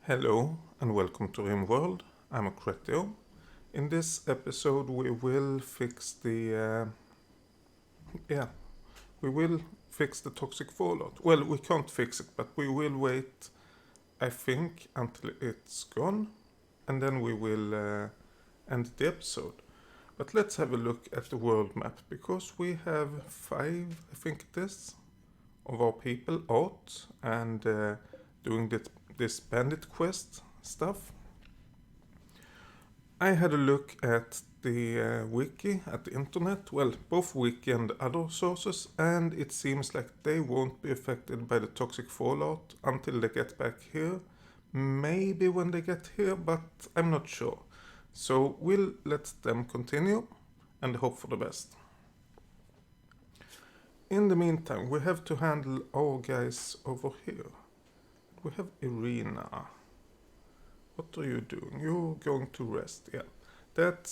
Hello and welcome to RimWorld. I'm Akretio. In this episode we will fix we will fix the toxic fallout. Well, we can't fix it, but we will wait, I think, until it's gone, and then we will end the episode. But let's have a look at the world map, because we have 5, I think it is, of our people out and doing this bandit quest stuff. I had a look at the wiki, at the internet, well, both wiki and other sources, and it seems like they won't be affected by the toxic fallout until they get back here. Maybe when they get here, but I'm not sure. So we'll let them continue and hope for the best. In the meantime, we have to handle our guys over here. We have Irina. What are you doing? You're going to rest, yeah. That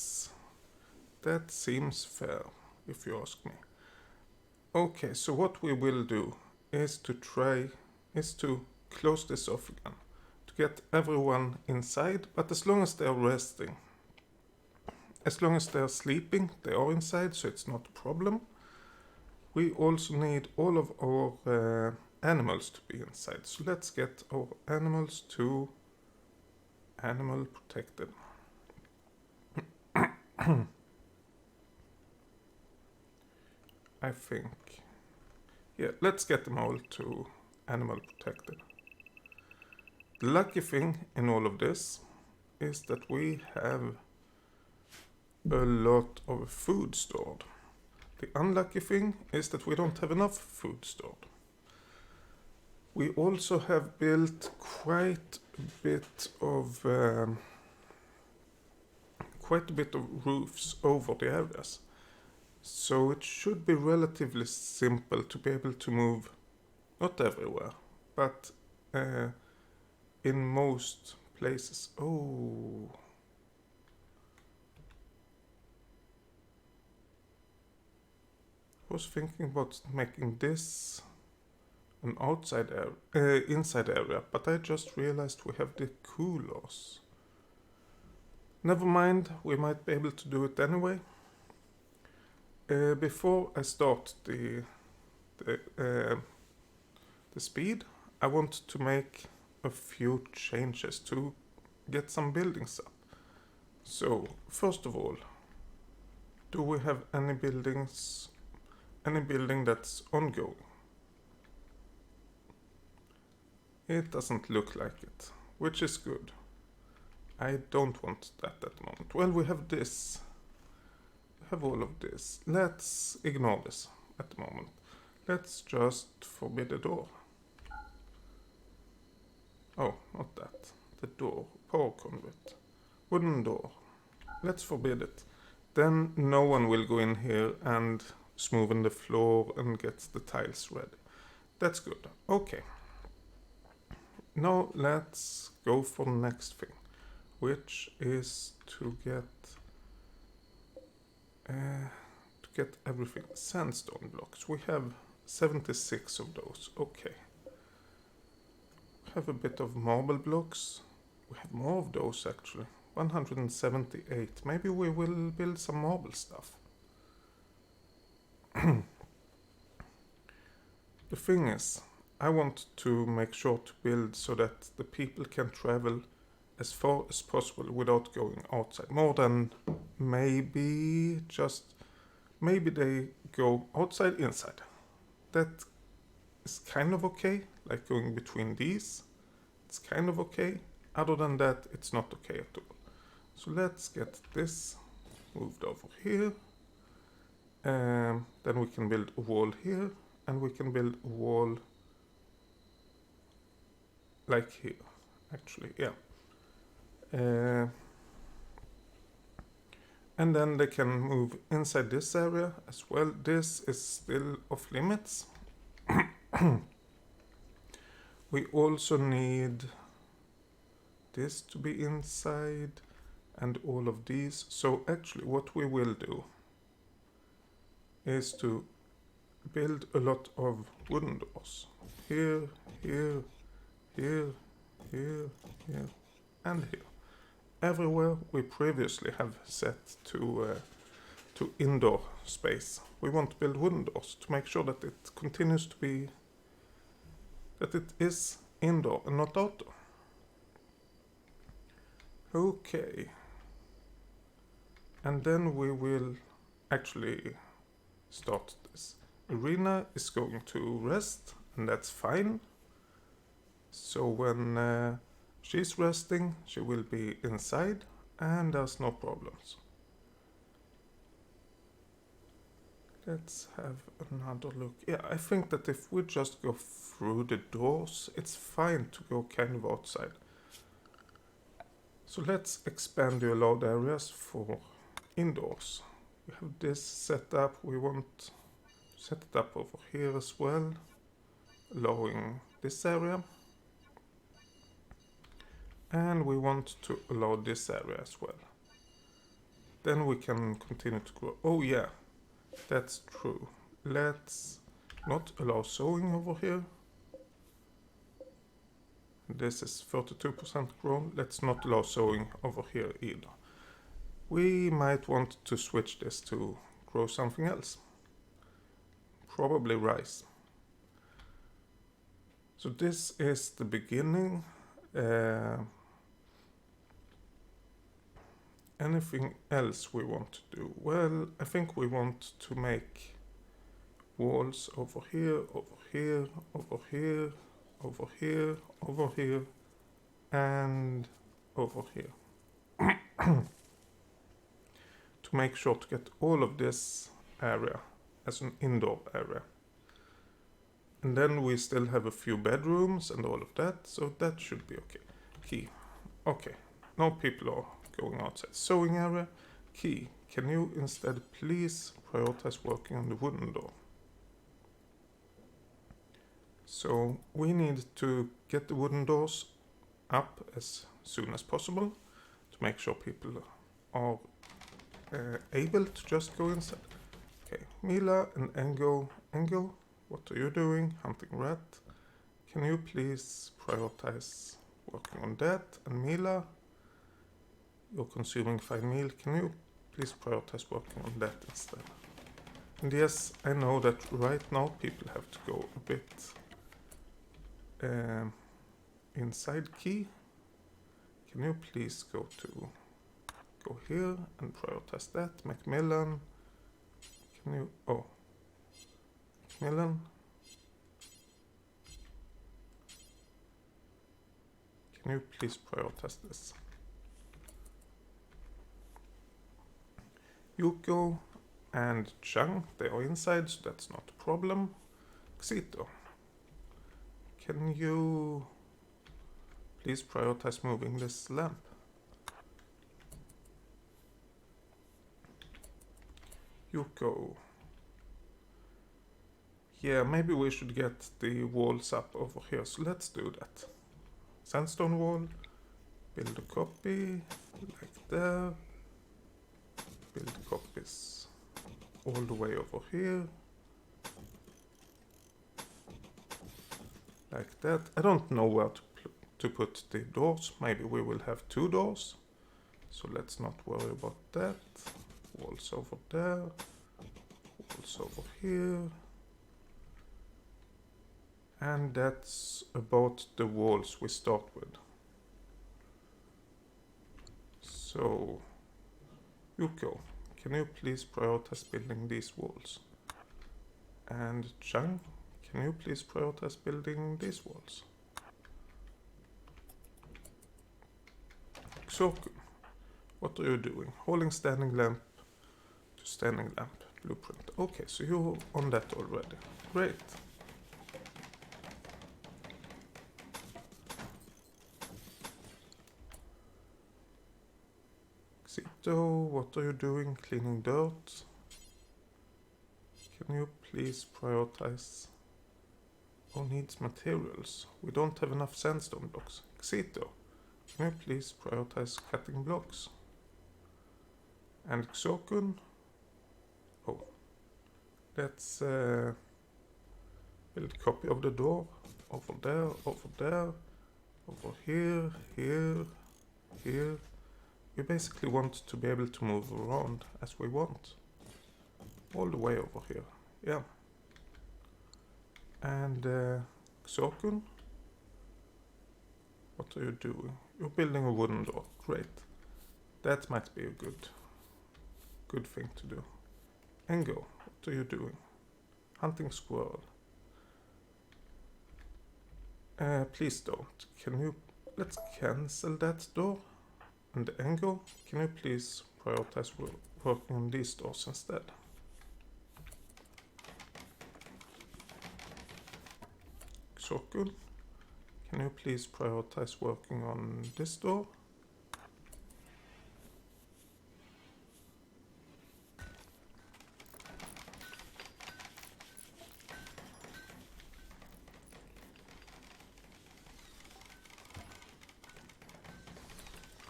seems fair, if you ask me. Okay, so what we will do is to close this off again. To get everyone inside, but as long as they're resting. As long as they're sleeping, they are inside, so it's not a problem. We also need all of our animals to be inside. So let's get our animals to animal protected. I think. Yeah, let's get them all to animal protected. The lucky thing in all of this is that we have a lot of food stored. The unlucky thing is that we don't have enough food stored. We also have built quite a bit of roofs over the areas. So it should be relatively simple to be able to move, not everywhere, but in most places. Oh. I was thinking about making this an outside area, inside area, but I just realized we have the coolers. Never mind, we might be able to do it anyway. Before I start the speed, I want to make a few changes to get some buildings up. So, first of all, do we have any building that's ongoing? It doesn't look like it, which is good. I don't want that at the moment. Well, we have this. We have all of this. Let's ignore this at the moment. Let's just forbid the door. Oh, not that. The door. Power conduit. Wooden door. Let's forbid it. Then no one will go in here and smoothen the floor and get the tiles ready. That's good. Okay. Now let's go for the next thing, which is to get everything. Sandstone blocks. We have 76 of those. Okay. We have a bit of marble blocks. We have more of those actually. 178. Maybe we will build some marble stuff. The thing is, I want to make sure to build so that the people can travel as far as possible without going outside. More than maybe they go outside, inside. That is kind of okay, like going between these. It's kind of okay. Other than that, it's not okay at all. So let's get this moved over here. Then we can build a wall here, and we can build a wall like here, actually, yeah. And then they can move inside this area as well. This is still off limits. We also need this to be inside and all of these. So actually what we will do is to build a lot of wooden doors. Here, here, here, here, here, and here. Everywhere we previously have set to indoor space, we want to build wooden doors to make sure that it continues to be, that it is indoor and not outdoor. Okay. And then we will actually start this. Irina is going to rest, and that's fine. So when she's resting, she will be inside, and there's no problems. Let's have another look. Yeah, I think that if we just go through the doors, it's fine to go kind of outside. So let's expand the allowed areas for indoors. We have this set up. We want to set it up over here as well, allowing this area. And we want to allow this area as well. Then we can continue to grow. Oh yeah, that's true. Let's not allow sowing over here. This is 32% grown. Let's not allow sowing over here either. We might want to switch this to grow something else. Probably rice. So this is the beginning. Anything else we want to do? Well, I think we want to make walls over here, over here, over here, over here, over here, and over here. To make sure to get all of this area as an indoor area. And then we still have a few bedrooms and all of that, so that should be okay. Key. Okay, now people are going outside. Sewing area. Key. Can you instead please prioritize working on the wooden door? So we need to get the wooden doors up as soon as possible to make sure people are able to just go inside. Okay, Mila and Engel. Engel, what are you doing? Hunting rat. Can you please prioritize working on that? And Mila, you're consuming fine meal. Can you please prioritize working on that instead? And yes, I know that right now people have to go a bit inside. Key. Can you please go here and prioritize that? Macmillan. Can you, Macmillan. Can you please prioritize this? Yuko and Chang, they are inside, so that's not a problem. Xito, can you please prioritize moving this lamp? Yuko. Yeah, maybe we should get the walls up over here, so let's do that. Sandstone wall, build a copy, like there. Build copies all the way over here. Like that. I don't know where to put the doors. Maybe we will have 2 doors. So let's not worry about that. Walls over there. Walls over here. And that's about the walls we start with. So, Yuko, can you please prioritize building these walls? And Chang, can you please prioritize building these walls? Xoku, what are you doing? Holding standing lamp to standing lamp blueprint. Okay, so you're on that already. Great. Xito, what are you doing? Cleaning dirt. Can you please prioritize? Oh, needs materials. We don't have enough sandstone blocks. Xito, can you please prioritize cutting blocks? And Xokun. Oh, let's build a copy of the door. Over there, over there. over here, here, here. We basically want to be able to move around as we want. All the way over here. Yeah. And Xokun, what are you doing? You're building a wooden door. Great. That might be a good thing to do. Engo, what are you doing? Hunting squirrel. Please don't. Can you... Let's cancel that door. And Engo, can you please prioritize working on these doors instead? Xokun, can you please prioritize working on this door?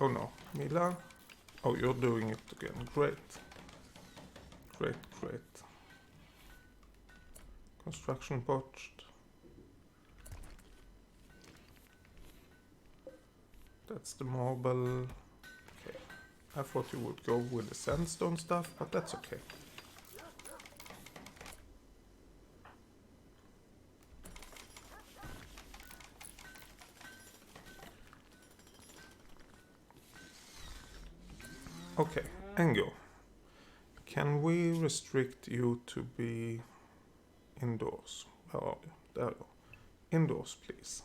Oh no, Mila. Oh, you're doing it again. Great. Great, great. Construction botched. That's the marble. Okay. I thought you would go with the sandstone stuff, but that's okay. Okay, Engo. Can we restrict you to be indoors? Where are you? There you are. Indoors, please.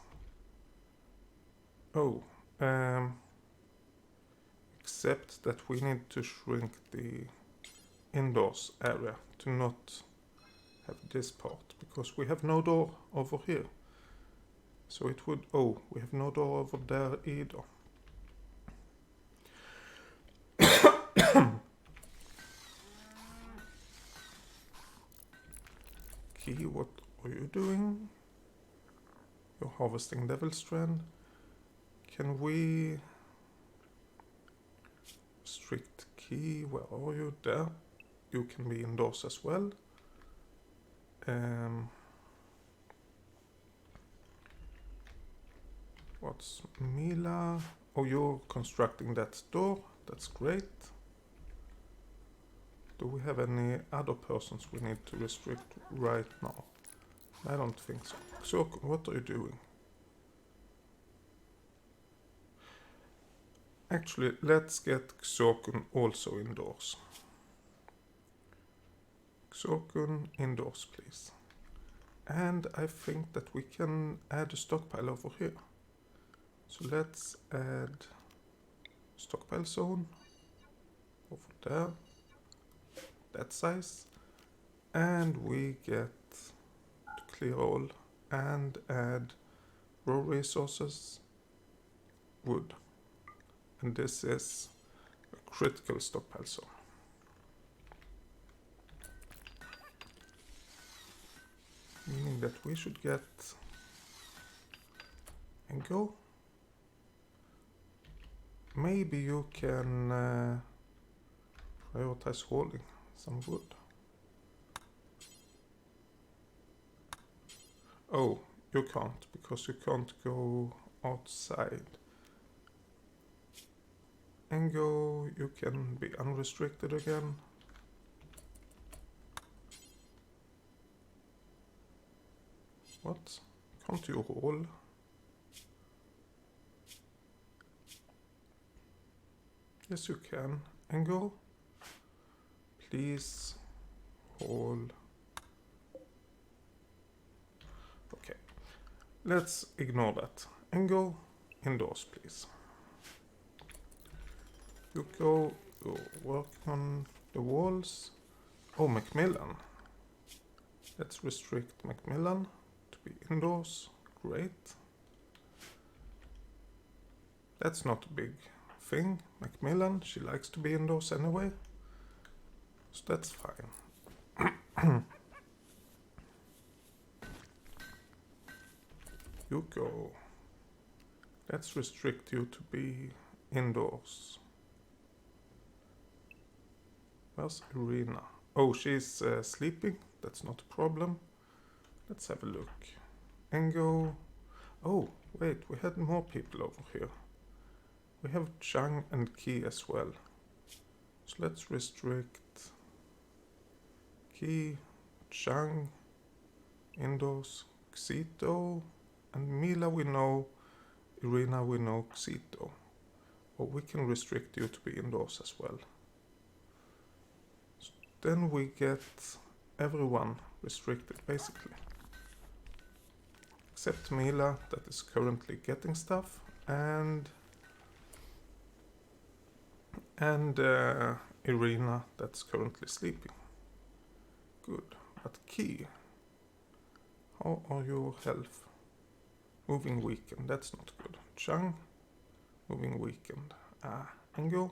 Oh, except that we need to shrink the indoors area to not have this part, because we have no door over here. So it would... Oh, we have no door over there either. Key, what are you doing? You're harvesting Devil Strand. Can we restrict Key? Where are you? There. You can be indoors as well. What's Mila? Oh, you're constructing that door. That's great. Do we have any other persons we need to restrict right now? I don't think so. So, what are you doing? Actually, let's get Xokun also indoors. Xokun indoors, please. And I think that we can add a stockpile over here. So let's add stockpile zone over there. That size. And we get to clear all and add raw resources, wood. And this is a critical stockpile zone. Meaning that we should get and go. Maybe you can prioritize hauling some wood. Oh, you can't, because you can't go outside. And go, you can be unrestricted again. What? Can't you haul? Yes, you can. And go. Please haul. Okay. Let's ignore that. And go indoors, please. You go work on the walls. Oh, Macmillan. Let's restrict Macmillan to be indoors. Great. That's not a big thing. Macmillan, she likes to be indoors anyway. So that's fine. You go. Let's restrict you to be indoors. Where's Irina? Oh, she's sleeping. That's not a problem. Let's have a look. And go. Oh, Wait, we had more people over here. We have Chang and Ki as well. So let's restrict Ki, Chang, indoors, Xito, and Mila we know, Irina we know, Xito. Or we can restrict you to be indoors as well. So then we get everyone restricted basically. Except Mila that is currently getting stuff and Irina that's currently sleeping. Good. But Ki, how are your health? Moving weakened, that's not good. Chang, moving weakened. Ango.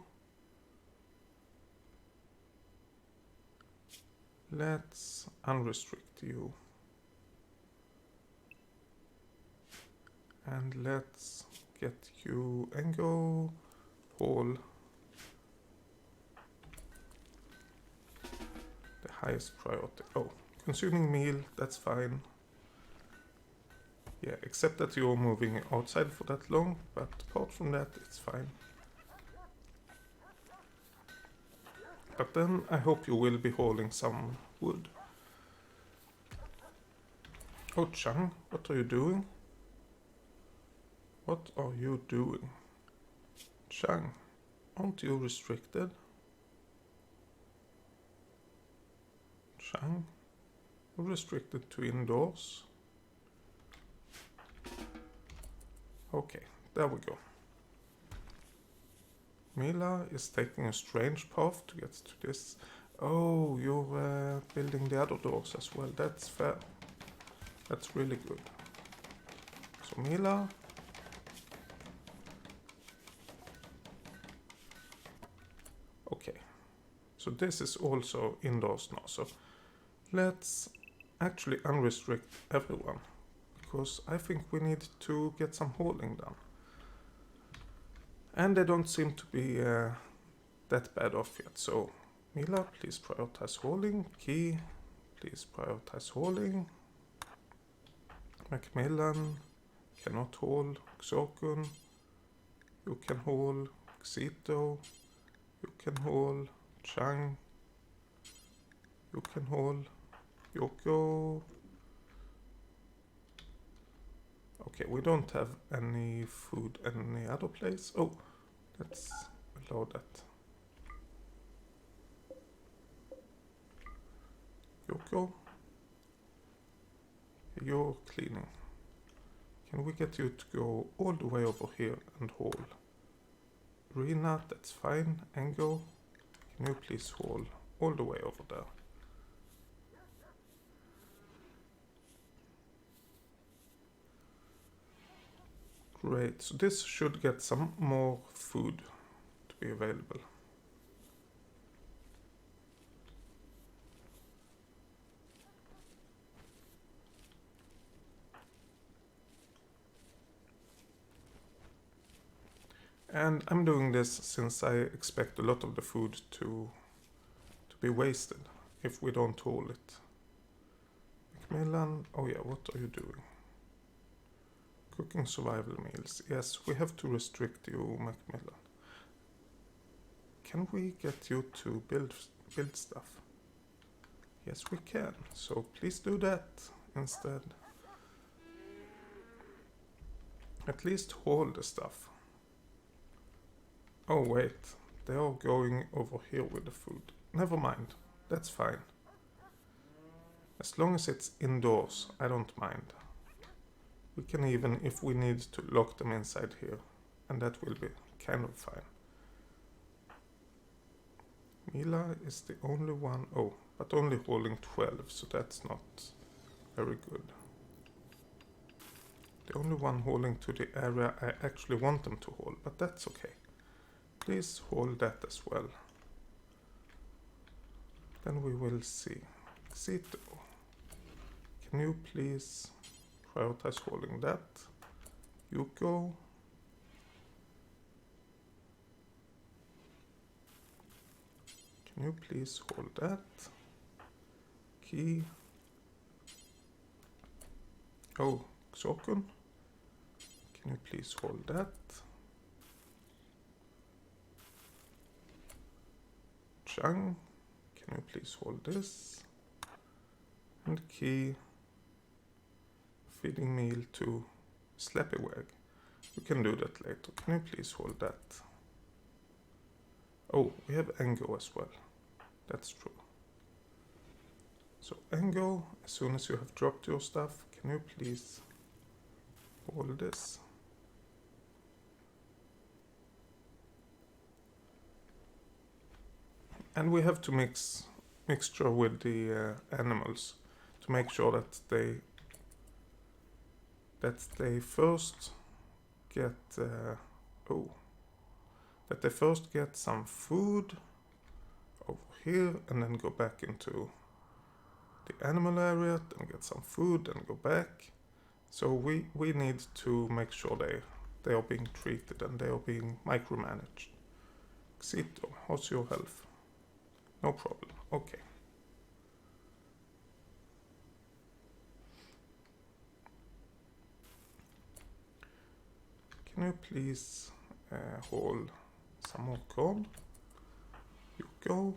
Let's unrestrict you. And let's get you Ango, Paul. The highest priority. Oh, consuming meal, that's fine. Yeah, except that you're moving outside for that long, but apart from that, it's fine. But then I hope you will be hauling some wood. Oh, Chang, what are you doing? What are you doing? Chang, aren't you restricted? Chang, you're restricted to indoors. Okay, there we go. Mila is taking a strange path to get to this. Oh, you're building the other doors as well. That's fair. That's really good. So Mila. Okay. So this is also indoors now. So let's actually unrestrict everyone. Because I think we need to get some hauling done. And they don't seem to be that bad off yet. So Mila, please prioritize hauling. Ki, please prioritize hauling. Macmillan cannot haul. Xokun, you can haul. Xito, you can haul. Chang, you can haul. Yoko. Okay, we don't have any food any other place. Oh, let's allow that. Yoko, you're cleaning. Can we get you to go all the way over here and haul? Rina, that's fine. Ango, can you please haul all the way over there? Great, so this should get some more food to be available. And I'm doing this since I expect a lot of the food to be wasted if we don't haul it. Macmillan, oh yeah, what are you doing? Cooking survival meals. Yes, we have to restrict you, Macmillan. Can we get you to build stuff? Yes, we can. So please do that instead. At least haul the stuff. Oh wait, they are going over here with the food. Never mind, that's fine. As long as it's indoors, I don't mind. We can even, if we need to, lock them inside here. And that will be kind of fine. Mila is the only one, oh, but only holding 12, so that's not very good. The only one holding to the area I actually want them to hold, but that's okay. Please hold that as well. Then we will see. Xito, can you please prioritize holding that? Yuko. Can you please hold that? Ki. Oh, Xokun. Can you please hold that? Chang, can you please hold this? And key feeding meal to Slappywag. We can do that later. Can you please hold that? Oh, we have Engo as well. That's true. So Engo, as soon as you have dropped your stuff, can you please hold this? And we have to mixture with the animals to make sure that they first get that they first get some food over here and then go back into the animal area, then get some food and go back. So we need to make sure they are being treated and they are being micromanaged. Xito, how's your health? No problem. Okay. Can you please hold some more corn? You go.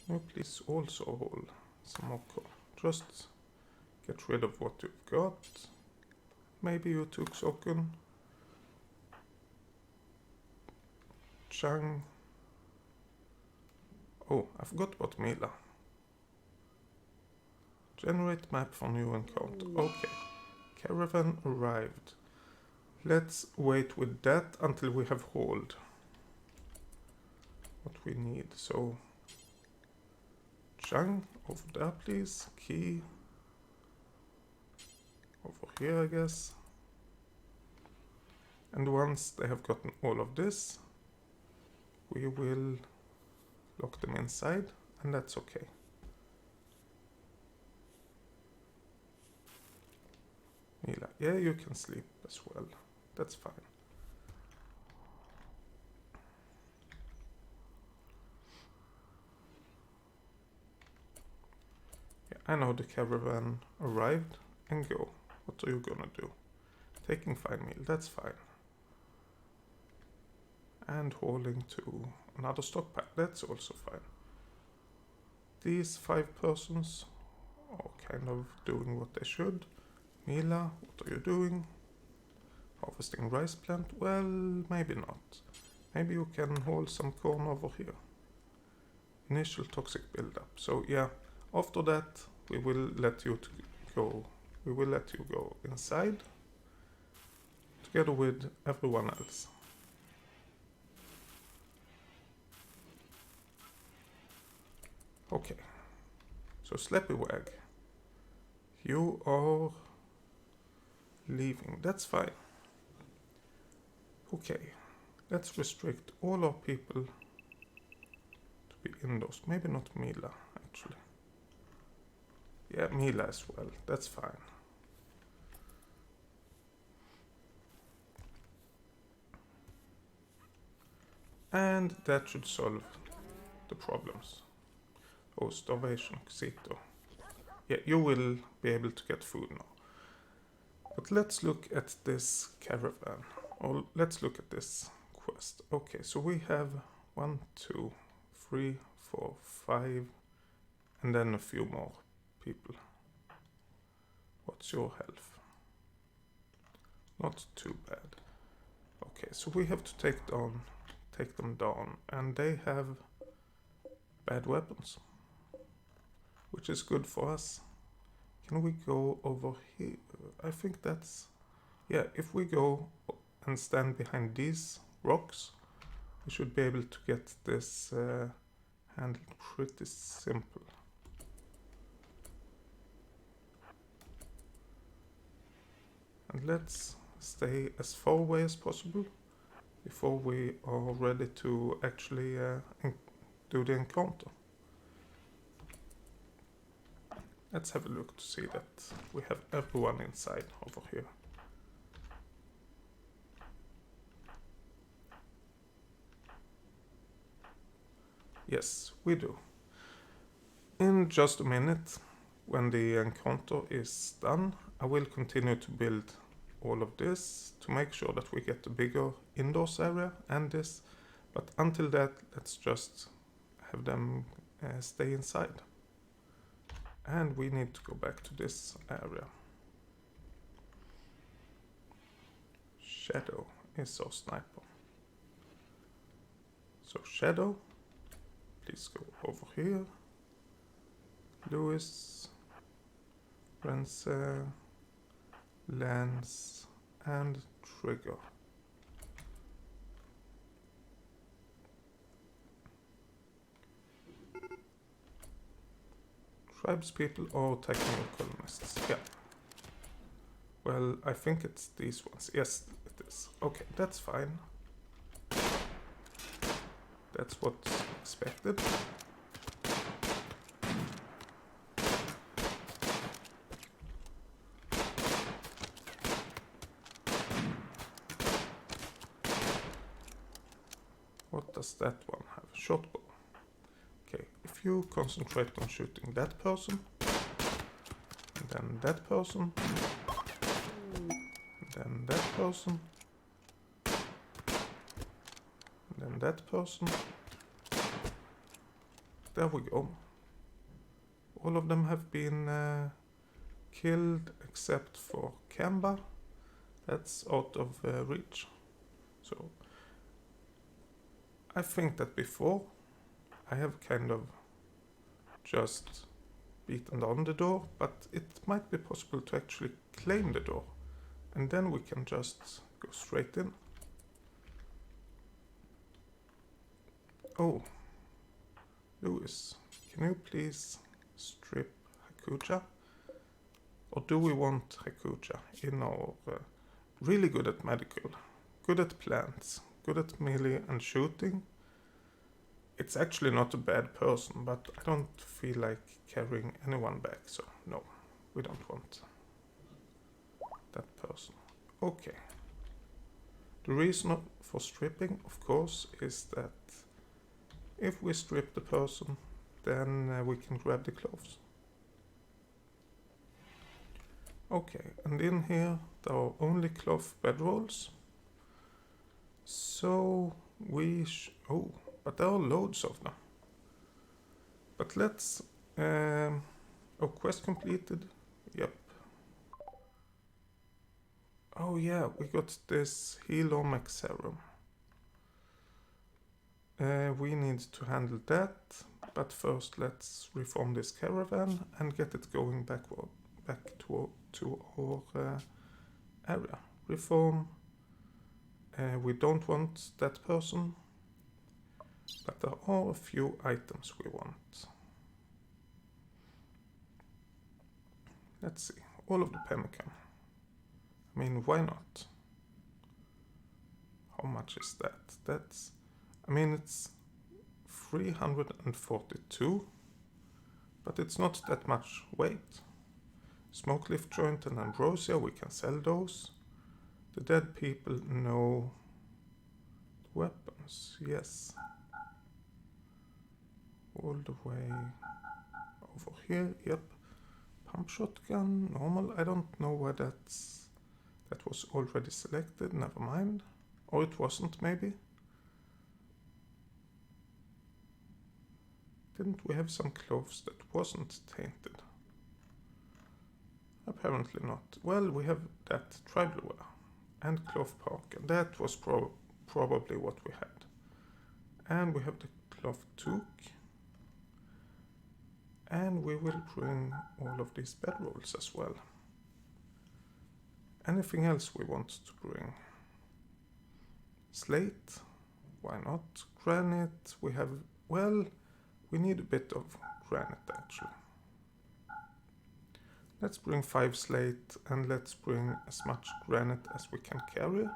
Can you please also hold some more corn? Just get rid of what you've got. Maybe you took Sokun. Chang. Oh, I forgot about Mila. Generate map for new encounter. Okay. Caravan arrived. Let's wait with that until we have hauled what we need. So, Chang, over there please. Key. Over here, I guess. And once they have gotten all of this, we will lock them inside, and that's okay. Mila, yeah, you can sleep as well. That's fine. Yeah, I know the caravan arrived. And go. What are you gonna do? Taking fine meal, that's fine. And hauling to another stockpile, that's also fine. These 5 persons are kind of doing what they should. Mila, what are you doing? Harvesting rice plant? Well, maybe not. Maybe you can haul some corn over here. Initial toxic buildup. So yeah, after that we will let you go. We will let you go inside together with everyone else. Okay. So Slappywag, you are leaving. That's fine. Okay, let's restrict all our people to be indoors. Maybe not Mila, actually. Yeah, Mila as well. That's fine. And that should solve the problems. Oh, starvation, Xito. Yeah, you will be able to get food now. But let's look at this caravan. Or let's look at this quest. Okay, so we have 1, 2, 3, 4, 5, and then a few more people. What's your health? Not too bad. Okay, so we have to take them down, and they have bad weapons, which is good for us. Can we go over here? I think that's... Yeah, if we go and stand behind these rocks, we should be able to get this handled pretty simple. And let's stay as far away as possible before we are ready to actually do the encounter. Let's have a look to see that we have everyone inside over here. Yes, we do. In just a minute, when the encounter is done, I will continue to build all of this to make sure that we get a bigger indoors area and this. But until that, let's just have them stay inside. And we need to go back to this area. Shadow is our sniper. So Shadow, please go over here. Lewis, Rense, Lance, and Trigger. Tribespeople or technical colonists? Yeah. Well, I think it's these ones. Yes, it is. Okay, that's fine. That's what's expected. What does that one have? Short bow. Okay, if you concentrate on shooting that person, and then that person, and then that person, and then that person. There we go. All of them have been killed except for Kamba. That's out of reach. So I think that before I have kind of just beaten down the door, but it might be possible to actually claim the door, and then we can just go straight in. Oh, Lewis, can you please strip Hakuja? Or do we want Hakuja in our really good at medical, good at plants, good at melee and shooting? It's actually not a bad person, but I don't feel like carrying anyone back, so no, we don't want that person. Okay. The reason for stripping, of course, is that if we strip the person, then we can grab the clothes. Okay, and in here there are only cloth bedrolls. So we oh, but there are loads of them. But let's oh, quest completed. Yep. Oh yeah, we got this Helomec serum. We need to handle that, but first let's reform this caravan and get it going back to our area. Reform. We don't want that person, but there are a few items we want. Let's see, all of the pemmican. I mean, why not? How much is that? That's, I mean, it's 342, but it's not that much weight. Smoke lift joint and ambrosia, we can sell those. The dead people know weapons, yes. All the way over here, yep. Pump shotgun, normal, I don't know why that was already selected, never mind. Or it wasn't, maybe. Didn't we have some clothes that wasn't tainted? Apparently not. Well, we have that tribal wear and cloth parka. That was probably what we had. And we have the cloth toque. And we will bring all of these bedrolls as well. Anything else we want to bring? Slate? Why not? Granite? We have, well, we need a bit of granite actually. Let's bring 5 slate and let's bring as much granite as we can carry.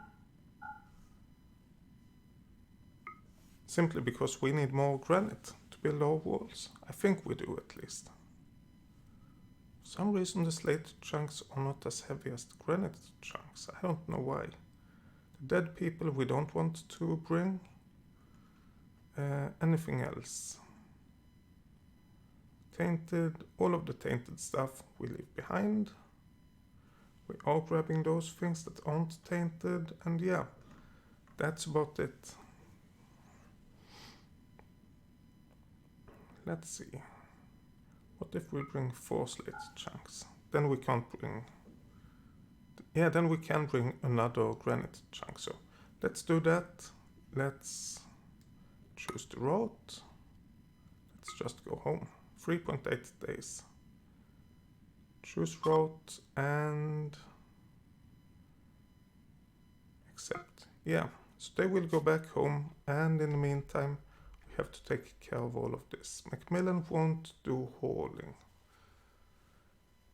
Simply because we need more granite to build our walls. I think we do at least. For some reason the slate chunks are not as heavy as the granite chunks. I don't know why. The dead people we don't want to bring. Anything else? Tainted, all of the tainted stuff we leave behind. We are grabbing those things that aren't tainted, and yeah, that's about it. Let's see. What if we bring 4 slate chunks? Then we can't bring... Yeah, then we can bring another granite chunk, so let's do that. Let's choose the route. Let's just go home. 3.8 days. Choose route and accept. Yeah, so they will go back home, and in the meantime we have to take care of all of this. Macmillan won't do hauling.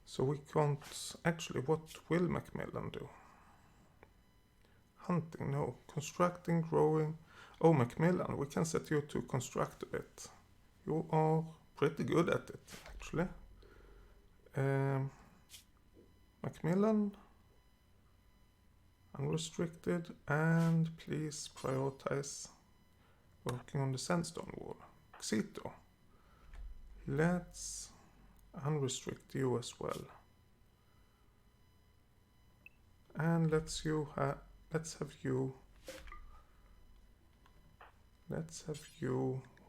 So we can't... Actually, what will Macmillan do? Hunting, no. Constructing, growing. Oh, Macmillan, we can set you to construct a bit. You are pretty good at it, actually. Macmillan, unrestricted, and please prioritize working on the sandstone wall. Xito, let's unrestrict you as well. And let's have you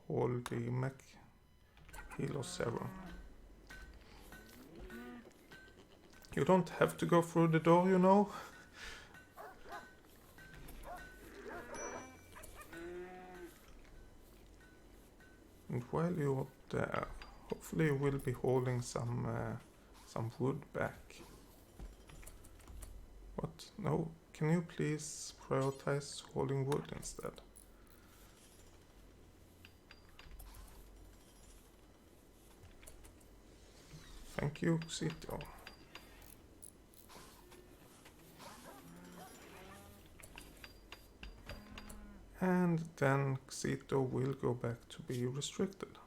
hold the mech healer serum. You don't have to go through the door, you know. And while you're there, hopefully you will be holding some wood back. What? No, can you please prioritize holding wood instead? Thank you, Xito. And then Xito will go back to be restricted.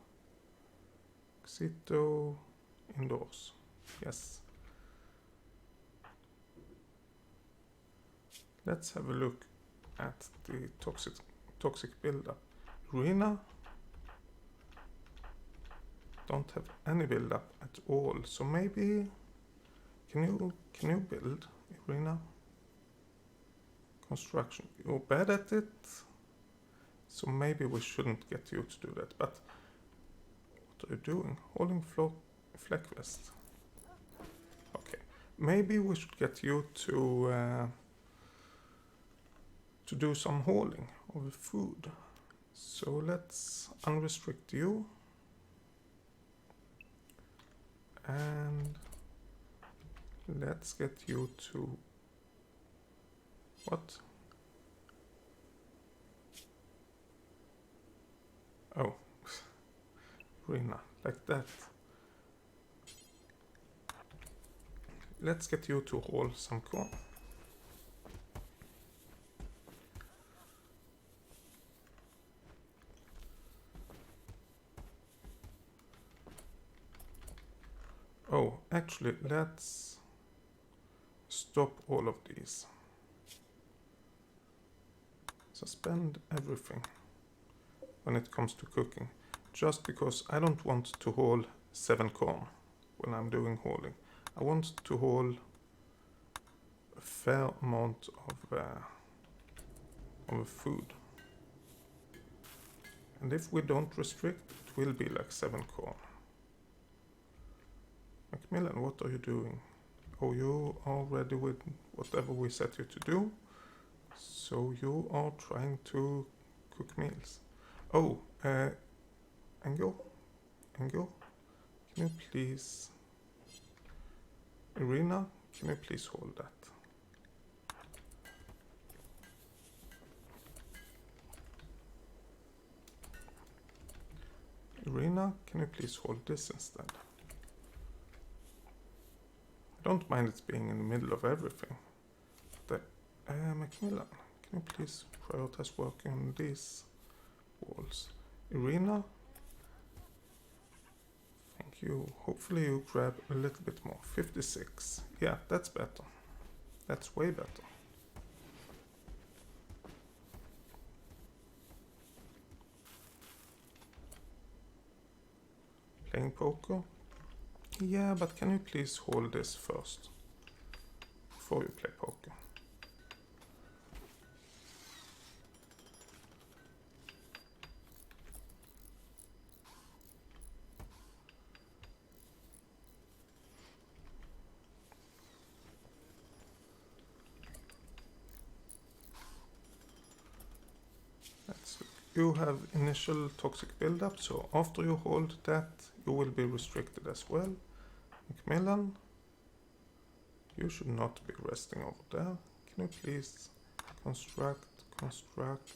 Xito indoors. Yes. Let's have a look at the toxic buildup. Irina don't have any buildup at all, so maybe can you build, Irina? Construction. You're bad at it, so maybe we shouldn't get you to do that. But what are you doing? Holding flak vest. Okay, maybe we should get you to do some hauling of food. So let's unrestrict you. And let's get you to... What? Oh. Rina, like that. Let's get you to haul some corn. Oh, actually, let's stop all of these. Suspend everything when it comes to cooking. Just because I don't want to haul 7 corn when I'm doing hauling. I want to haul a fair amount of food. And if we don't restrict, it will be like 7 corn. Macmillan, what are you doing? Oh, you are ready with whatever we set you to do. So you are trying to cook meals. Oh, Angel, can you please... Irina, can you please hold that? Irina, can you please hold this instead? I don't mind it being in the middle of everything. But, Macmillan, can you please prioritize working on these walls? Irina, thank you. Hopefully you grab a little bit more. 56. Yeah, that's better. That's way better. Playing poker? Yeah, but can you please hold this first? before you play poker. You have initial toxic buildup, so after you hold that, you will be restricted as well. Macmillan, you should not be resting over there. Can you please construct, construct,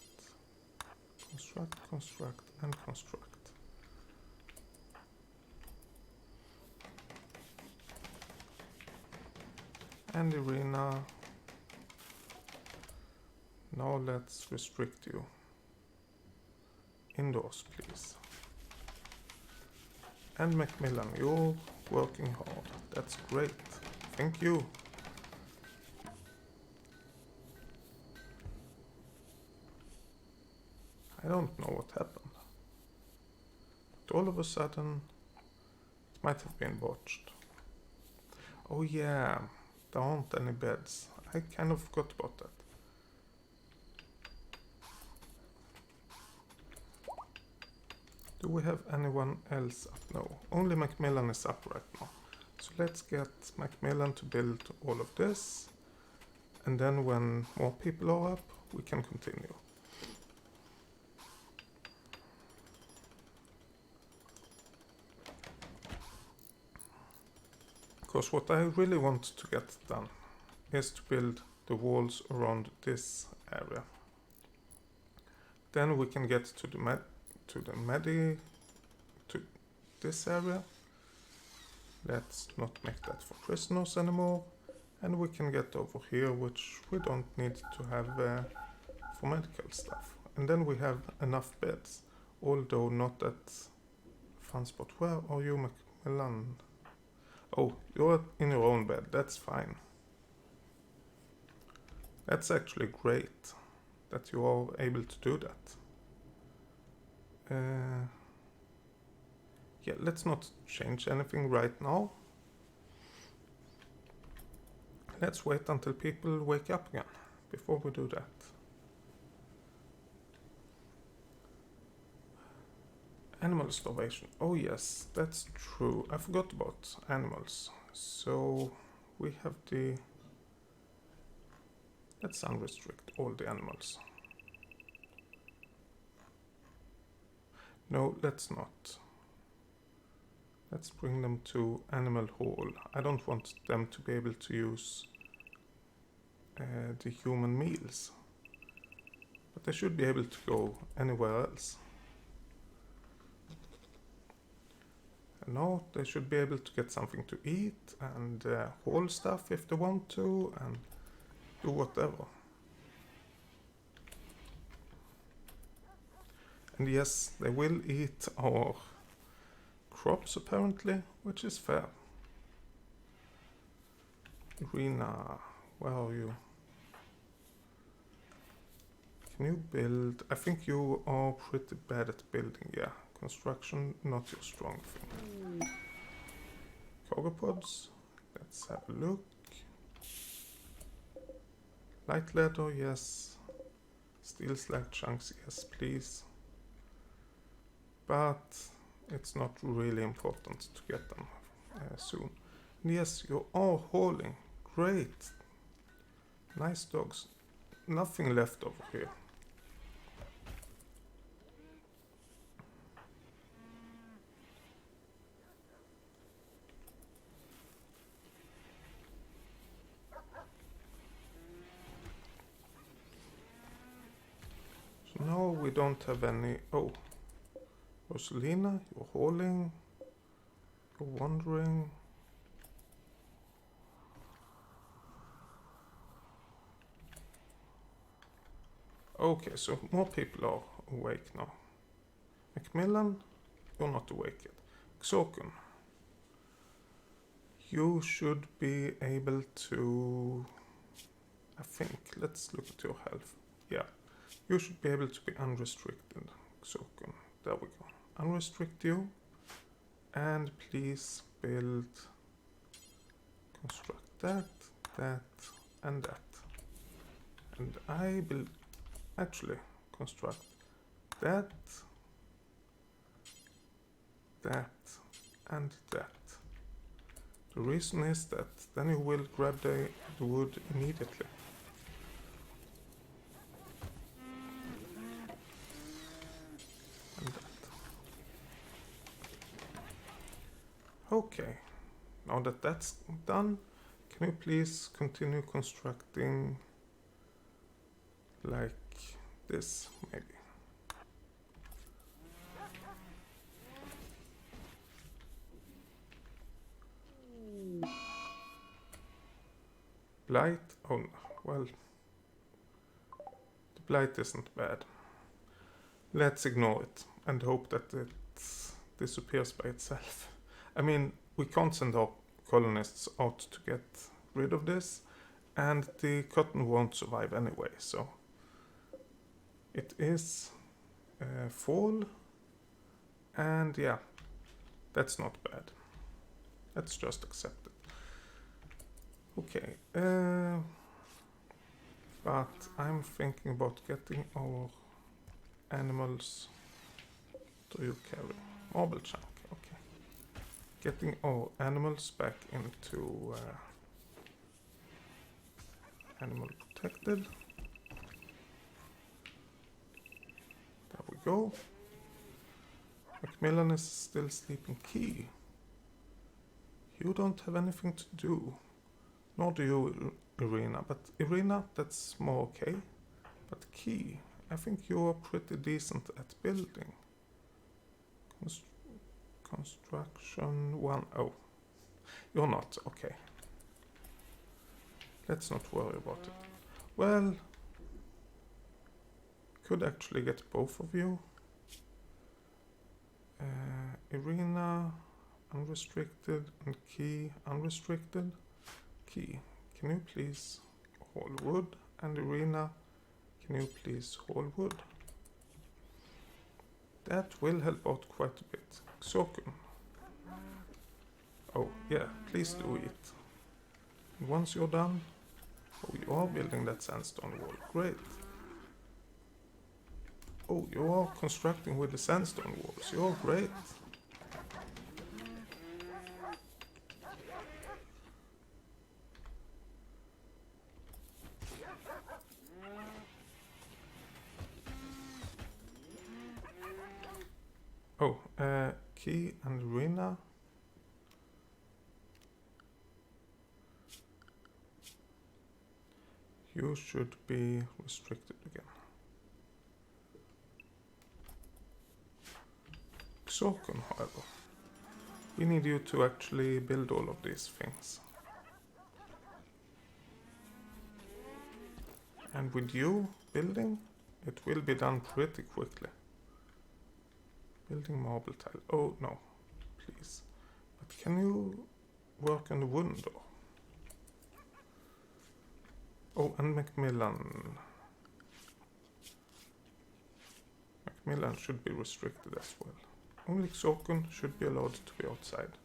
construct, construct, and construct? And Irina, now let's restrict you. Indoors, please. And Macmillan, you're working hard. That's great. Thank you. I don't know what happened. But all of a sudden, it might have been botched. Oh yeah, there aren't any beds. I kind of forgot about that. Do we have anyone else up? No, only Macmillan is up right now. So let's get Macmillan to build all of this. And then when more people are up, we can continue. Because what I really want to get done is to build the walls around this area. Then we can get to this area. Let's not make that for prisoners anymore. And we can get over here, which we don't need to have for medical stuff. And then we have enough beds, although not at fun spot. Where are you, Macmillan? Oh, you're in your own bed, that's fine. That's actually great that you are able to do that. Yeah, let's not change anything right now. Let's wait until people wake up again before we do that. Animal starvation. Oh yes, that's true. I forgot about animals. So we have the... Let's unrestrict all the animals. No, let's not. Let's bring them to Animal Hall. I don't want them to be able to use the human meals. But they should be able to go anywhere else. And now they should be able to get something to eat and haul stuff if they want to and do whatever. And yes, they will eat our crops apparently, which is fair. Irina, where are you? Can you build? I think you are pretty bad at building, yeah. Construction, not your strong thing. Cargo pods, let's have a look. Light leather, yes. Steel slag chunks, yes, please. But it's not really important to get them soon. And yes, you are hauling. Great. Nice dogs. Nothing left over here. So now we don't have any... Oh. Rosalina, you're hauling. You're wandering. Okay, so more people are awake now. Macmillan, you're not awake yet. Xokun, you should be able to... I think, let's look at your health. Yeah, you should be able to be unrestricted. Xokun, there we go. Unrestrict you. And please build... Construct that, that, and that. And I will actually construct that, that, and that. The reason is that then you will grab the wood immediately. And that. Okay, now that that's done, can you please continue constructing like this, maybe? Blight? Oh, no. Well, the blight isn't bad. Let's ignore it and hope that it disappears by itself. I mean, we can't send our colonists out to get rid of this, and the cotton won't survive anyway, so it is fall, and yeah, that's not bad. Let's just accept it. Okay, but I'm thinking about getting our animals. Do you carry marble chunk? Okay, getting our animals back into animal protected. There we go. Macmillan is still sleeping. Key, you don't have anything to do. Nor do you, Irina. But Irina, that's more okay. But Key, I think you are pretty decent at building. Construction 1. Oh, you're not. Okay. Let's not worry about it. Well, could actually get both of you. Irina, unrestricted, and Key, unrestricted. Key, can you please haul wood? And Irina, can you please haul wood? That will help out quite a bit. Xokun. Oh, yeah, please do it. And once you're done, oh, you are building that sandstone wall. Great. Oh, you are constructing with the sandstone walls. You're great. Oh, Key and Rina. You should be restricted again. Xokun, however, we need you to actually build all of these things. And with you building, it will be done pretty quickly. Building marble tile. Oh, no, please. But can you work on the wooden door? Oh, and Macmillan. Macmillan should be restricted as well. Only Xokun should be allowed to be outside.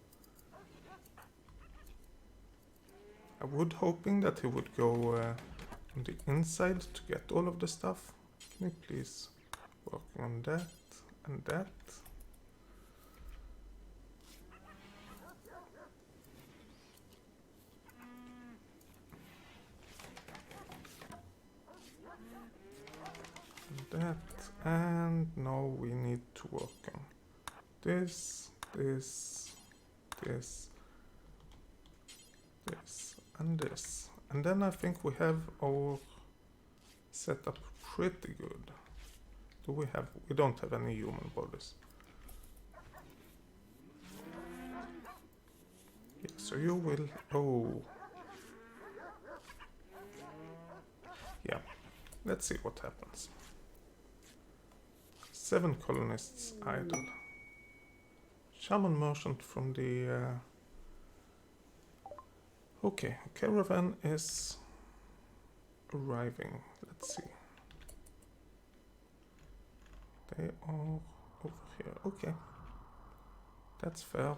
I would hoping that he would go on the inside to get all of the stuff. Can you please work on that and that? And that, and now we need to work on this, this, this, this, and this. And then I think we have our setup pretty good. Do we have, we don't have any human bodies. Yeah, so you will, oh. Yeah, let's see what happens. 7 colonists idle. Shaman merchant from the... Okay, a caravan is arriving. Let's see. They are over here. Okay. That's fair.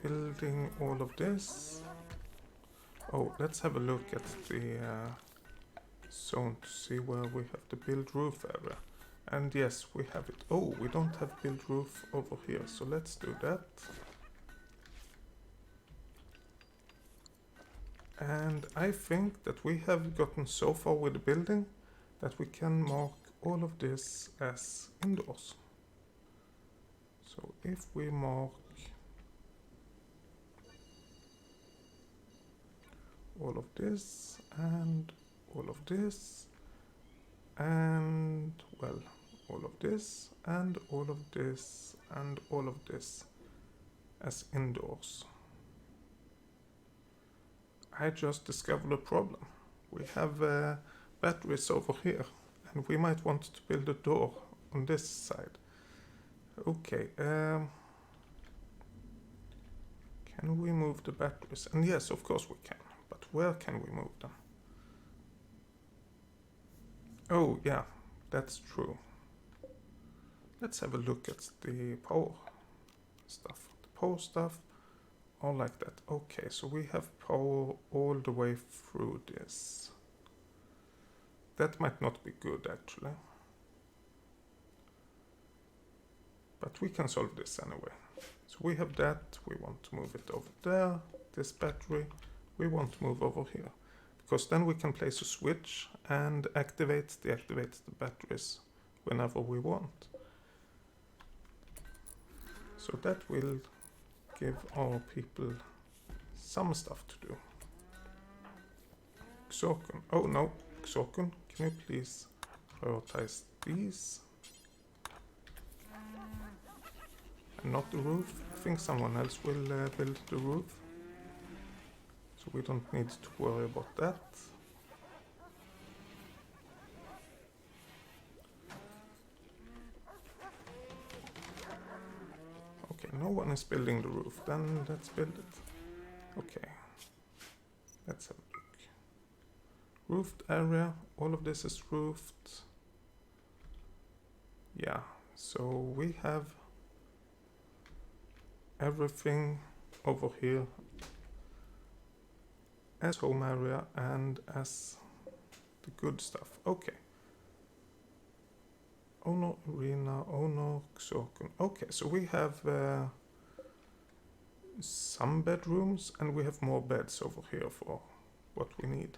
building all of this. Oh, let's have a look at the zone to see where we have the build roof area. And yes, we have it. Oh, we don't have build roof over here, so let's do that. And I think that we have gotten so far with the building that we can mark all of this as indoors. So if we mark all of this and all of this and, well, all of this and all of this and all of this as indoors, I just discovered a problem. We have batteries over here, and we might want to build a door on this side. Okay, can we move the batteries? And yes, of course we can, but where can we move them? Oh yeah, that's true. Let's have a look at the power stuff. The power stuff, all like that. Okay, so we have power all the way through this. That might not be good actually. But we can solve this anyway. So we have that, we want to move it over there. This battery, we want to move over here. Because then we can place a switch and deactivate the batteries whenever we want. So that will give our people some stuff to do. Xorkun, oh no, Xorkun, can you please prioritize these? And not the roof. I think someone else will build the roof. So we don't need to worry about that. Okay, no one is building the roof, then let's build it. Okay, let's have a look. Roofed area, all of this is roofed. Yeah, so we have everything over here as home area and as the good stuff. Okay. Owner arena, owner Xorkun. Okay, so we have some bedrooms and we have more beds over here for what we need.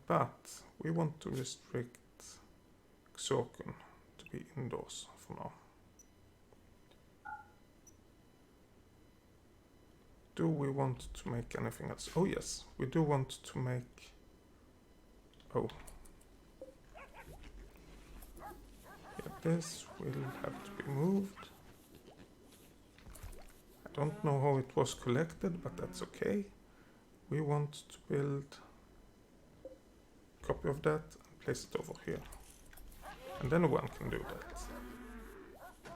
But we want to restrict Xorkun to be indoors for now. Do we want to make anything else? Oh yes, we do want to make... Oh. Yeah, this will have to be moved. I don't know how it was collected, but that's okay. We want to build a copy of that and place it over here. And then one can do that.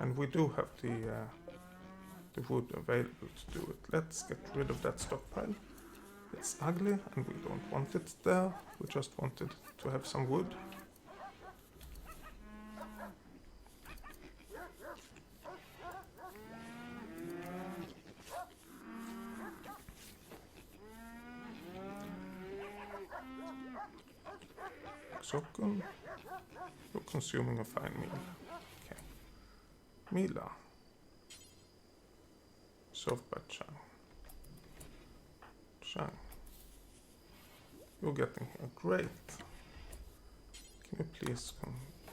And we do have the wood available to do it. Let's get rid of that stockpile. It's ugly and we don't want it there. We just wanted to have some wood. Xorkun, you're consuming a fine meal. Okay. Mila. Served by Chang. Chang. You're getting here. Great. Can you please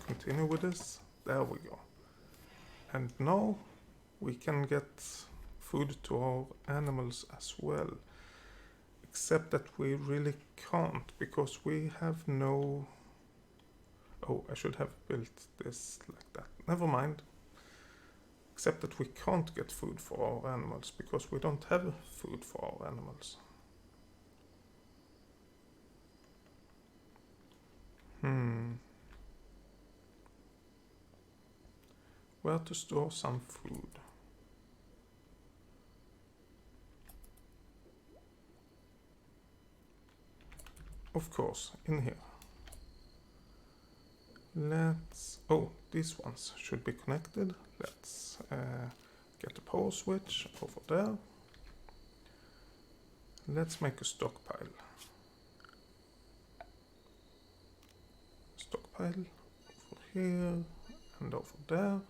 continue with this? There we go. And now we can get food to our animals as well. Except that we really can't because we have no... Oh, I should have built this like that. Never mind. Except that we can't get food for our animals because we don't have food for our animals. Where to store some food? Of course, in here. Let's... Oh, these ones should be connected. Let's Get the power switch over there. Let's make a stockpile. Stockpile over here and over there.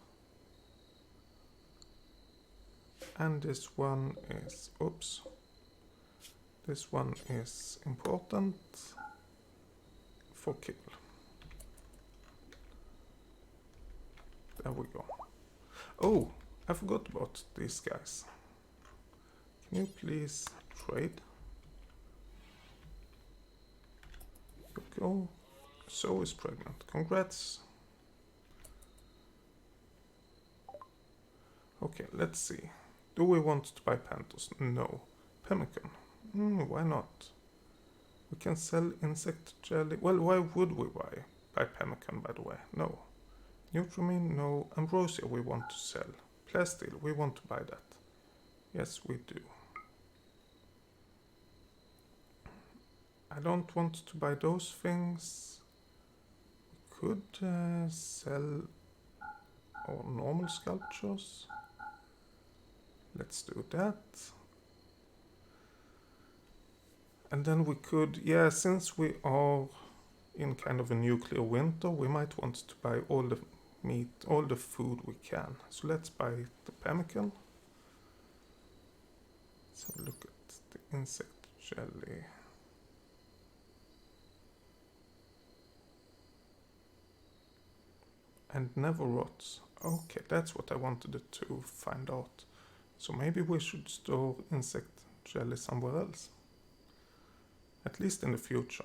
And this one is, oops. This one is important for kibble. There we go. Oh, I forgot about these guys. Can you please trade? Go. So is pregnant. Congrats. Okay, let's see. Do we want to buy panthers? No. Pemmican. Why not? We can sell insect jelly. Well, why would we buy pemmican, by the way? No. Nutrimine? No. Ambrosia we want to sell. Plasteel, we want to buy that. Yes, we do. I don't want to buy those things. We could sell our normal sculptures. Let's do that. And then we could, yeah, since we are in kind of a nuclear winter, we might want to buy all the meat, all the food we can. So let's buy the pemmican. Let's have a look at the insect jelly. And never rots. Okay, that's what I wanted to find out. So maybe we should store insect jelly somewhere else. At least in the future.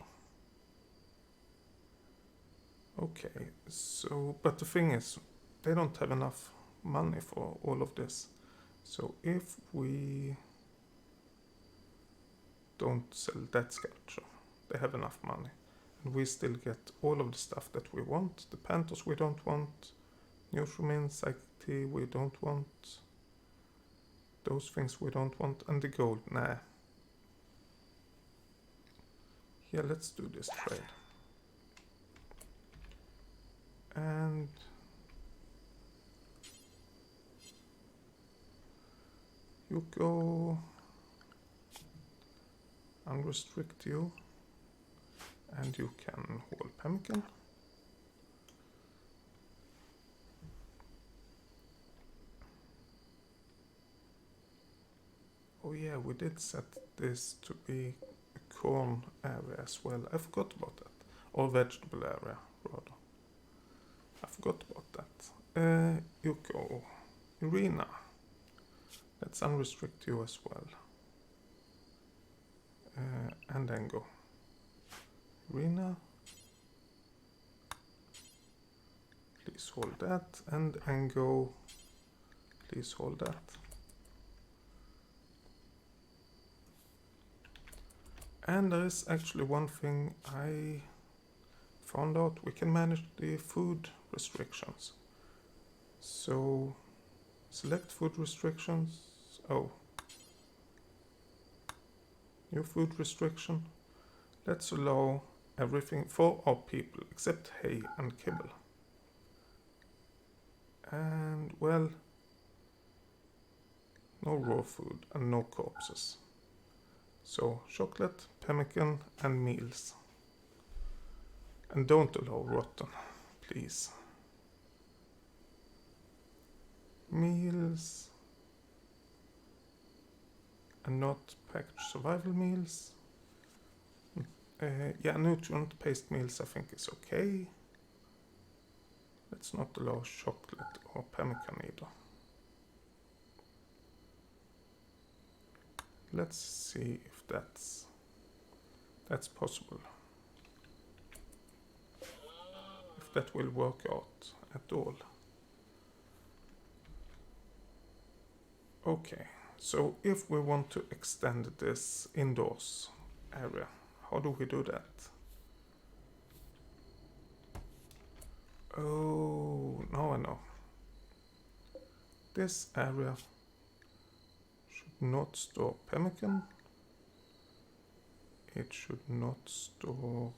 Okay, so, but the thing is, they don't have enough money for all of this. So if we don't sell that sculpture, they have enough money. And we still get all of the stuff that we want. The panthers we don't want. Nutrimine, psychic tea we don't want. Those things we don't want. And the gold, nah. Yeah, let's do this trade. And you go, unrestrict you, and you can hold pemmican. Oh yeah, we did set this to be a corn area as well. I forgot about that. Or vegetable area, rather. I forgot about that. You go. Irina. Let's unrestrict you as well. And then go. Irina. Please hold that. And Ango. Please hold that. And there is actually one thing I found out. We can manage the food restrictions. So select food restrictions. Oh. New food restriction. Let's allow everything for our people except hay and kibble. And well, no raw food and no corpses. So chocolate, pemmican and meals. And don't allow rotten, please. Meals. And not packaged survival meals. Yeah, nutrient paste meals I think is okay. Let's not allow chocolate or pemmican either. Let's see if that's possible. If that will work out at all. Okay, so if we want to extend this indoors area, how do we do that? Oh, now I know. This area should not store pemmican. It should not store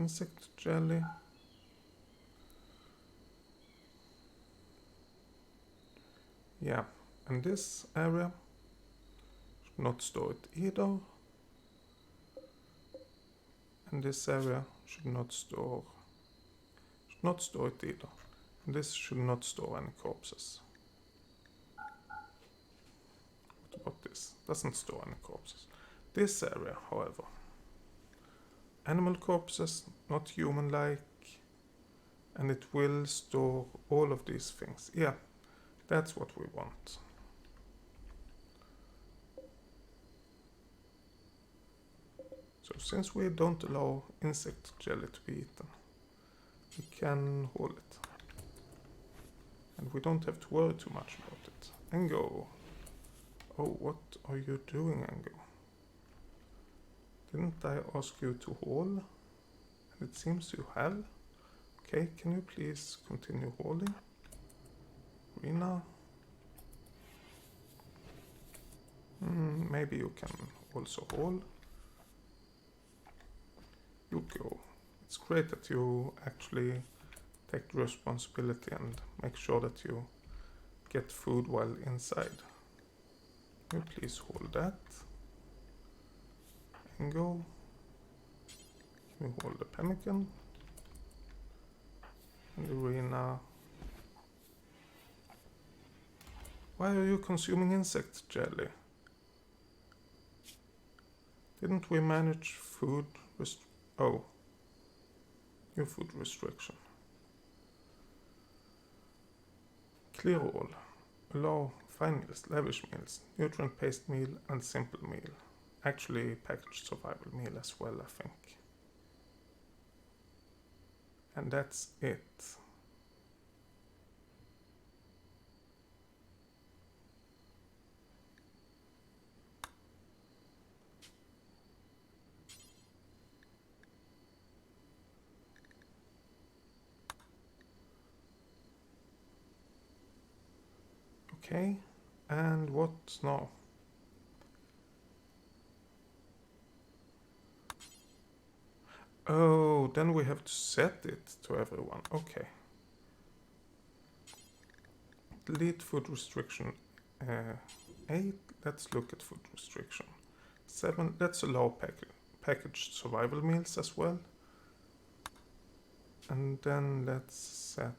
insect jelly. Yeah, and this area should not store it either. And this area should not store it either. And this should not store any corpses. What about this? Doesn't store any corpses. This area, however, animal corpses, not human-like, and it will store all of these things. Yeah, that's what we want. So since we don't allow insect jelly to be eaten, we can haul it. And we don't have to worry too much about it. Engo. Oh, what are you doing, Engo? Didn't I ask you to haul? And it seems you have. Okay, can you please continue hauling? Rina? Maybe you can also haul. Yuko. It's great that you actually take the responsibility and make sure that you get food while inside. Can you please hold that? And go. Can you hold the pemmican? And the arena. Why are you consuming insect jelly? Didn't we manage food Oh. New food restriction. Clear all. Allow fine meals, lavish meals, nutrient-based meal and simple meal. Actually packaged survival meal as well, I think. And that's it. Okay, and what now? Oh, then we have to set it to everyone. Okay. Delete food restriction 8. Let's look at food restriction 7. Let's allow packaged survival meals as well. And then let's set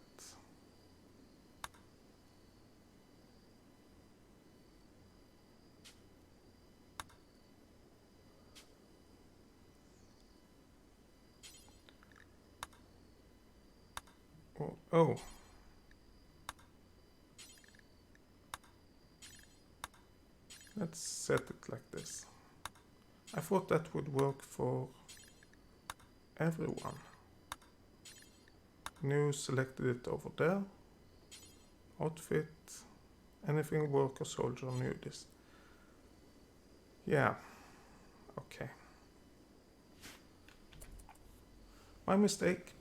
oh. Let's set it like this. I thought that would work for everyone. New selected it over there. Outfit. Anything worker, soldier, nudist. Yeah. Okay. My mistake.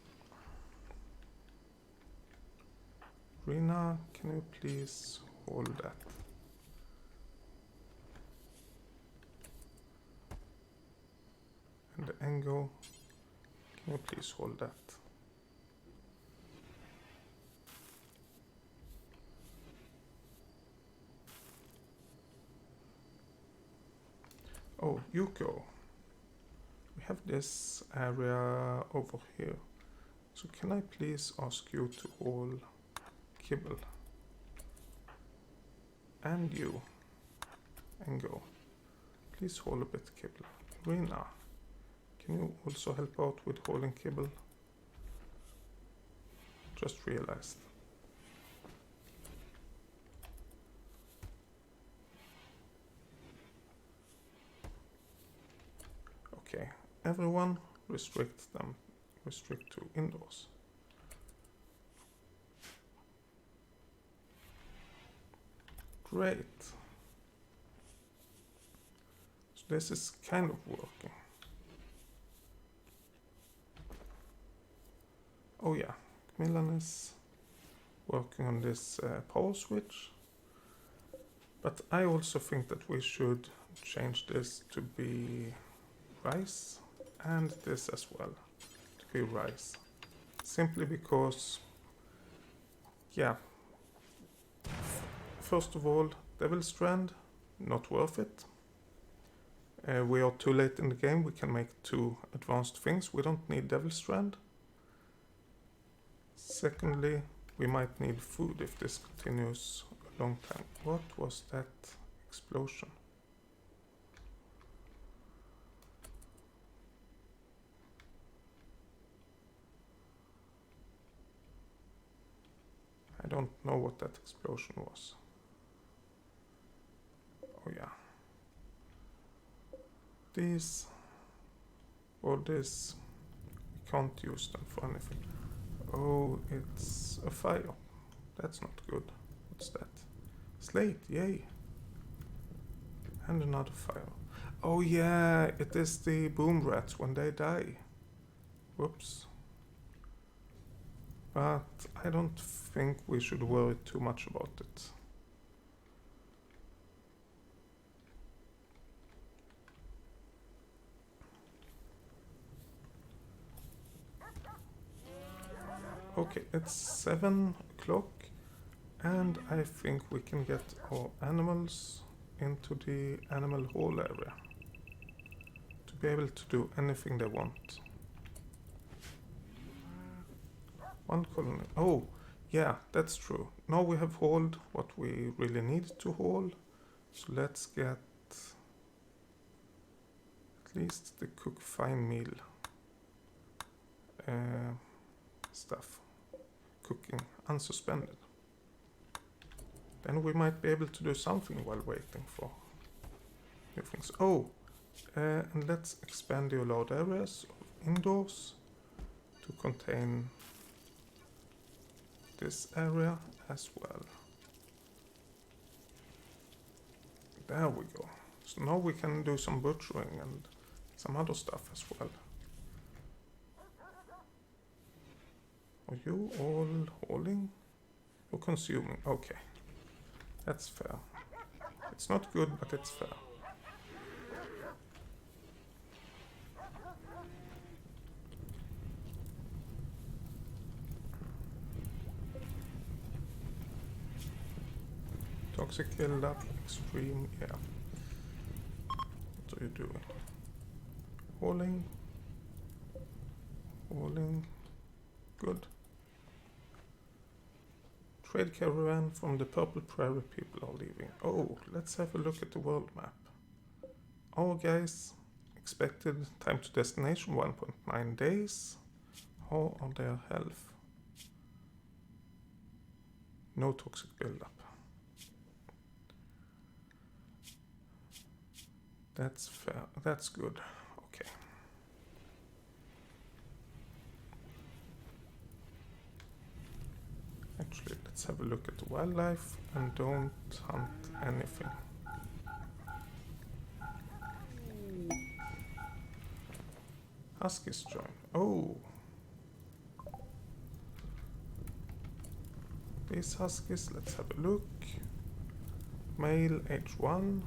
Rina, can you please hold that? And the Engo, can you please hold that? Oh, Yuko. We have this area over here. So can I please ask you to hold kibble? And you. Engo. Please hold a bit kibble. Rina. Can you also help out with holding kibble? Just realized. Okay, everyone restrict to indoors. Great. So this is kind of working. Oh yeah, Milan is working on this power switch. But I also think that we should change this to be rice and this as well, to be rice. Simply because, yeah, first of all, Devil Strand, not worth it. We are too late in the game, we can make 2 advanced things, we don't need Devil Strand. Secondly, we might need food if this continues a long time. What was that explosion? I don't know what that explosion was. Oh yeah. These, all this, we can't use them for anything. Oh, it's a fire. That's not good. What's that? Slate, yay. And another fire. Oh yeah, it is the boom rats when they die. Whoops. But I don't think we should worry too much about it. Okay, it's 7 o'clock and I think we can get our animals into the animal hall area to be able to do anything they want. 1 colony. Oh, yeah, that's true. Now we have hauled what we really need to haul. So let's get at least the cook fine meal stuff. Cooking unsuspended. Then we might be able to do something while waiting for new things. Oh, and let's expand the allowed areas of indoors to contain this area as well. There we go. So now we can do some butchering and some other stuff as well. Are you all hauling or consuming? Okay, that's fair. It's not good, but it's fair. Toxic buildup, extreme, yeah. What are you doing? Hauling. Hauling. Good. Trade caravan from the Purple Prairie people are leaving. Oh, let's have a look at the world map. Our guys, expected time to destination 1.9 days. How are their health? No toxic buildup. That's fair. That's good. Okay. Actually, let's have a look at the wildlife and don't hunt anything. Huskies join. Oh. These huskies, let's have a look. Male age 1.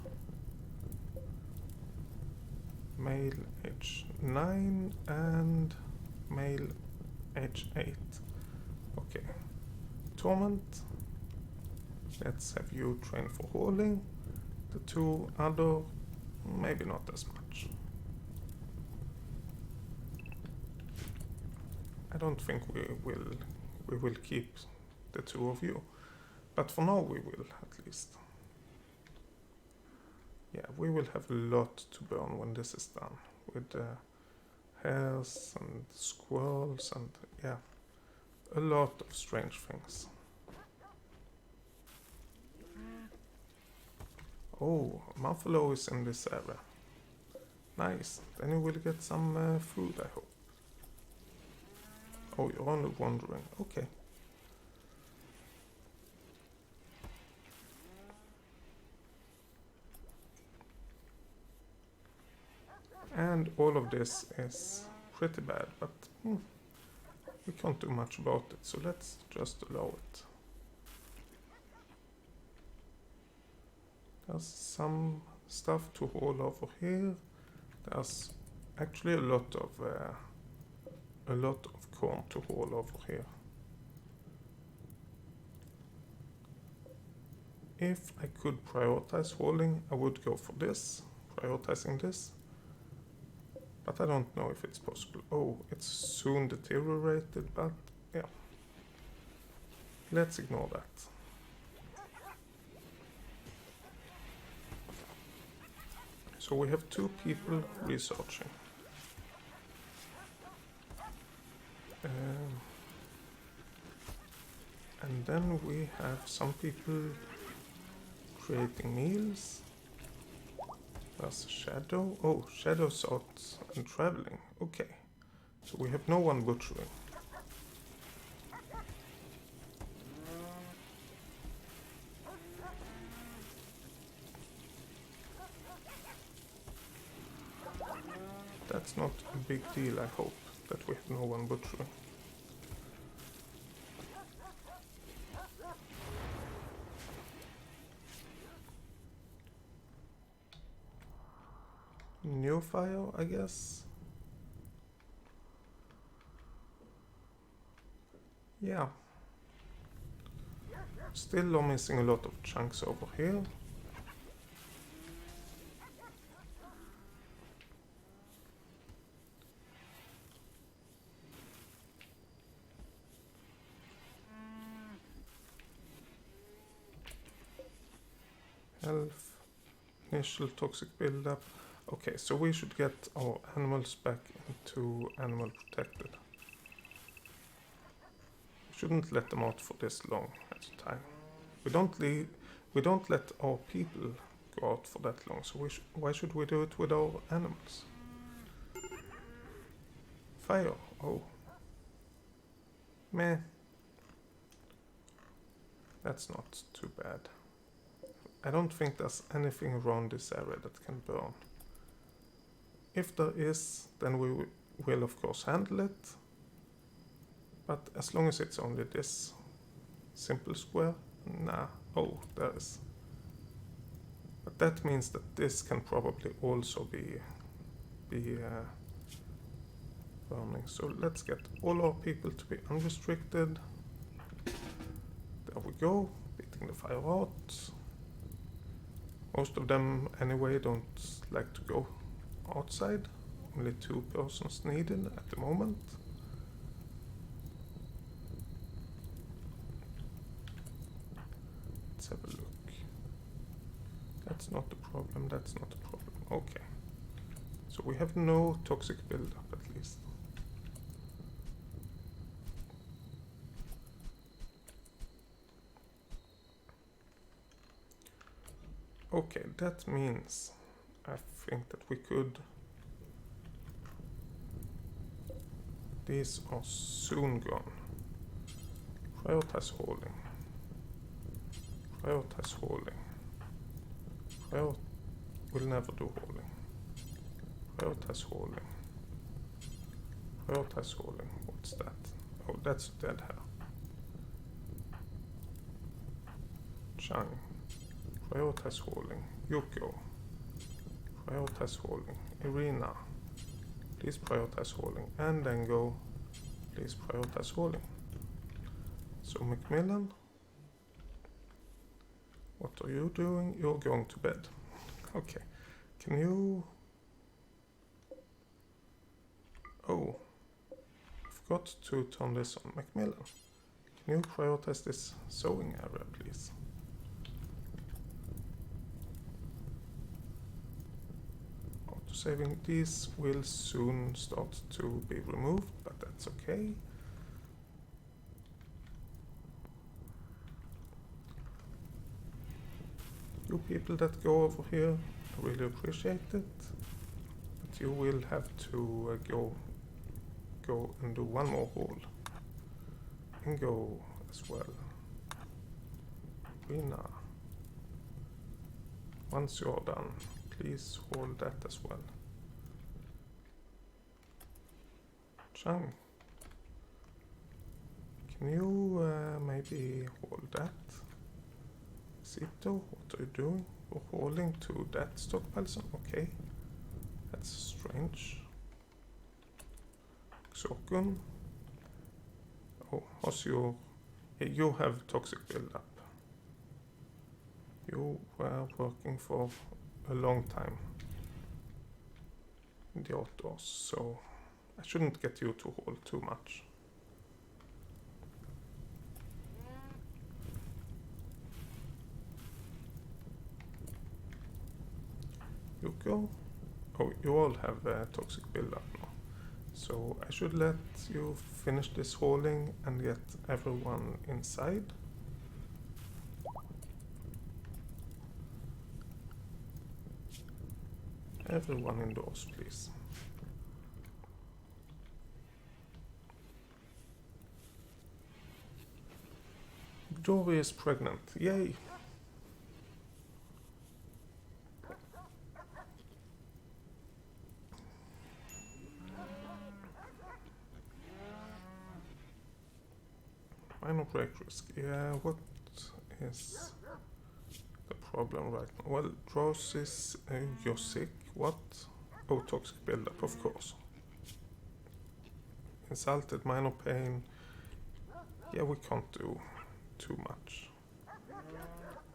Male age 9 and male age 8. Okay. Torment. Let's have you train for hauling. The 2 other, maybe not as much. I don't think we will keep the 2 of you, but for now we will at least. Yeah, we will have a lot to burn when this is done, with hares and squirrels and yeah, a lot of strange things. Oh, Muffalo is in this area. Nice, then you will get some food, I hope. Oh, you're only wandering, okay. And all of this is pretty bad, but we can't do much about it, so let's just allow it. There's some stuff to haul over here. There's actually a lot of a lot of corn to haul over here. If I could prioritize hauling, I would go for this, prioritizing this. But I don't know if it's possible. Oh, it's soon deteriorated, but yeah. Let's ignore that. So we have 2 people researching. And then we have some people creating meals. There's a Shadow. Oh, Shadow's out and traveling. Okay. So we have no one butchering. That's not a big deal, I hope, that we have no one butchering. New fire, I guess. Yeah. Still are missing a lot of chunks over here. Health, initial toxic buildup. Okay, so we should get our animals back into animal protected. We shouldn't let them out for this long at a time. We don't let our people go out for that long, so why should we do it with our animals? Fire, oh. Meh. That's not too bad. I don't think there's anything around this area that can burn. If there is, then we will of course handle it. But as long as it's only this simple square, nah. Oh, there is. But that means that this can probably also be burning. So let's get all our people to be unrestricted. There we go, beating the fire out. Most of them anyway don't like to go outside. Only 2 persons needed at the moment. Let's have a look. That's not the problem, that's not the problem. Okay. So we have no toxic buildup at least. Okay, that means I think that we could... These are soon gone. Prioritize hauling. Prioritize hauling. We'll never do hauling. Prioritize hauling. Prioritize hauling. What's that? Oh, that's a dead hair. Chang. Prioritize hauling. Yuko. Prioritize hauling. Irina. Please prioritize hauling. And then go. Please prioritize hauling. So Macmillan. What are you doing? You're going to bed. Okay. Can you... Oh. I forgot to turn this on. Macmillan. Can you prioritize this sewing area, please? Saving these will soon start to be removed, but that's okay. You people that go over here, I really appreciate it, but you will have to go and do one more haul. And go as well. Rina. Once you're done, please hold that as well. Chang, can you maybe hold that? Sito, what are you doing? You're holding to that stockpile? Okay, that's strange. Xokun. Oh, how's your... You have toxic buildup. You were working for a long time in the outdoors, so I shouldn't get you to hold too much. You go. Oh, you all have toxic buildup now. So I should let you finish this hauling and get everyone inside. Everyone indoors, please. Dory is pregnant. Yay! Minor break risk. Yeah, what is the problem right now? Well, Drowsy's, you're sick. What? Oh, toxic buildup, of course. Insulted, minor pain. Yeah, we can't do too much.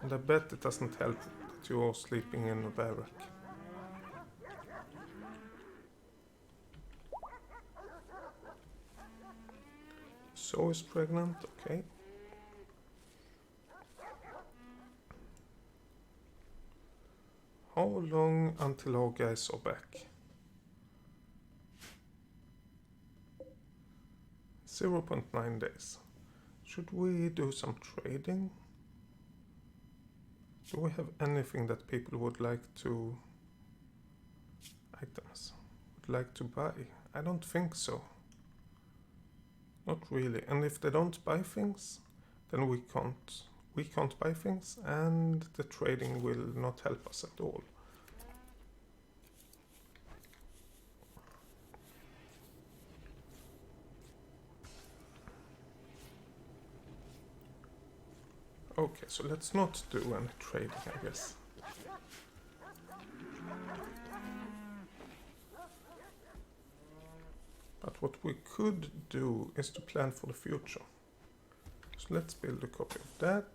And I bet it doesn't help that you're sleeping in a barrack. So is pregnant, okay. How long until our guys are back? 0.9 days. Should we do some trading? Do we have anything that people would like to... items would like to buy? I don't think so. Not really. And if they don't buy things, then we can't buy things, and the trading will not help us at all. Okay, so let's not do any trading, I guess. But what we could do is to plan for the future. So let's build a copy of that,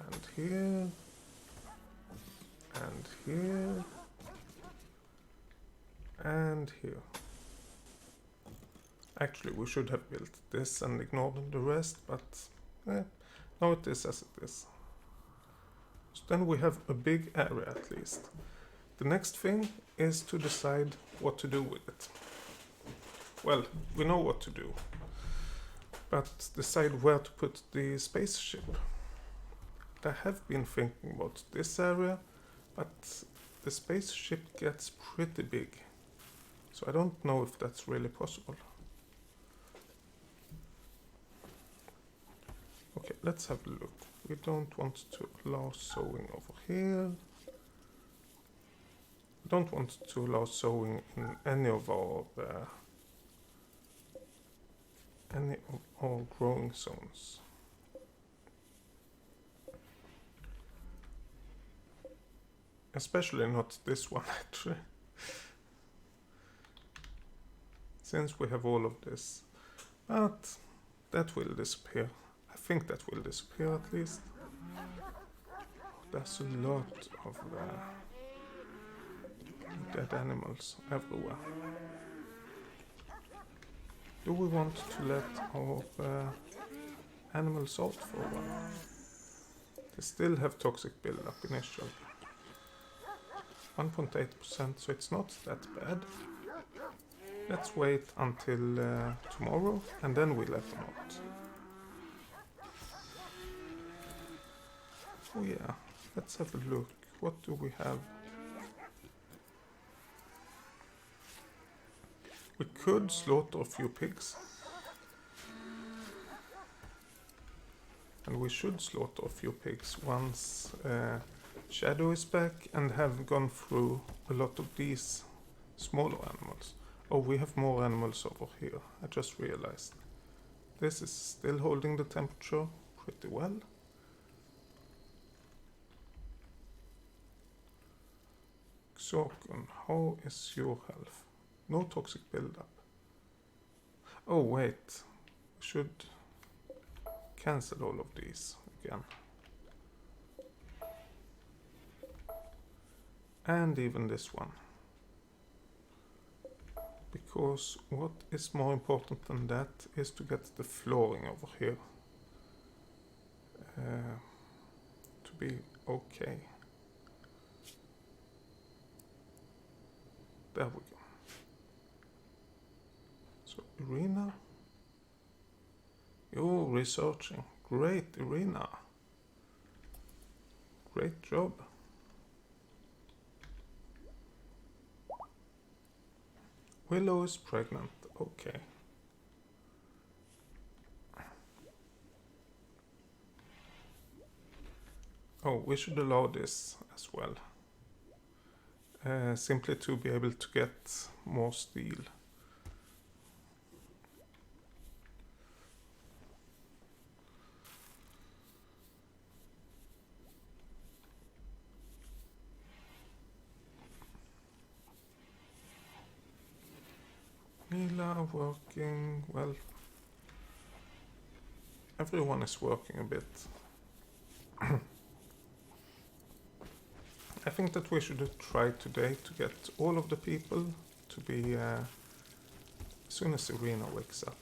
and here, and here, and here. Actually, we should have built this and ignored the rest, but now it is as it is. So then we have a big area at least. The next thing is to decide what to do with it. Well, we know what to do, but decide where to put the spaceship. I have been thinking about this area, but the spaceship gets pretty big, so I don't know if that's really possible. Okay, let's have a look. We don't want to allow sewing over here. We don't want to allow sewing in any of our growing zones. Especially not this one, actually. Since we have all of this. But that will disappear. I think that will disappear at least. There's a lot of dead animals everywhere. Do we want to let our animals out for a while? They still have toxic buildup initially. 1.8%, so it's not that bad. Let's wait until tomorrow, and then we let them out. Oh yeah, let's have a look. What do we have? We could slaughter a few pigs. And we should slaughter a few pigs once Shadow is back and have gone through a lot of these smaller animals. Oh, we have more animals over here. I just realized. This is still holding the temperature pretty well. Xokun, how is your health? No toxic buildup. Oh wait, we should cancel all of these again. And even this one. Because what is more important than that is to get the flooring over here to be okay. There we go. So Irina, you're researching. Great, Irina. Great job. Willow is pregnant. Okay. Oh, we should allow this as well. Simply to be able to get more steel. Mila working, well, everyone is working a bit. I think that we should try today to get all of the people to be, as soon as Irina wakes up,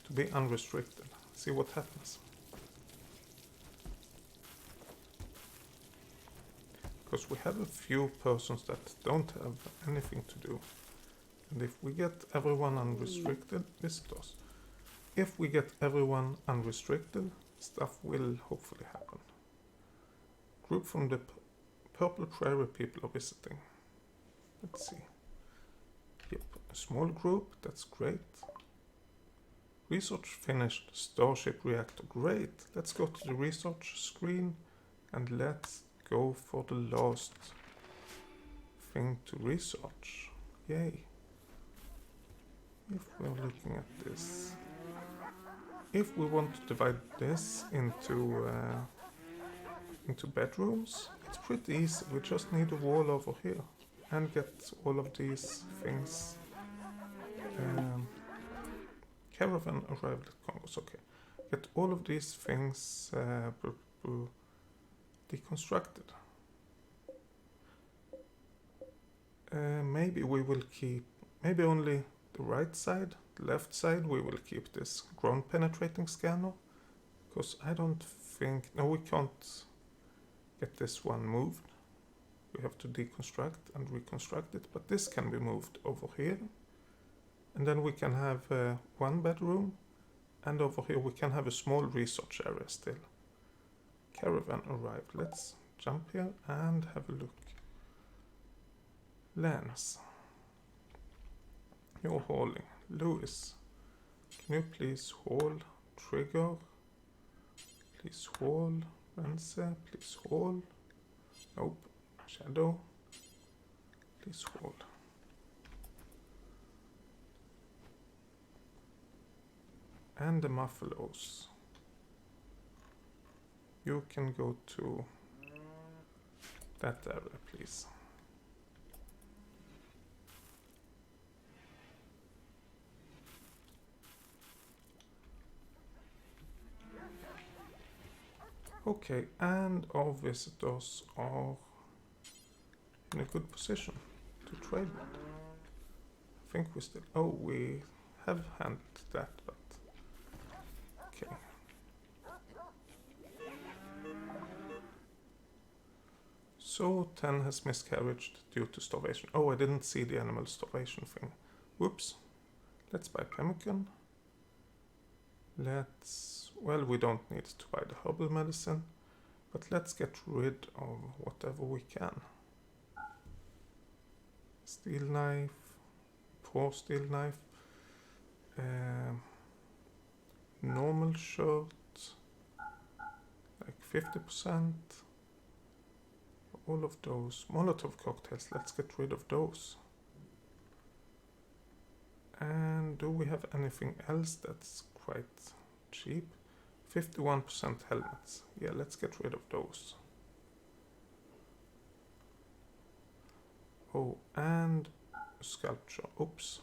to be unrestricted. See what happens. Because we have a few persons that don't have anything to do. And if we get everyone unrestricted, visitors. If we get everyone unrestricted, stuff will hopefully happen. Group from the Purple Prairie people are visiting. Let's see. Yep, a small group, that's great. Research finished, Starship Reactor, great. Let's go to the research screen and let's go for the last thing to research. Yay. If we're looking at this, if we want to divide this into bedrooms, it's pretty easy. We just need a wall over here and get all of these things. Caravan arrived at Congress. Okay, get all of these things deconstructed. Maybe we will keep, maybe only the right side, the left side, we will keep this ground penetrating scanner. Because I don't think, no, we can't get this one moved. We have to deconstruct and reconstruct it, but this can be moved over here. And then we can have one bedroom, and over here we can have a small research area still. Caravan arrived. Let's jump here and have a look. Lance, you're hauling. Lewis, can you please haul? Trigger, please haul. Rense, please haul. Nope. Shadow, please haul. And the Muffalos. You can go to that area, please. Okay, and our visitors are in a good position to trade with. I think we still, oh, we have handled that, but okay. So 10 has miscarried due to starvation. Oh, I didn't see the animal starvation thing. Whoops. Let's buy pemmican. Let's, well, we don't need to buy the herbal medicine, but let's get rid of whatever we can. Steel knife, poor steel knife, normal shirt, like 50%. All of those Molotov cocktails, let's get rid of those. And do we have anything else that's quite cheap? 51% helmets. Yeah, let's get rid of those. Oh, and sculpture. Oops.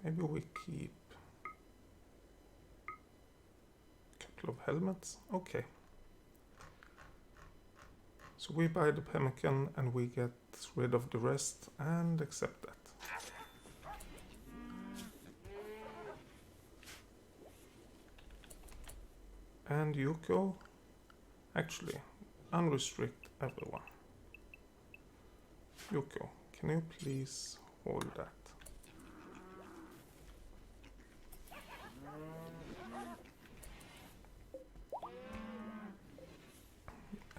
Maybe we keep a couple of helmets. Okay. So we buy the pemmican and we get rid of the rest and accept that. And Yuko, actually, unrestrict everyone. Yuko, can you please hold that?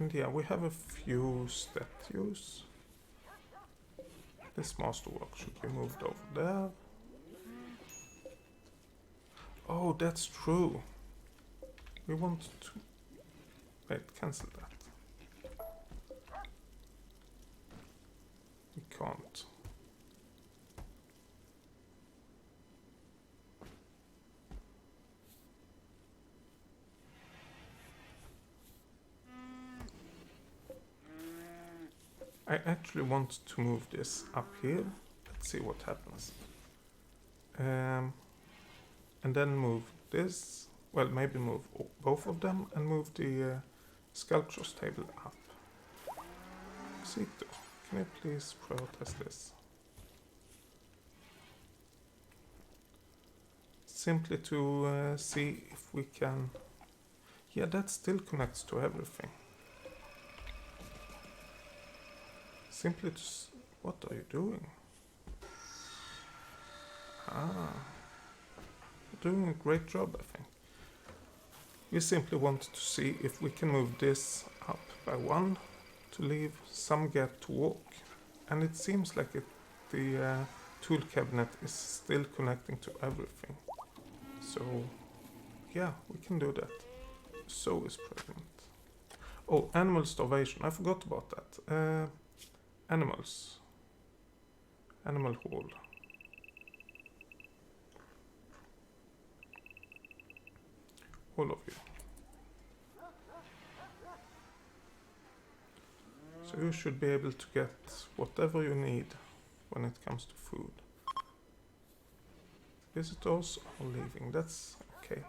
And yeah, we have a few statues. This masterwork should be moved over there. Oh, that's true. We want to... Wait, cancel that. We can't. I actually want to move this up here. Let's see what happens. And then move this. Well, maybe move both of them and move the sculptures table up. Sito, can you please prioritize this? Simply to see if we can... Yeah, that still connects to everything. Simply to... What are you doing? Ah. You're doing a great job, I think. We simply want to see if we can move this up by one to leave some gap to walk. And it seems like the tool cabinet is still connecting to everything. So, yeah, we can do that. So is pregnant. Oh, animal starvation. I forgot about that. Animals. Animal hall. All of you. So you should be able to get whatever you need when it comes to food. Visitors are leaving. That's okay.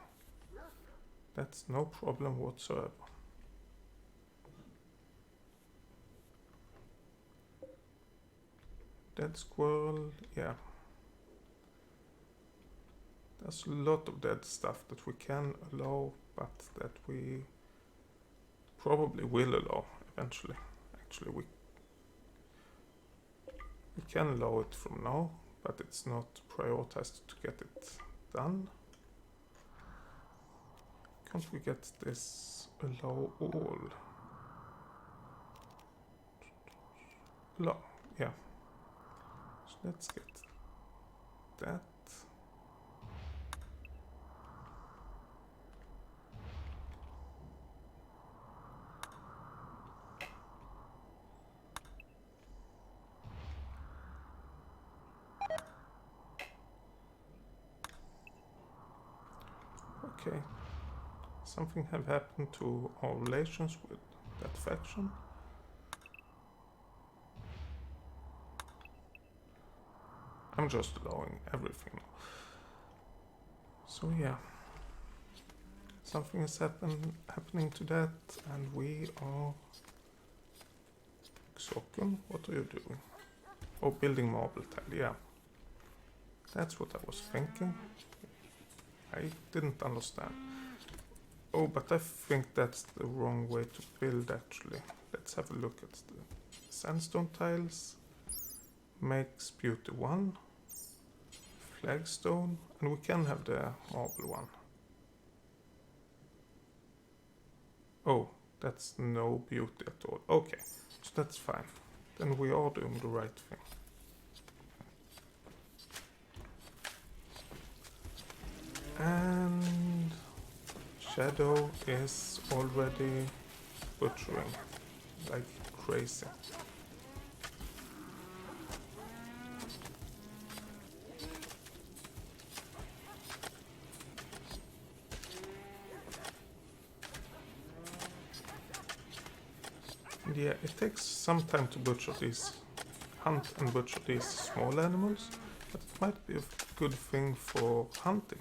That's no problem whatsoever. Dead squirrel, yeah. There's a lot of dead stuff that we can allow, but that we probably will allow eventually. Actually, we can allow it from now, but it's not prioritized to get it done. Can't we get this allow all? Allow, yeah. So let's get that. Okay. Something have happened to our relations with that faction. I'm just allowing everything. So yeah. Something is happening to that, and we are... Xokun, what are you doing? Oh, building marble tile, yeah. That's what I was thinking. I didn't understand. Oh, but I think that's the wrong way to build actually. Let's have a look at the sandstone tiles. Makes beauty 1. Flagstone. And we can have the marble one. Oh, that's no beauty at all. Okay, so that's fine. Then we are doing the right thing. And Shadow is already butchering like crazy. And yeah, it takes some time to butcher these, hunt and butcher these small animals. But it might be a good thing for hunting.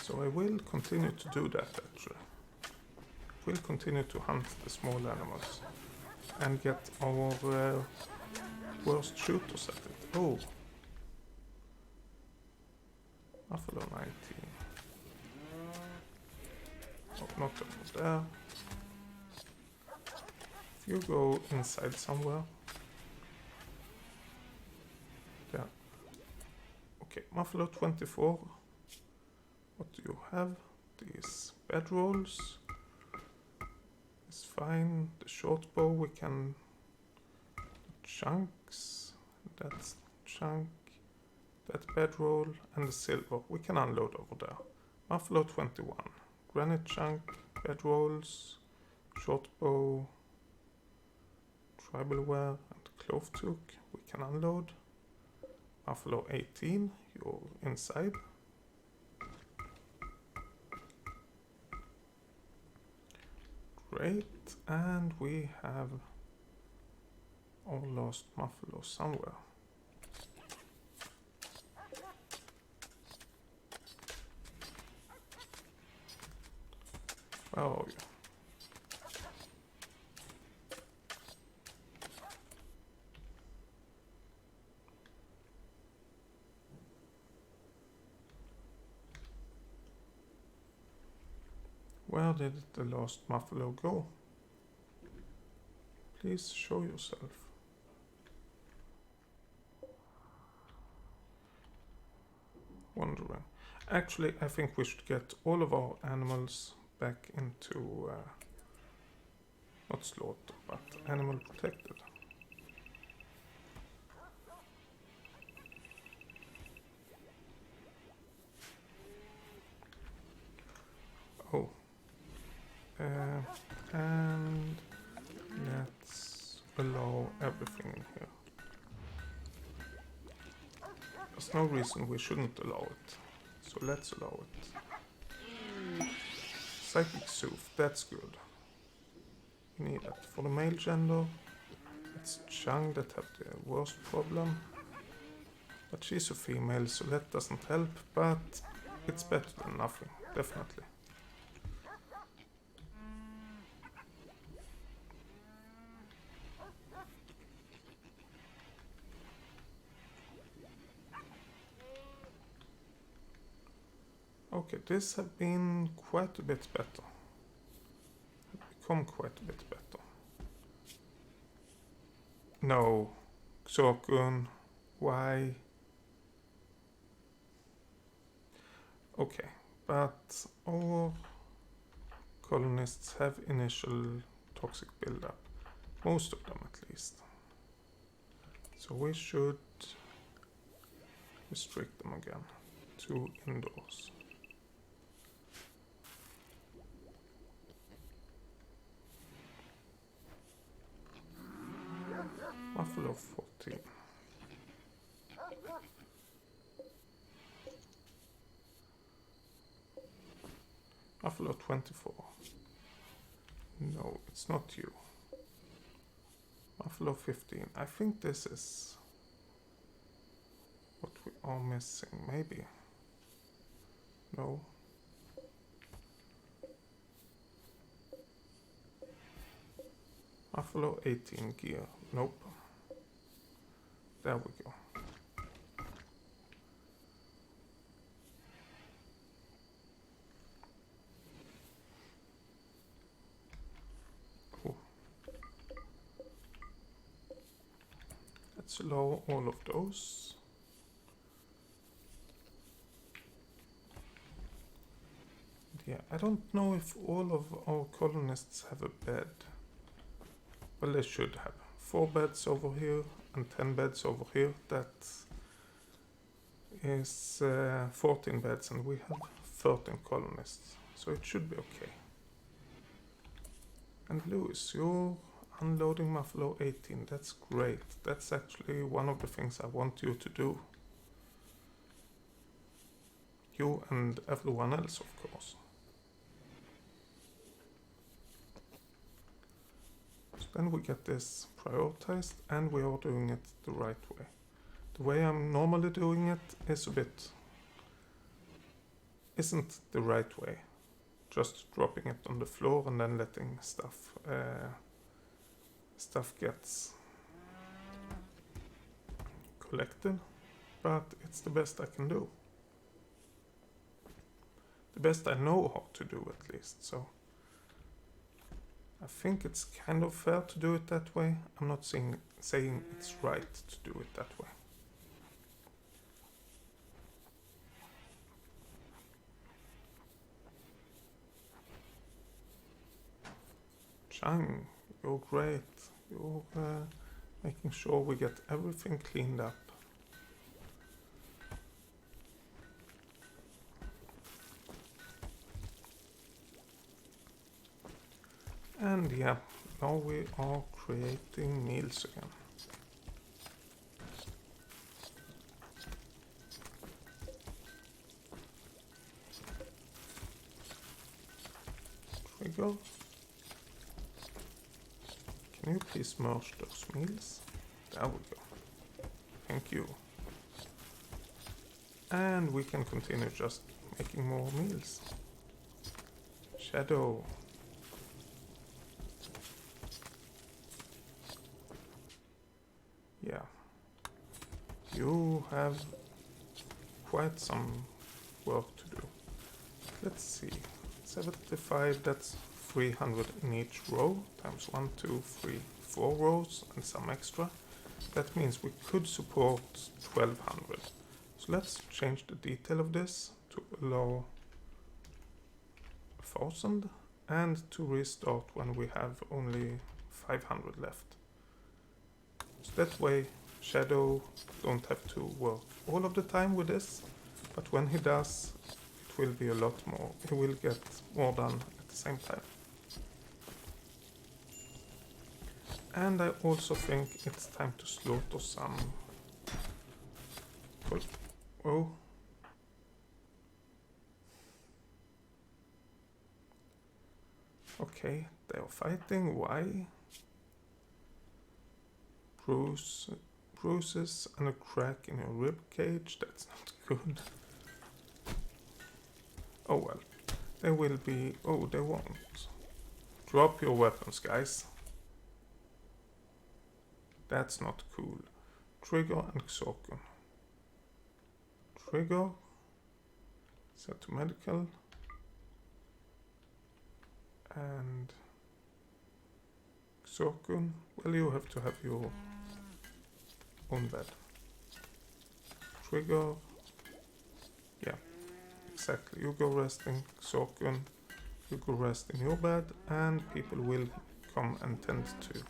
So I will continue to do that actually. We'll continue to hunt the small animals and get our worst shooters at it. Oh! Buffalo 19. Oh, not over there. If you go inside somewhere. Yeah. Okay, Buffalo 24. What do you have? These bedrolls. It's fine. The short bow we can... Chunks. That's chunk. That bedroll and the silver we can unload over there. Buffalo 21. Granite chunk, bedrolls, short bow, tribal wear and cloth toque we can unload. Buffalo 18, you're inside. Great, and we have our last buffalo somewhere. Where are you? Where did the last buffalo go? Please show yourself. Wondering. Actually, I think we should get all of our animals back into, not slaughter, but animal protected. Oh. And let's allow everything in here. There's no reason we shouldn't allow it. So let's allow it. Psychic Sooth, that's good. We need that. For the male gender, it's Chang that have the worst problem. But she's a female, so that doesn't help, but it's better than nothing, definitely. Okay, this have been quite a bit better. Become quite a bit better. No, Xokun, why? Okay, but our colonists have initial toxic buildup. Most of them at least. So we should restrict them again to indoors. Buffalo 14. Buffalo 24. No, it's not you. Buffalo 15. I think this is what we are missing. Maybe. No. Buffalo 18 gear. Nope. There we go. Cool. Let's allow all of those. Yeah, I don't know if all of our colonists have a bed. Well, they should have. 4 beds over here and 10 beds over here. That is 14 beds, and we have 13 colonists. So it should be okay. And Lewis, you're unloading Buffalo 18. That's great. That's actually one of the things I want you to do. You and everyone else, of course. So then we get this prioritized, and we are doing it the right way. The The way I'm normally doing it is isn't the right way. Just dropping it on the floor and then letting stuff gets collected, but it's the best I can do. The best I know how to do, at least, so I think it's kind of fair to do it that way. I'm not saying it's right to do it that way. Chang, you're great. You're making sure we get everything cleaned up. And yeah, now we are creating meals again. Trigger. Can you please merge those meals? There we go. Thank you. And we can continue just making more meals. Shadow. Yeah. You have quite some work to do. Let's see. 75, that's 300 in each row, times 1, 2, 3, 4 rows and some extra. That means we could support 1200. So let's change the detail of this to allow 1000 and to restart when we have only 500 left. So that way Shadow don't have to work all of the time with this, but when he does, it will be a lot more. He will get more done at the same time. And I also think it's time to slaughter some. Oh. Okay, they are fighting. Why? Bruises and a crack in your rib cage. That's not good. Oh well. They will be. Oh, they won't. Drop your weapons, guys. That's not cool. Trigger and Xorkun. Trigger. Set to medical. And Xorkun. Well, you have to have your own bed. Trigger. Yeah, exactly. You go rest in Xorkun. You go rest in your bed, and people will come and tend to.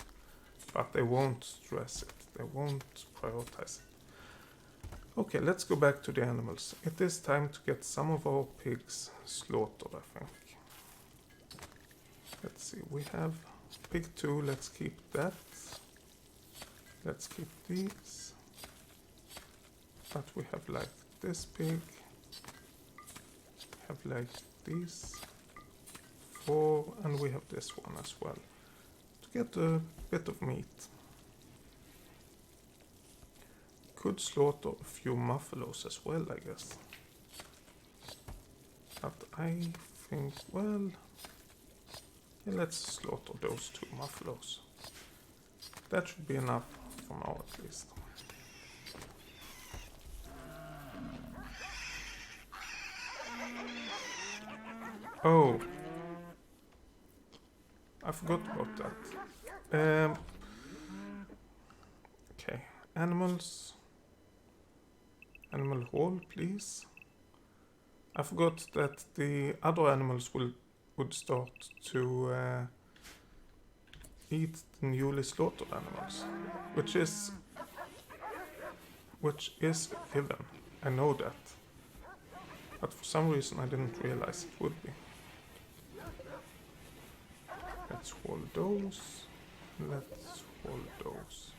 But they won't stress it. They won't prioritize it. Okay, let's go back to the animals. It is time to get some of our pigs slaughtered, I think. Let's see, we have pig 2, let's keep that. Let's keep these. But we have like this pig. We have like these 4, and we have this one as well. To get a bit of meat. Could slaughter a few buffaloes as well, I guess. But I think, well, yeah, let's slaughter those 2 buffaloes. That should be enough for now at least. Oh, I forgot about that. Okay, animals. Animal hall, please. I forgot that the other animals would start to eat the newly slaughtered animals, which is given. I know that, but for some reason I didn't realize it would be. Let's hold those. Let's hold those.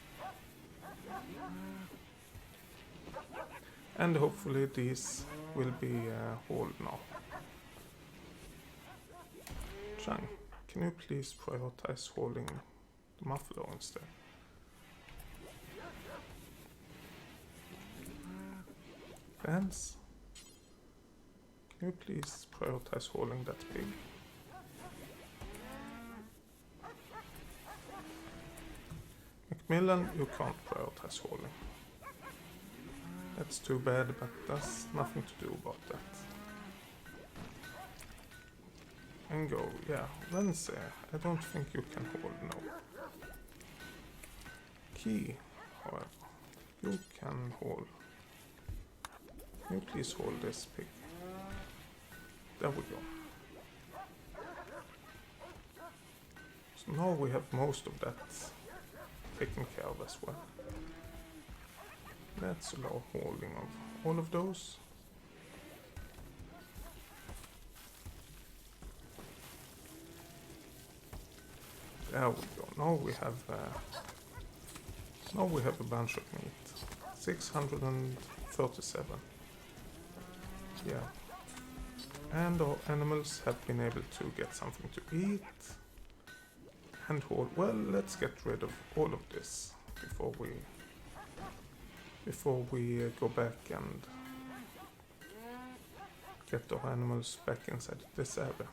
And hopefully these will be hauled now. Chang, can you please prioritize hauling the buffalo instead? Fence. Can you please prioritize hauling that pig? Macmillan, you can't prioritize hauling. That's too bad, but there's nothing to do about that. And go, yeah, Wednesday, I don't think you can hold, no. Key, however, you can hold. Can you please hold this pig? There we go. So now we have most of that taken care of as well. Let's allow holding of all of those. There we go. Now we have a bunch of meat. 637. Yeah. And our animals have been able to get something to eat. And hold. Well, let's get rid of all of this before we go back and get our animals back inside this area.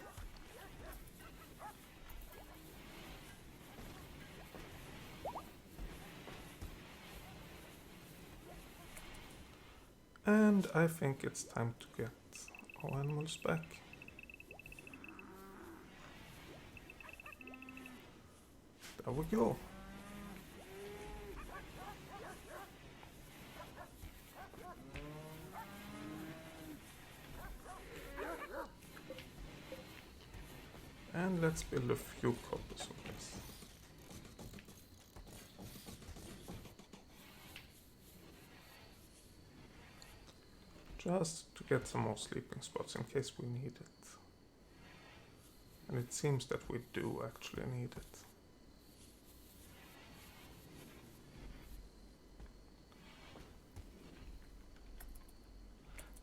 And I think it's time to get our animals back. There we go. And let's build a few coppers on this. Just to get some more sleeping spots in case we need it. And it seems that we do actually need it.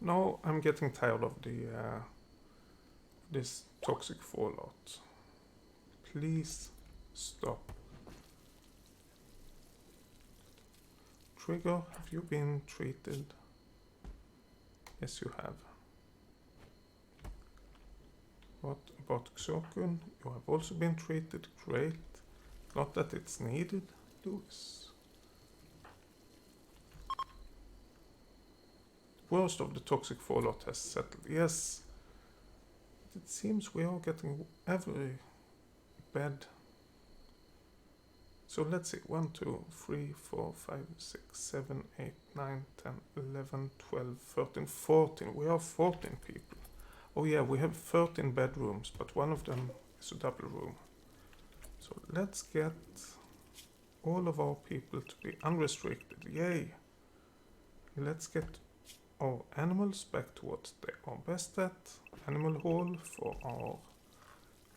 Now I'm getting tired of this toxic fallout. Please stop. Trigger, have you been treated? Yes, you have. What about Xokun? You have also been treated. Great. Not that it's needed. Lewis. Worst of the toxic fallout has settled. Yes. It seems we are getting every bed. So let's see. 1, 2, 3, 4, 5, 6, 7, 8, 9, 10, 11, 12, 13, 14. We are 14 people. Oh yeah, we have 13 bedrooms, but one of them is a double room. So let's get all of our people to be unrestricted. Yay! Let's get our animals back to what they are best at. Animal hall for our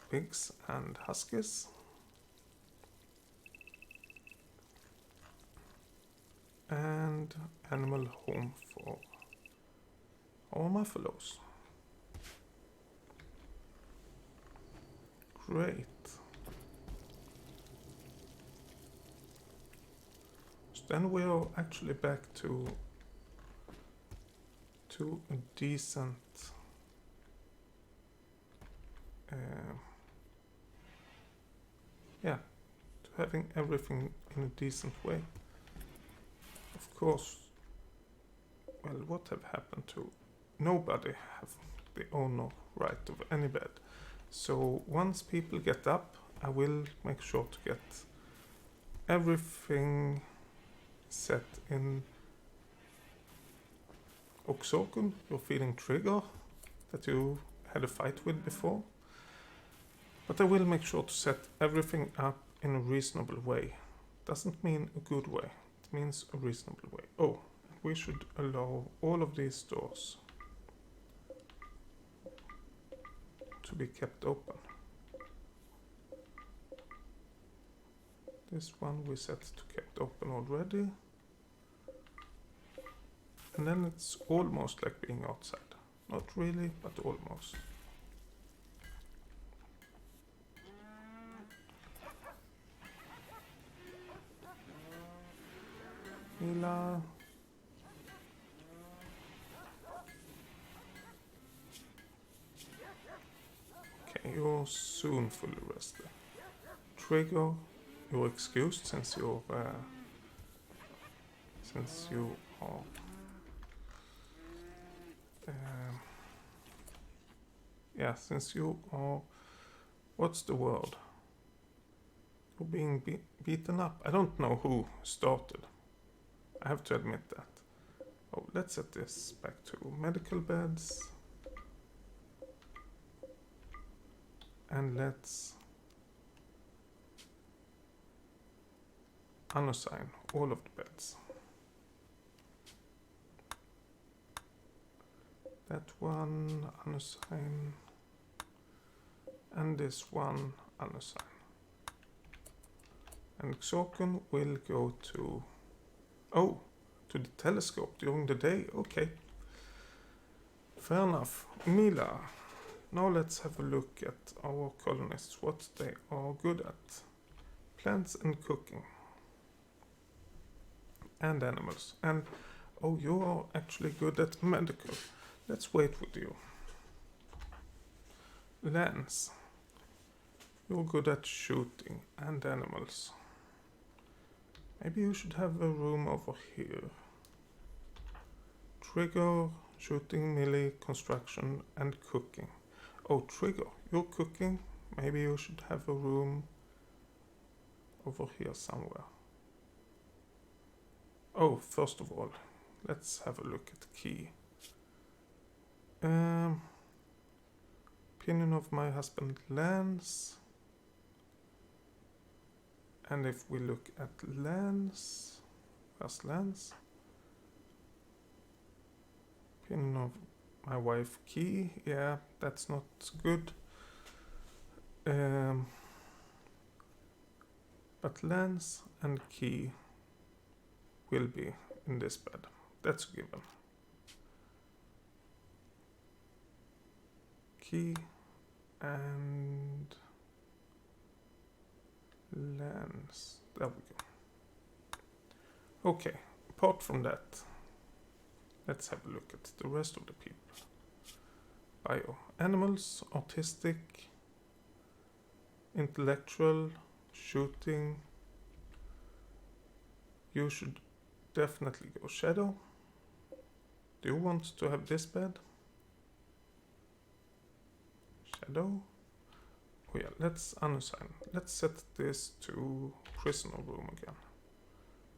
pigs and huskies. And animal home for our buffaloes. Great. So then we are actually back to a decent to having everything in a decent way. Of course, well, what have happened to nobody have the owner right of any bed. So once people get up, I will make sure to get everything set in. Oxokun, you're feeling Trigger that you had a fight with before. But I will make sure to set everything up in a reasonable way. Doesn't mean a good way, it means a reasonable way. Oh, we should allow all of these doors to be kept open. This one we set to kept open already. And then it's almost like being outside. Not really, but almost. Mila. you're soon fully rested. Trigger, you're excused since you are since you are, what's the word? You're being beaten up. I don't know who started. I have to admit that. Oh, let's set this back to medical beds. And let's unassign all of the beds. That one unassign. And this one unassign. And Xorkun will go to... Oh, to the telescope during the day. Okay. Fair enough. Mila. Now let's have a look at our colonists, what they are good at. Plants and cooking. And animals. And, oh, you are actually good at medical. Let's wait with you. Lance. You're good at shooting and animals. Maybe you should have a room over here. Trigger, shooting, melee, construction, and cooking. Oh, Trigger, you're cooking. Maybe you should have a room over here somewhere. Oh, first of all, let's have a look at key. Opinion of my husband Lance. And if we look at Lance, where's Lance? Opinion of my wife Key, yeah, that's not good. But Lance and Key will be in this bed. That's a given. Key and Lance. There we go. Okay, apart from that, let's have a look at the rest of the people. Bio. Animals, autistic, intellectual, shooting. You should definitely go shadow. Do you want to have this bed? Shadow. Oh yeah, let's unassign. Let's set this to prisoner room again.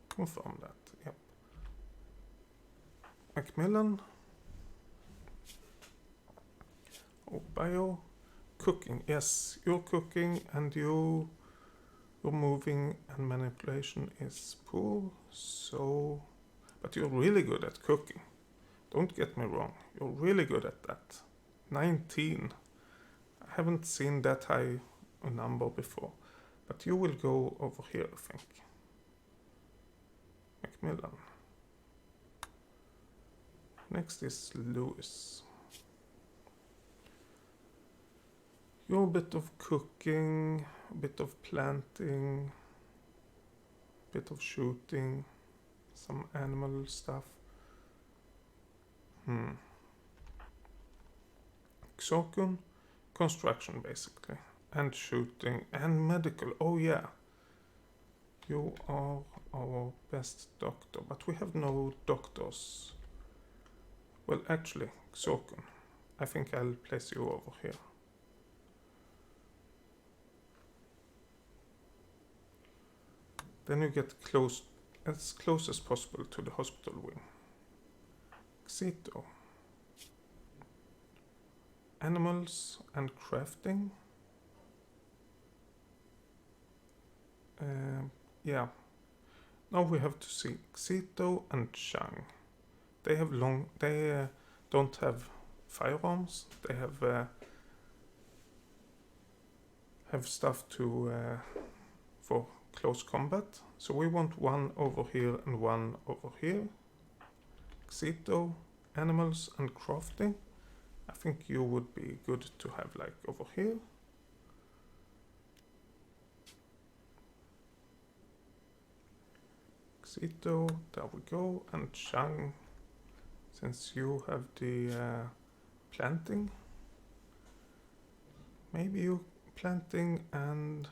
Confirm that, yep. Macmillan. Oh, bio. Cooking, yes, you're cooking and your moving and manipulation is poor, so... But you're really good at cooking. Don't get me wrong, you're really good at that. 19. I haven't seen that high a number before, but you will go over here, I think. Macmillan. Next is Lewis. You're a bit of cooking, a bit of planting, a bit of shooting, some animal stuff. Xorkun, construction basically, and shooting and medical. Oh yeah, you are our best doctor, but we have no doctors. Well, actually, Xorkun, I think I'll place you over here. Then you get close, as close as possible to the hospital wing. Xito. Animals and crafting. Yeah. Now we have to see Xito and Chang. They have they don't have firearms. They have stuff to for close combat. So we want one over here and one over here. Xito, animals and crafting. I think you would be good to have like over here. Xito, there we go. And Chang, since you have the planting. Maybe you planting and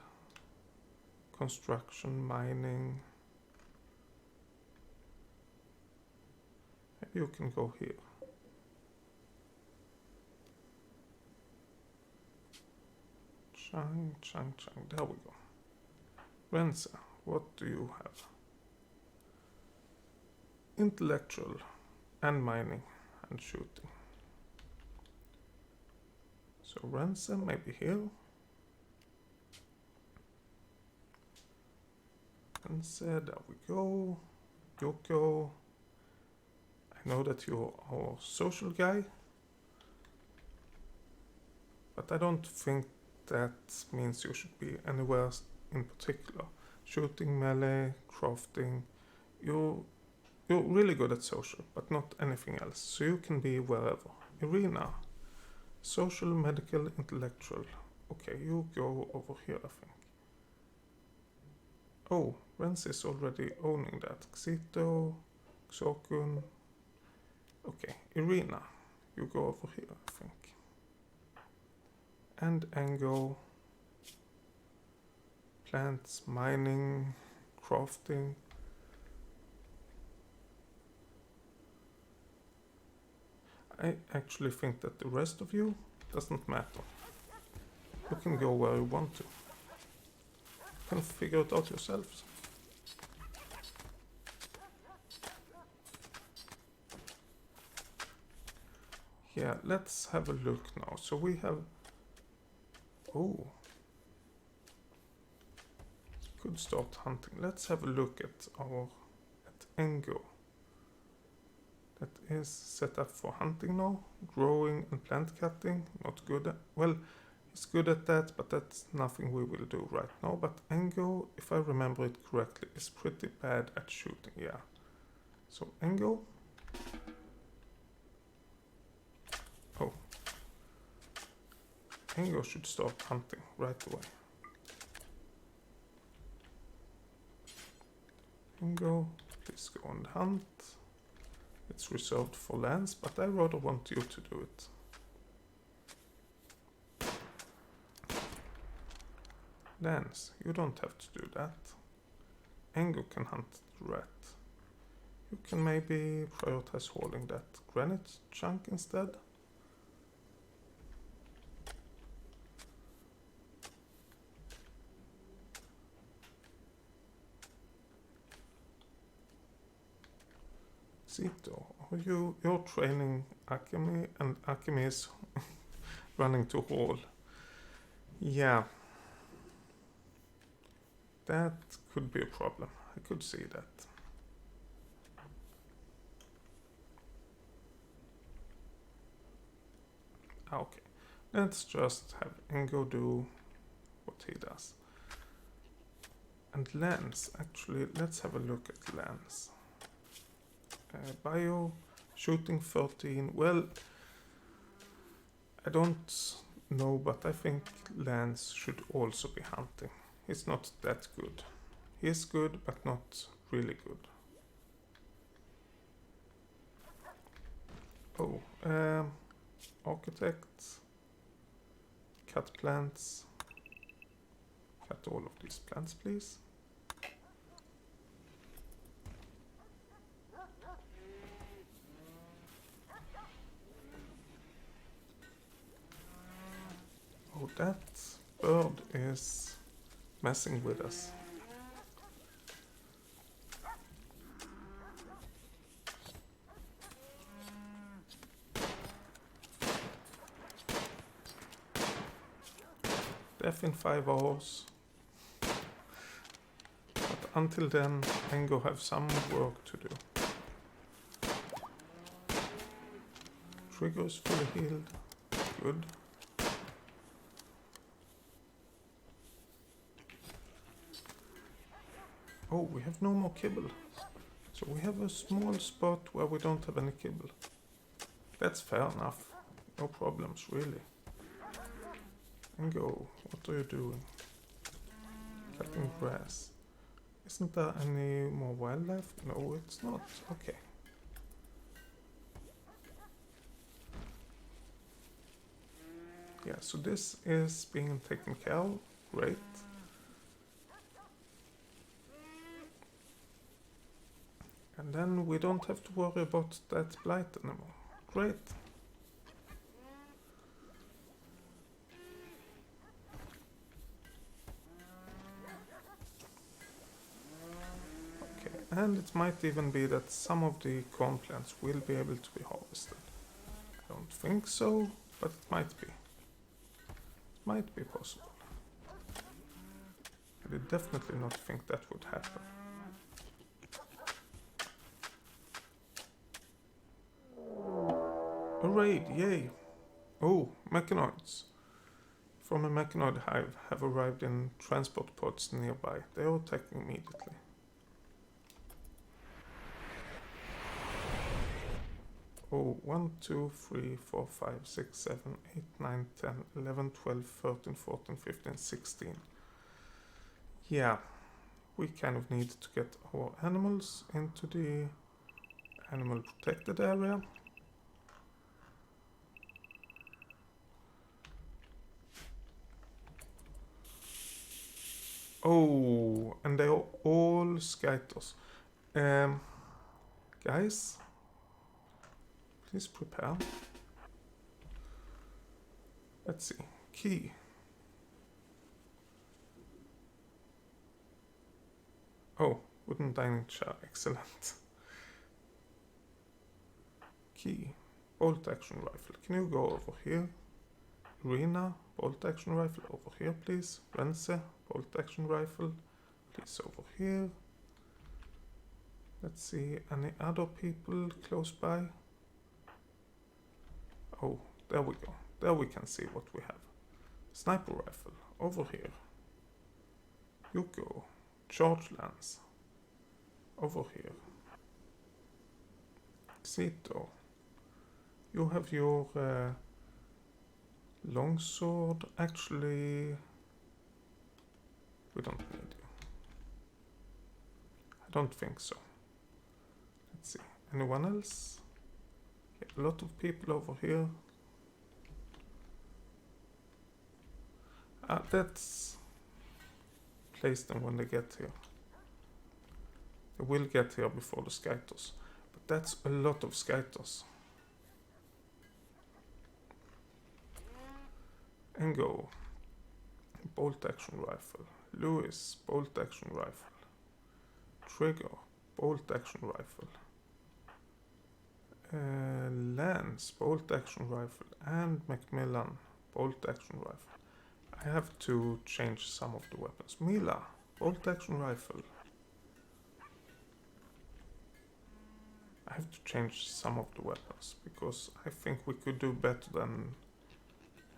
construction, mining. Maybe you can go here. Chang. There we go. Renza, what do you have? Intellectual and mining and shooting. So Renza, maybe here. Renza, there we go. Yoko. I know that you're our social guy, but I don't think that means you should be anywhere in particular. Shooting, melee, crafting. You're really good at social, but not anything else. So you can be wherever. Irina. Social, medical, intellectual. Okay, you go over here, I think. Oh, Renz is already owning that. Xito, Xokun. Okay, Irina, you go over here, I think. And Ango. Plants, mining, crafting. I actually think that the rest of you doesn't matter. You can go where you want to. You can figure it out yourselves. Yeah, let's have a look now. So we have... Oh. Could start hunting. Let's have a look at Engo. That is set up for hunting now. Growing and plant cutting. Not good at... Well, he's good at that, but that's nothing we will do right now. But Engo, if I remember it correctly, is pretty bad at shooting. Yeah. So Engo... Oh. Engo should start hunting right away. Engo, please go and hunt. It's reserved for Lance, but I rather want you to do it. Lance, you don't have to do that. Engo can hunt the rat. You can maybe prioritize hauling that granite chunk instead. Zito, you're training Akemi, and Akemi is running to haul. Yeah. That could be a problem. I could see that. Okay. Let's just have Engo do what he does. And Lance, actually, let's have a look at Lance. Bio, shooting 13. Well, I don't know, but I think Lance should also be hunting. He's not that good. He is good, but not really good. Oh, architect. Cut plants. Cut all of these plants, please. Oh, that bird is messing with us. Death in 5 hours. But until then, Engo have some work to do. Trigger is fully healed. Good. Oh, we have no more kibble. So we have a small spot where we don't have any kibble. That's fair enough. No problems, really. Engo, what are you doing? Cutting grass. Isn't there any more wildlife? No, it's not. Okay. Yeah, so this is being taken care of. Great. And then we don't have to worry about that blight anymore. Great. Okay, and it might even be that some of the corn plants will be able to be harvested. I don't think so, but it might be. It might be possible. I did definitely not think that would happen. A raid, yay! Oh, mechanoids from a mechanoid hive have arrived in transport pods nearby. They are attacking immediately. Oh, 1, 2, 3, 4, 5, 6, 7, 8, 9, 10, 11, 12, 13, 14, 15, 16. Yeah, we kind of need to get our animals into the animal protected area. Oh, and they are all skyters. Guys, please prepare. Let's see. Key. Oh, wooden dining chair. Excellent. Key. Bolt action rifle. Can you go over here? Rena, bolt action rifle over here, please. Rense, bolt action rifle, please over here. Let's see, any other people close by? Oh, there we go. There we can see what we have. Sniper rifle, over here. You go. Charge lance, over here. Xito, you have your longsword. Actually, we don't need you. I don't think so. Let's see. Anyone else? Yeah, a lot of people over here. Let's place them when they get here. They will get here before the skyters. But that's a lot of skyters. And go. Bolt action rifle. Lewis, bolt action rifle. Trigger, bolt action rifle. Lance, bolt action rifle. And Macmillan, bolt action rifle. I have to change some of the weapons. Mila, bolt action rifle. I have to change some of the weapons because I think we could do better than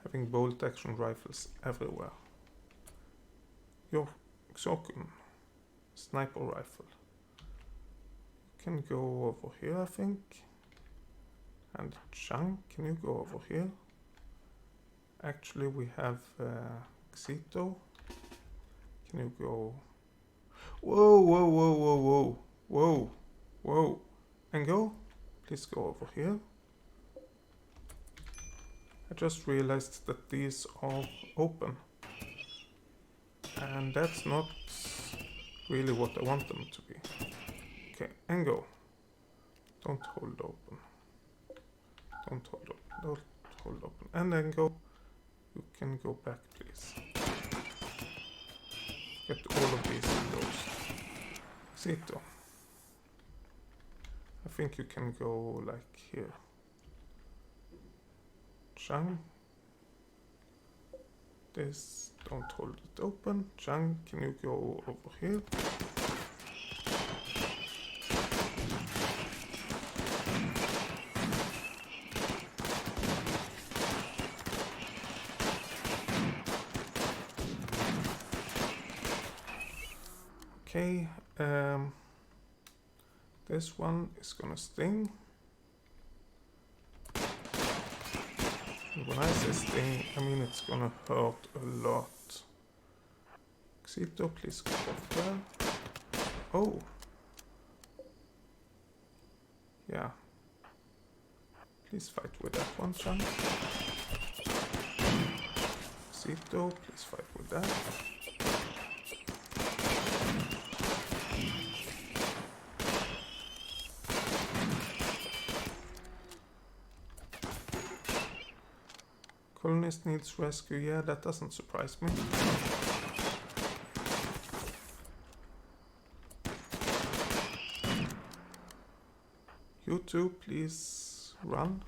having bolt action rifles everywhere. Your Xokun, sniper rifle. You can go over here, I think. And Chang, can you go over here? Actually, we have Xito. Can you go? Whoa, whoa, whoa, whoa, whoa, whoa, whoa. And go. Please go over here. I just realized that these are open. And that's not really what I want them to be. Okay, and go. Don't hold open. Don't hold open. Don't hold open. And then go. You can go back, please. Get all of these windows. Xito. I think you can go like here. Chang. This, don't hold it open. Chang, can you go over here? Okay, this one is gonna sting. And when I say sting, I mean it's gonna hurt a lot. Xito, please go over there. Oh. Yeah. Please fight with that one, Chan. Cito, please fight with that. Colonist needs rescue, yeah, that doesn't surprise me. You two, please run.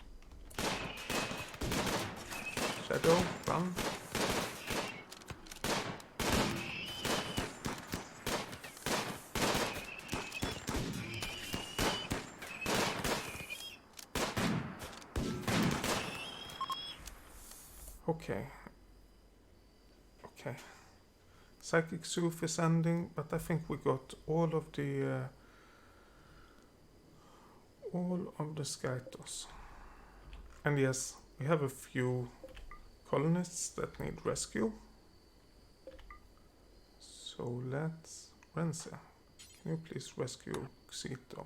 Shadow, run. Okay. Okay. Psychic Sooth is ending, but I think we got all of the Skytos. And yes, we have a few colonists that need rescue. So let's... Rense, can you please rescue Xito?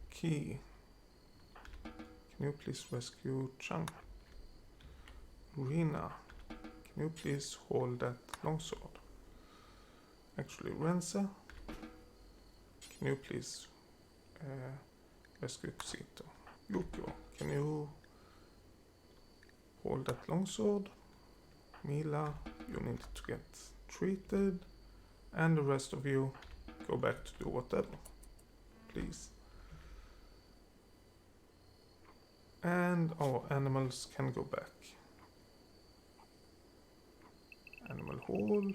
Key, can you please rescue Chang? Rina, can you please hold that longsword? Actually, Rense, can you please rescue Xito? Yuko, can you hold that longsword? Mila, you need to get treated. And the rest of you, go back to do whatever. Please. And our animals can go back. Animal hall.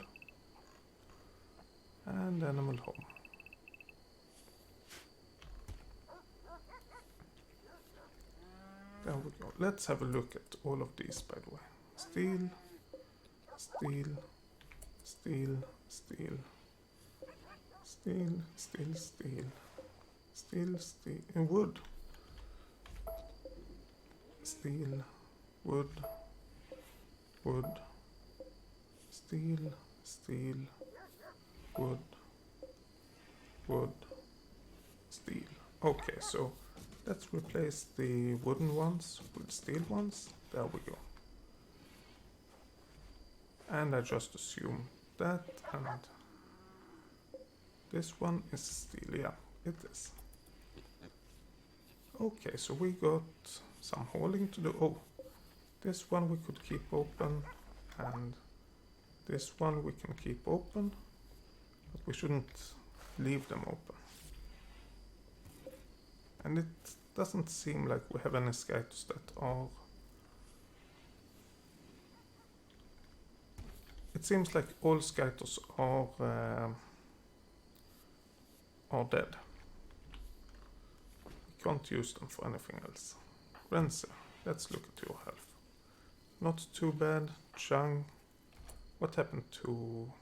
And animal home. There we go. Let's have a look at all of these, by the way. Steel, steel, steel, steel, steel, steel, steel, steel, steel, and wood. Steel, wood, wood, steel, steel, wood, wood, steel. Okay, so let's replace the wooden ones with steel ones. There we go. And I just assume that, and this one is steel. Yeah, it is. Okay, so we got some hauling to do. Oh, this one we could keep open, and this one we can keep open, but we shouldn't leave them open. And it doesn't seem like we have any Skytos that are... It seems like all Skytos are dead. We can't use them for anything else. Rense, let's look at your health. Not too bad. Chang, what happened to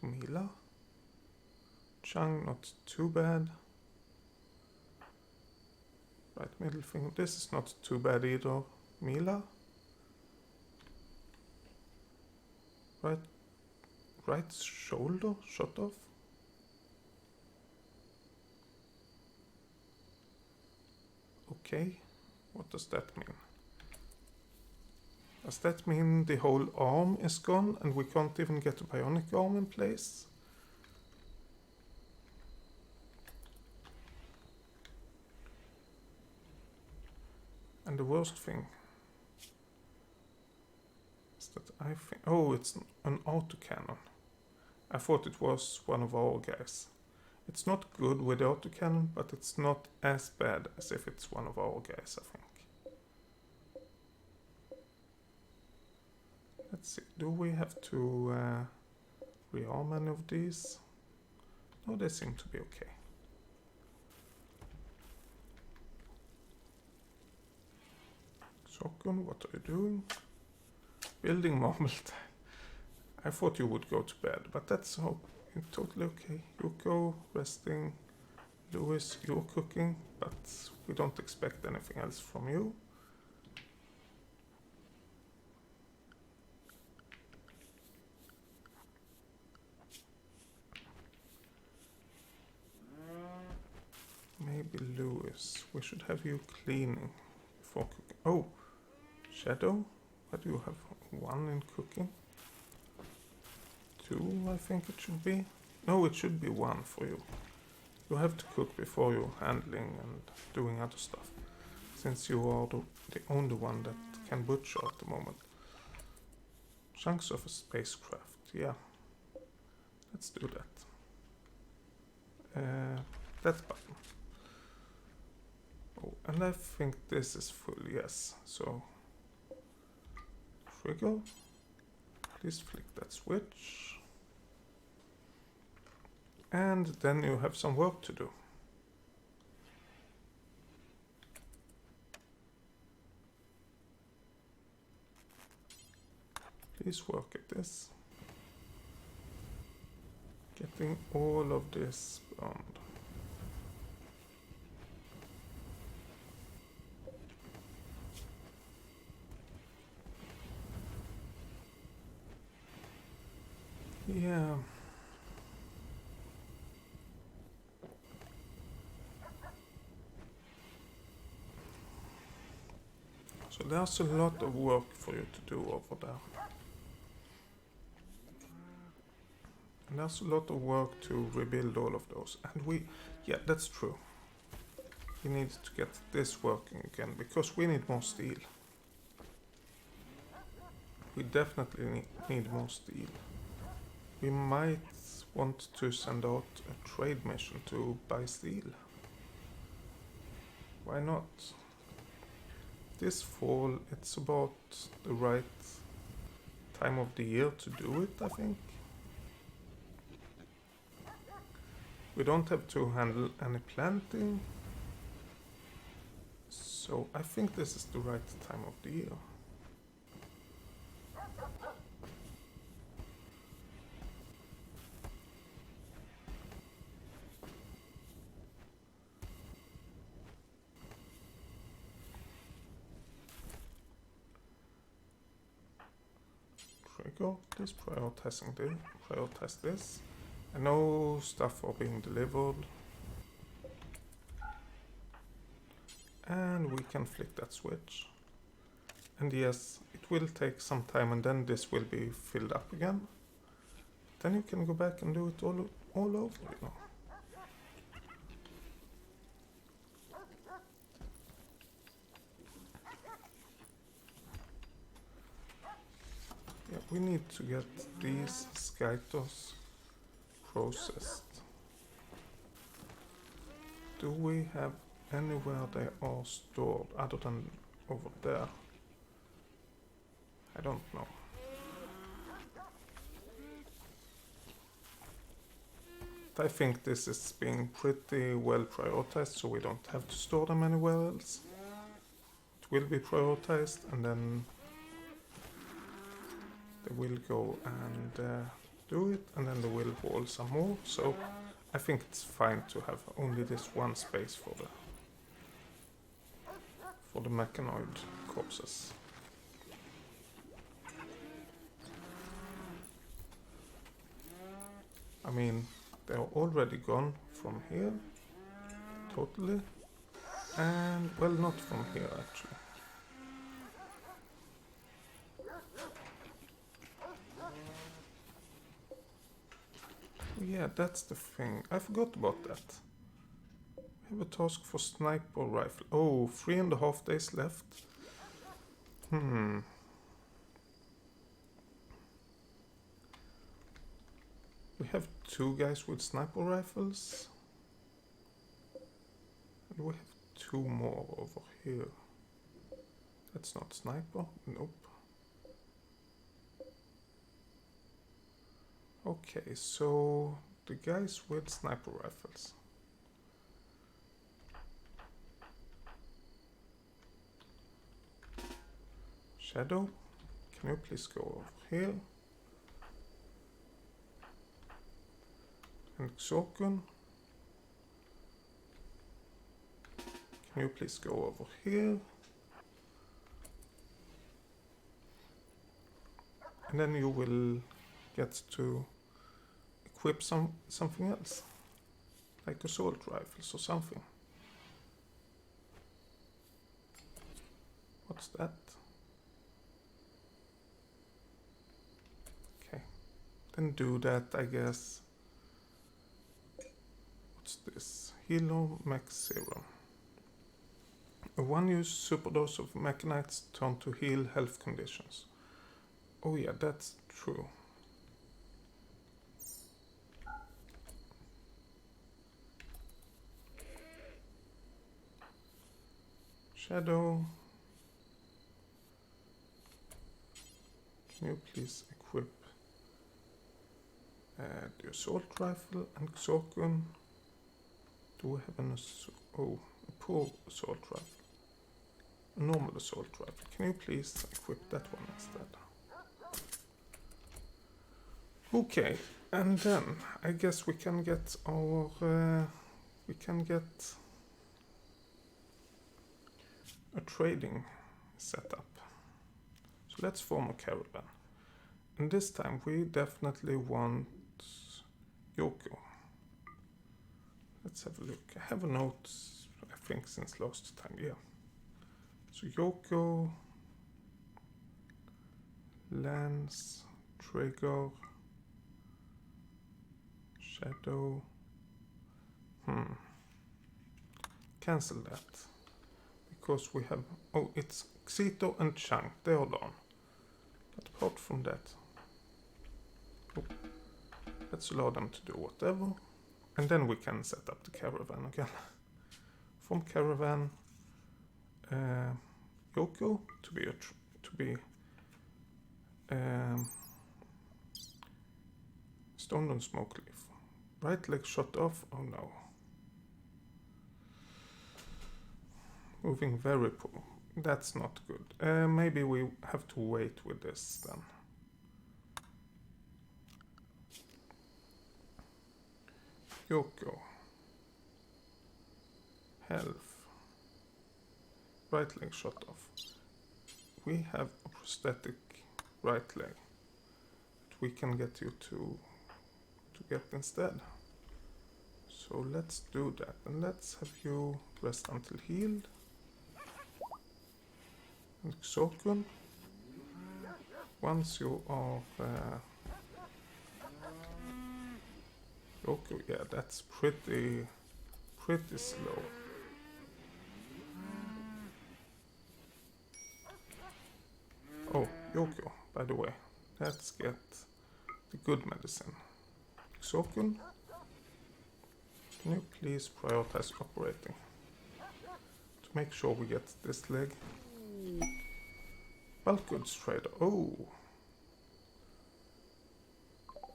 Mila? Chang, not too bad. Right middle finger, this is not too bad either. Mila? Right shoulder shot off? Okay, what does that mean? Does that mean the whole arm is gone and we can't even get a bionic arm in place? And the worst thing is that I think... Oh, it's an autocannon. I thought it was one of our guys. It's not good with the autocannon, but it's not as bad as if it's one of our guys, I think. Let's see, do we have to rearm any of these? No, they seem to be okay. Sokun, what are you doing? Building marble tile. I thought you would go to bed, but that's totally okay. Yuko, resting. Louis, you're cooking, but we don't expect anything else from you. Maybe Louis. We should have you cleaning before cooking. Oh, Shadow, what do you have? 1 in cooking? 2, I think it should be. No, it should be 1 for you. You have to cook before you're handling and doing other stuff, since you are the only one that can butcher at the moment. Chunks of a spacecraft, yeah. Let's do that. That button. Oh, and I think this is full, yes. So, trigger. Please flick that switch. And then you have some work to do. Please work at this. Getting all of this burned. Yeah. So there's a lot of work for you to do over there. And there's a lot of work to rebuild all of those. And yeah, that's true. We need to get this working again, because we need more steel. We definitely need more steel. We might want to send out a trade mission to buy steel. Why not? This fall, it's about the right time of the year to do it, I think. We don't have to handle any planting. So I think this is the right time of the year. Trigger, please prioritize this. I know stuff are being delivered. And we can flick that switch. And yes, it will take some time, and then this will be filled up again. Then you can go back and do it all over, you know. Yeah, we need to get these skytos processed. Do we have anywhere they are stored other than over there? I don't know. I think this is being pretty well prioritized, so we don't have to store them anywhere else. It will be prioritized, and then they will go and do it, and then they will haul some more. So I think it's fine to have only this one space for the mechanoid corpses. I mean, they are already gone from here, totally, and well, not from here actually. Yeah, that's the thing. I forgot about that. We have a task for sniper rifle. Oh, 3.5 days left. We have 2 guys with sniper rifles. And we have 2 more over here. That's not sniper. Nope. Okay, so the guys with sniper rifles. Shadow, can you please go over here? And Xorkun, can you please go over here? And then you will get to equip something else, like assault rifles or something. What's that? and do that, I guess. What's this? Healer Mech Serum. A one-use superdose of mechanites turn to heal health conditions. Oh yeah, that's true. Shadow. Can you please equip the assault rifle and Xorkun? Do we have an a poor assault rifle? A normal assault rifle. Can you please equip that one instead? Okay, and then I guess we can get our a trading setup. So let's form a caravan. And this time we definitely want Yoko. Let's have a look. I have a note, I think, since last time, yeah. So Yoko, Lance, Trigger, Shadow. Cancel that. Because we have... Oh, it's Xito and Chunk. They are done. But apart from that... Oh, let's allow them to do whatever. And then we can set up the caravan again. From caravan... Yoko to be stoned on smoke leaf. Right leg shot off. Oh no. Moving very poor. That's not good. Maybe we have to wait with this then. Yoko. Health. Right leg shot off. We have a prosthetic right leg that we can get you to get instead. So let's do that, and let's have you rest until healed. And Xorkun, once you are Yoko, yeah, that's pretty slow. Oh, Yoko, by the way, let's get the good medicine. Xorkun, can you please prioritize operating to make sure we get this leg? Bulk goods trader. Oh.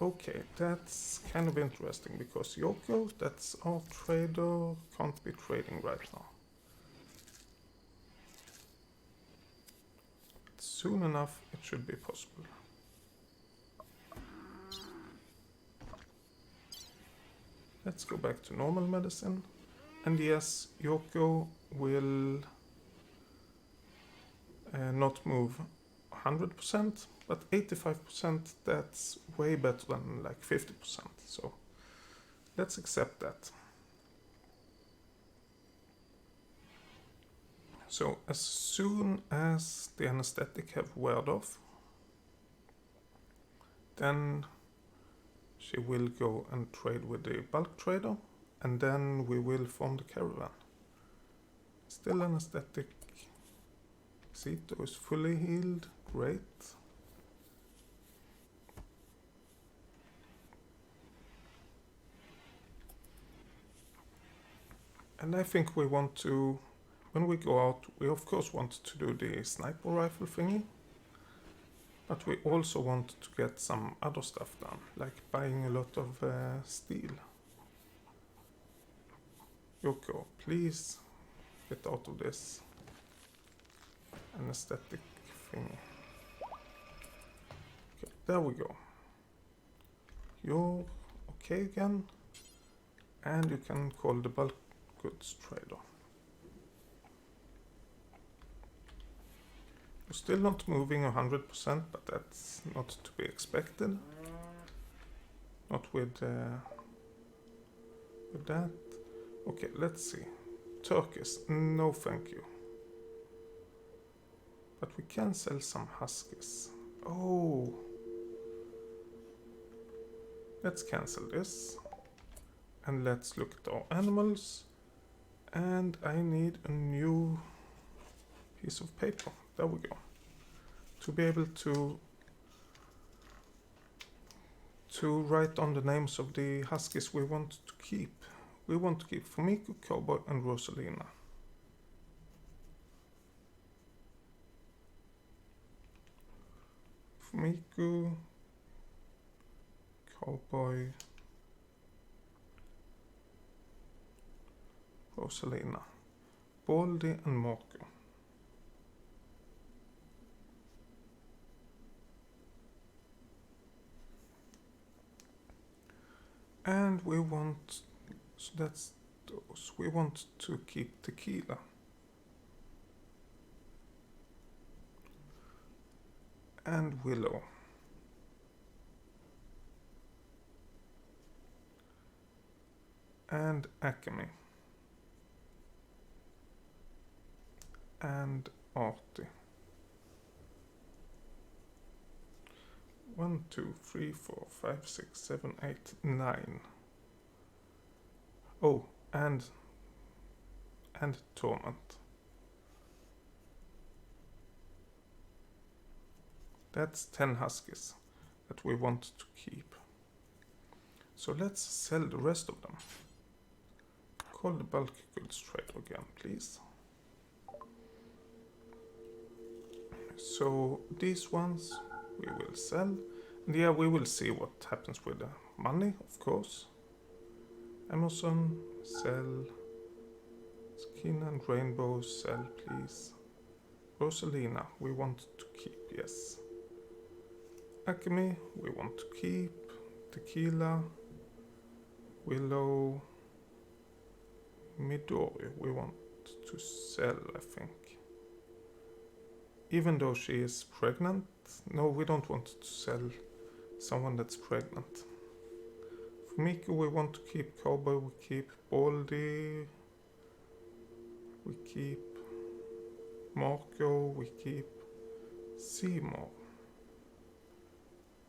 Okay, that's kind of interesting because Yoko, that's our trader, can't be trading right now. Soon enough, it should be possible. Let's go back to normal medicine. And yes, Yoko will not move 100%, but 85%, that's way better than like 50%. So let's accept that. So as soon as the anesthetic have weared off, then she will go and trade with the bulk trader, and then we will form the caravan. Still anesthetic. Xito is fully healed. Great. And I think we want to, when we go out, we of course want to do the sniper rifle thingy. But we also want to get some other stuff done, like buying a lot of steel. Yoko, please get out of this anesthetic thingy. Okay, there we go. You're okay again, and you can call the bulk goods trader. We're still not moving 100%, but that's not to be expected. Not with that. Okay, let's see. Turkeys, no thank you. But we can sell some huskies. Oh. Let's cancel this. And let's look at our animals. And I need a new piece of paper. There we go. To be able to write on the names of the huskies we want to keep. We want to keep Fumiko, Cowboy, and Rosalina. Fumiko, Cowboy, Rosalina, Baldy, and Marco. And we want, so that's those. We want to keep Tequila. And Willow. And Akemi. And Artie. 1, 2, 3, 4, 5, 6, 7, 8, 9. Oh, and Torment. That's 10 huskies that we want to keep. So let's sell the rest of them. Call the bulk goods trader again, please. So these ones we will sell. And yeah, we will see what happens with the money, of course. Amazon, sell. Skin and Rainbow, sell, please. Rosalina, we want to keep, yes. Akemi, we want to keep. Tequila. Willow. Midori, we want to sell, I think. Even though she is pregnant. No, we don't want to sell someone that's pregnant. Fumiko, we want to keep. Cowboy, we keep. Baldy, we keep. Marco, we keep. Seymour.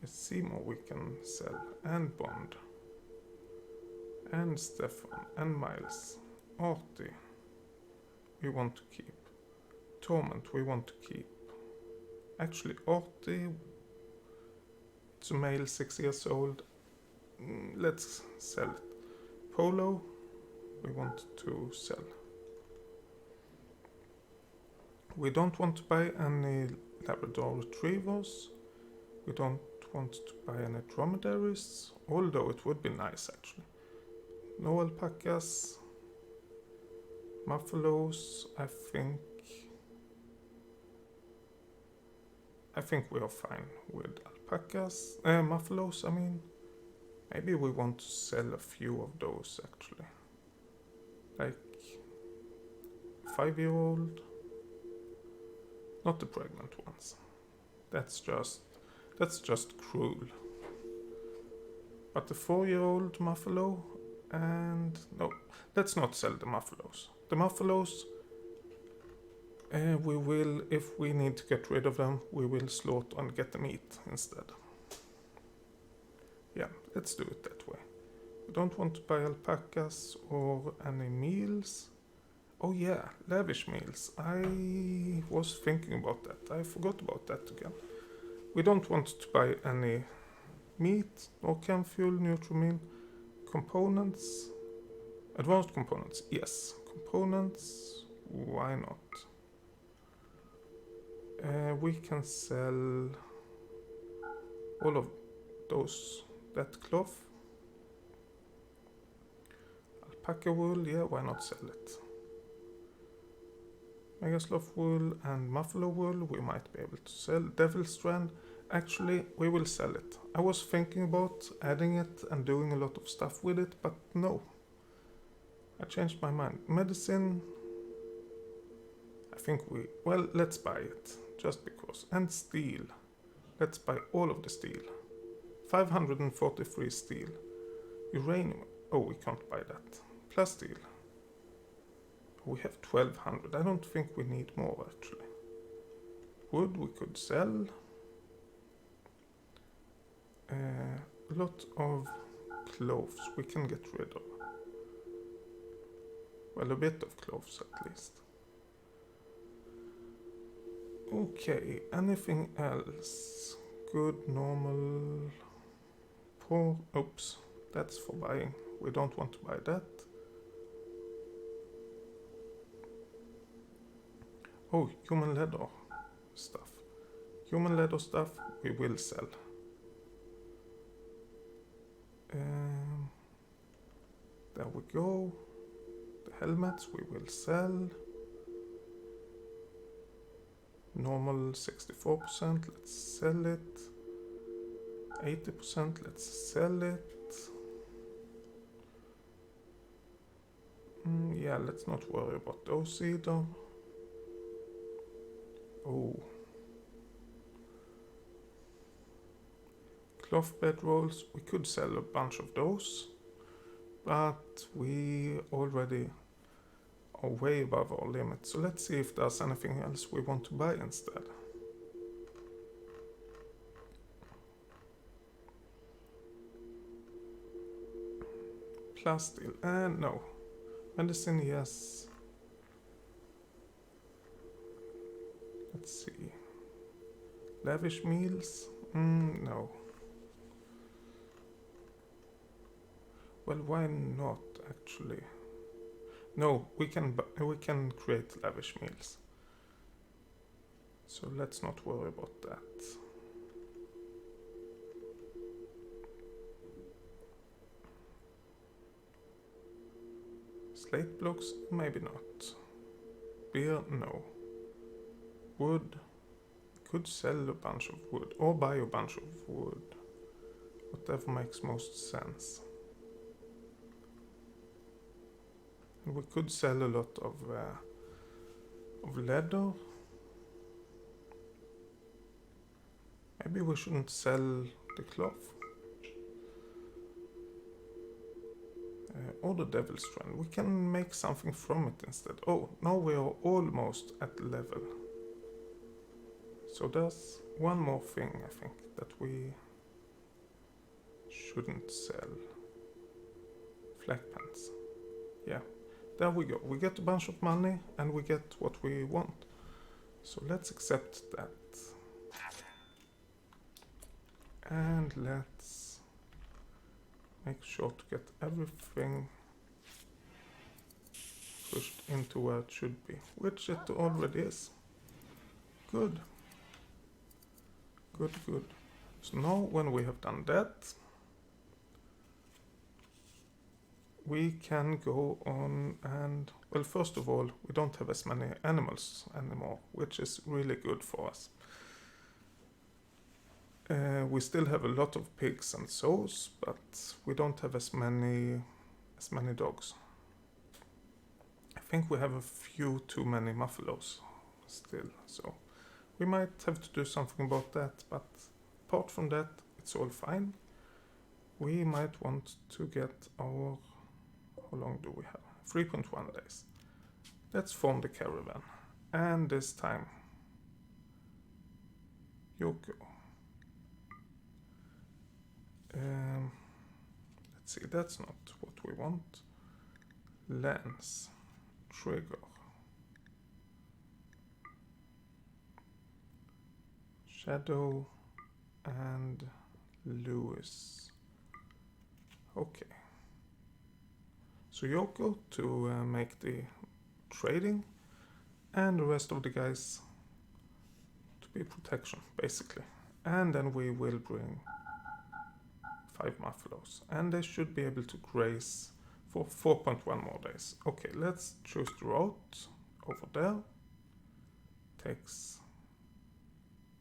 Yes, Seymour we can sell. And Bond. And Stefan. And Miles. Artie, we want to keep. Torment, we want to keep. Actually, Artie, it's a male, 6 years old. Let's sell it. Polo, we want to sell. We don't want to buy any Labrador Retrievers. We don't want to buy any dromedaries, although it would be nice actually. No alpacas. Muffalos, I think we are fine with alpacas. Muffalos, I mean. Maybe we want to sell a few of those actually. Like 5-year-old. Not the pregnant ones. That's just cruel. But the 4-year-old Muffalo and no, let's not sell the Muffalos. The Muffalos, we will, if we need to get rid of them, we will slaughter and get the meat instead. Yeah, let's do it that way. We don't want to buy alpacas or any meals. Oh yeah, lavish meals. I was thinking about that. I forgot about that again. We don't want to buy any meat, or chem fuel, Nutrimeal, components. Advanced components, yes. Components, why not? We can sell all of those, that cloth. Alpaca wool, yeah, why not sell it? Megasloth wool and Muffalo wool, we might be able to sell. Devil strand, actually, we will sell it. I was thinking about adding it and doing a lot of stuff with it, but no. I changed my mind. Medicine, I think well, let's buy it, just because. And steel, let's buy all of the steel. 543 steel. Uranium, oh, we can't buy that. Plasteel. We have 1200. I don't think we need more actually. Wood we could sell. A lot of clothes we can get rid of. Well, a bit of clothes at least. Okay, anything else? Good, normal, poor. Oops, that's for buying. We don't want to buy that. Oh, human leather stuff. Human leather stuff we will sell. There we go. The helmets we will sell. Normal 64%, let's sell it. 80%, let's sell it. Yeah, let's not worry about those either. Oh. Cloth bedrolls, we could sell a bunch of those, but we already are way above our limit. So let's see if there's anything else we want to buy instead. Plasteel, no. Medicine, yes. Let's see. Lavish meals, no. Well, why not actually? No, we can create lavish meals. So let's not worry about that. Slate blocks, maybe not. Beer, no. Wood, could sell a bunch of wood or buy a bunch of wood. Whatever makes most sense. We could sell a lot of leather. Maybe we shouldn't sell the cloth. Or the devil's strand. We can make something from it instead. Oh, now we are almost at level. So there's one more thing I think that we shouldn't sell. Flak pants. Yeah. There we go. We get a bunch of money and we get what we want. So let's accept that. And let's make sure to get everything pushed into where it should be, which it already is. Good. Good, good. So now when we have done that, we can go on and, well, first of all, we don't have as many animals anymore, which is really good for us. We still have a lot of pigs and sows, but we don't have as many dogs. I think we have a few too many muffalos still, so we might have to do something about that, but apart from that, it's all fine. We might want to get our, how long do we have? 3.1 days. Let's form the caravan, and this time, Yoko. Let's see, that's not what we want. Lance, trigger, Shadow, and Lewis. Okay. So Yoko to make the trading, and the rest of the guys to be protection, basically. And then we will bring 5 muffalos, and they should be able to graze for 4.1 more days. Okay, let's choose the route over there. Takes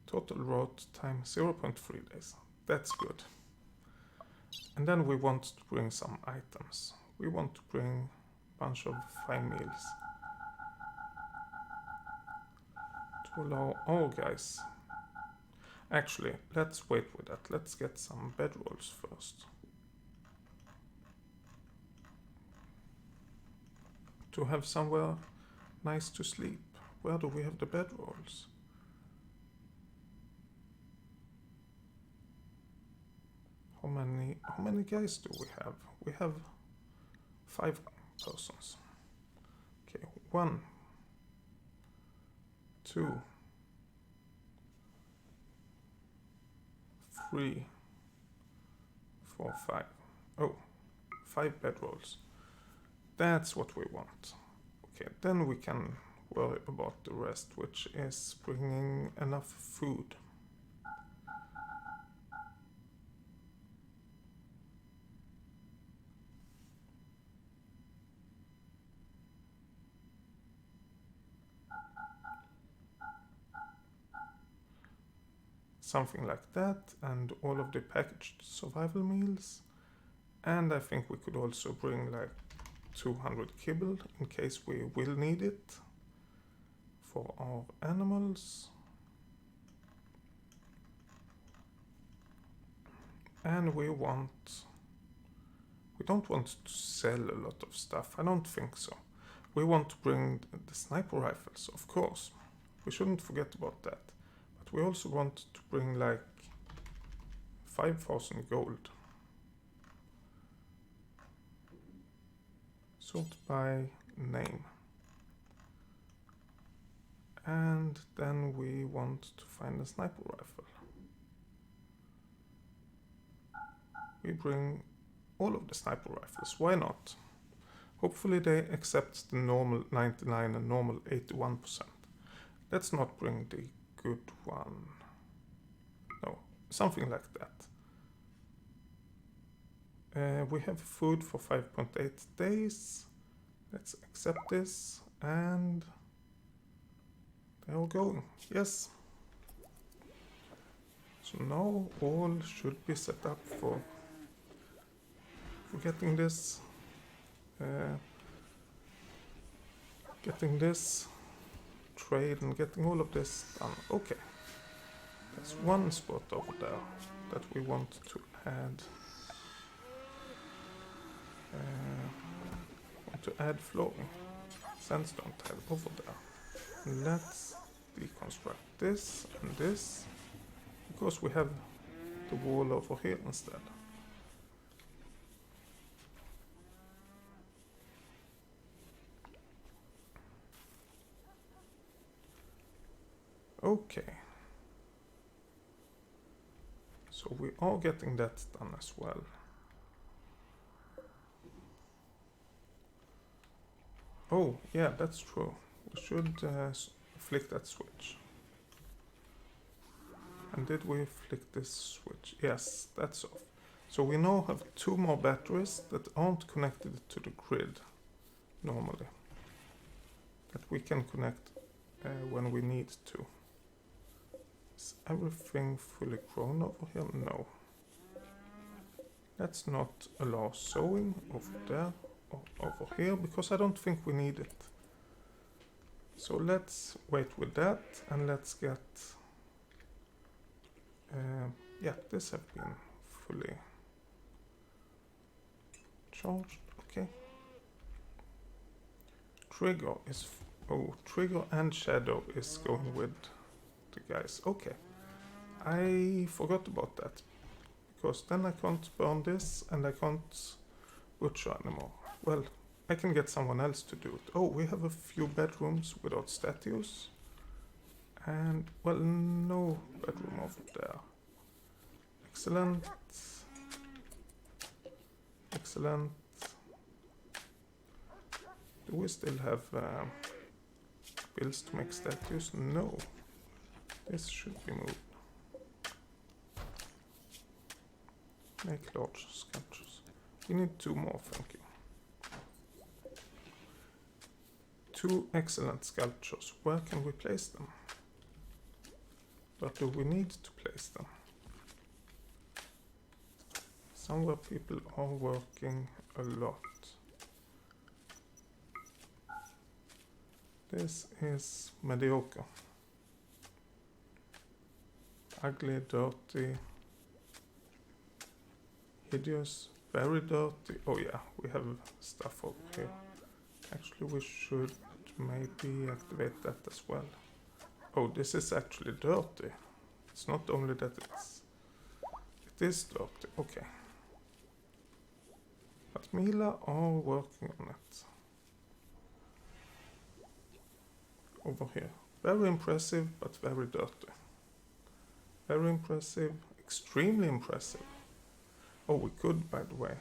total route time 0.3 days. That's good. And then we want to bring some items. We want to bring a bunch of fine meals to allow our guys. Actually, let's wait with that. Let's get some bedrolls first. To have somewhere nice to sleep. Where do we have the bedrolls? How many guys do we have? We have 5 persons. Okay, 1, 2, 3, 4, 5. Oh, 5 bedrolls. That's what we want. Okay, then we can worry about the rest, which is bringing enough food. Something like that, and all of the packaged survival meals. And I think we could also bring like 200 kibble in case we will need it for our animals. And we don't want to sell a lot of stuff, I don't think so. We want to bring the sniper rifles, of course. We shouldn't forget about that. But we also want to bring like 5,000 gold. Sort by name. And then we want to find a sniper rifle. We bring all of the sniper rifles, why not? Hopefully they accept the normal 99 and normal 81%. Let's not bring the good one. No, something like that. We have food for 5.8 days. Let's accept this, and they're all going. Yes. So now all should be set up for getting this. Getting this trade and getting all of this done. Okay. There's one spot over there that we want to add. Want to add flooring. Sandstone tile over there. Let's deconstruct this and this, because we have the wall over here instead. Okay. So we are getting that done as well. Oh, yeah, that's true. We should flick that switch. And did we flick this switch? Yes, that's off. So we now have 2 more batteries that aren't connected to the grid normally. That we can connect when we need to. Is everything fully grown over here? No. Let's not allow sowing over there or over here, because I don't think we need it. So let's wait with that, and let's get... yeah, this has been fully charged. Okay. Trigger is... oh, trigger and shadow is going with the guys. Okay. I forgot about that. Because then I can't burn this and I can't butcher anymore. Well, I can get someone else to do it. Oh, we have a few bedrooms without statues. And, well, no bedroom over there. Excellent. Excellent. Do we still have bills to make statues? No. This should be moved. Make large sculptures. We need 2 more, thank you. 2 excellent sculptures. Where can we place them? Where do we need to place them? Somewhere people are working a lot. This is mediocre. Ugly, dirty, hideous, very dirty. Oh yeah, we have stuff over here. Actually, we should maybe activate that as well. Oh, this is actually dirty. It's not only that it's this dirty. Okay. But Mila are working on it. Over here. Very impressive, but very dirty. Very impressive. Extremely impressive. Oh, we could, by the way,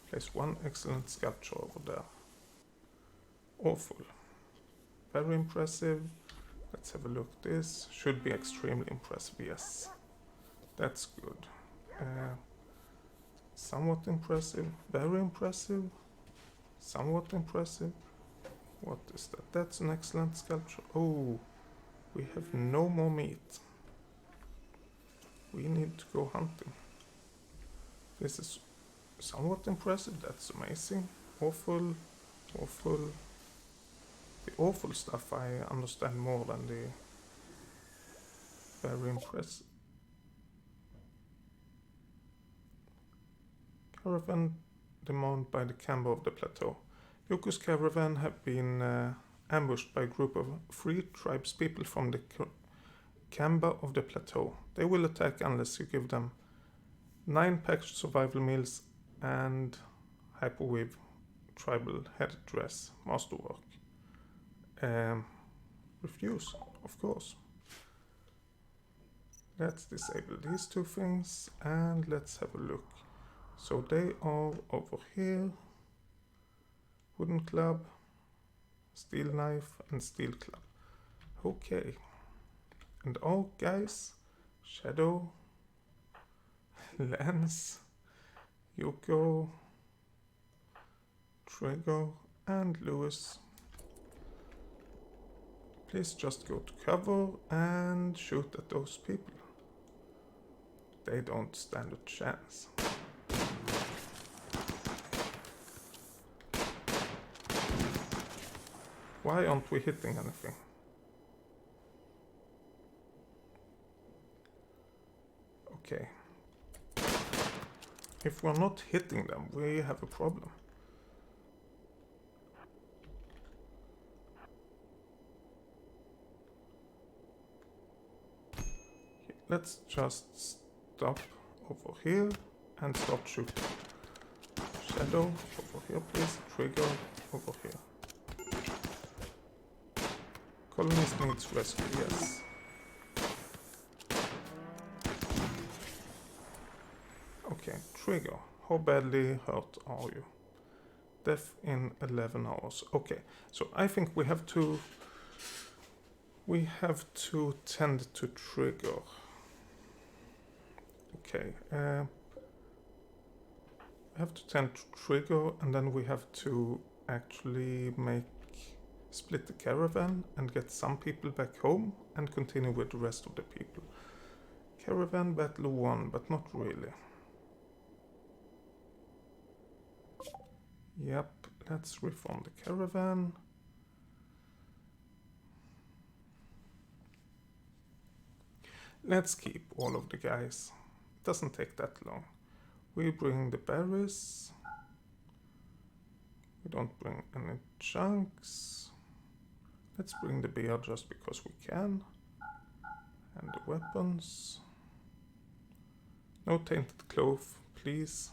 place one excellent sculpture over there. Awful. Very impressive. Let's have a look. This should be extremely impressive, yes. That's good. Somewhat impressive. Very impressive. Somewhat impressive. What is that? That's an excellent sculpture. Oh, we have no more meat. We need to go hunting. This is somewhat impressive. That's amazing. Awful. Awful. The awful stuff I understand more than the very impressive. Caravan demand by the camber of the plateau. Yoko's caravan have been ambushed by a group of 3 tribespeople from the camber of the plateau. They will attack unless you give them 9 packaged survival meals and hyperweave tribal headdress masterwork. Refuse, of course. Let's disable these 2 things and let's have a look. So they are over here. Wooden club, steel knife and steel club. Okay. And oh guys, Shadow, Lance, Yoko, Trigger and Lewis. Please just go to cover and shoot at those people. They don't stand a chance. Why aren't we hitting anything? Okay. If we're not hitting them, we have a problem. Let's just stop over here and start shooting. Shadow, over here please. Trigger, over here. Colonist needs rescue, yes. Okay, Trigger, how badly hurt are you? Death in 11 hours. Okay, so I think we have to tend to Trigger. Okay, we have to tend to Trigger and then we have to actually split the caravan and get some people back home and continue with the rest of the people. Caravan battle won, but not really. Yep, let's reform the caravan. Let's keep all of the guys. It doesn't take that long. We bring the berries. We don't bring any chunks. Let's bring the beer just because we can. And the weapons. No tainted cloth, please.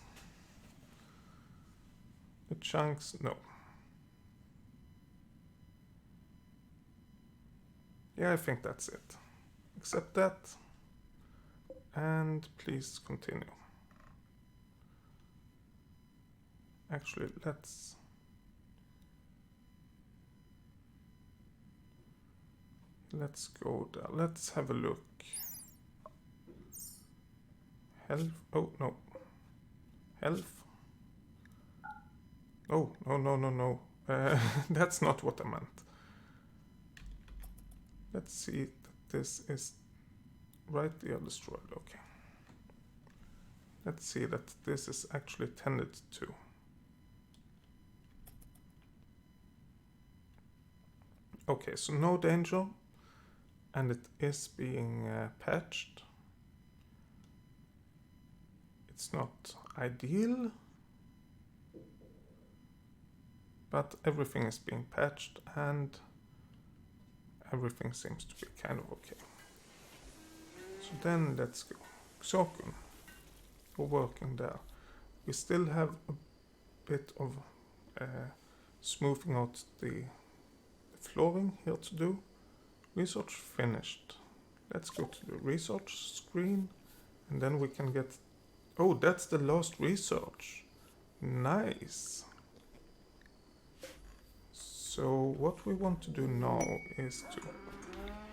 The chunks, no. Yeah, I think that's it. Accept that. And please continue. Actually, let's go there. Let's have a look. Health. Oh, no. Health. Oh, no. That's not what I meant. Let's see that this is right here destroyed. Okay. Let's see that this is actually tended to. Okay, so no danger. And it is being patched. It's not ideal. But everything is being patched and everything seems to be kind of okay. So then let's go. Xokun. We're working there. We still have a bit of smoothing out the flooring here to do. Research finished. Let's go to the research screen and then we can get... Oh, that's the last research. Nice. So what we want to do now is to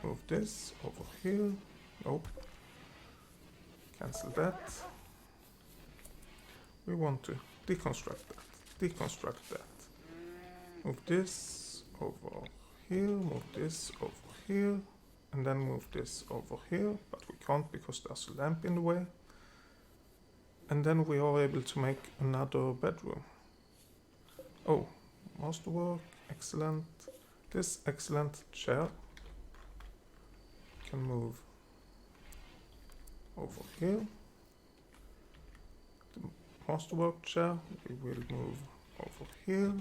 move this over here. Nope. Cancel that. We want to deconstruct that. Move this over here, move this over here, and then move this over here, but we can't because there's a lamp in the way. And then we are able to make another bedroom. Oh, masterwork, excellent. This excellent chair can move over here. The masterwork chair we will move over here.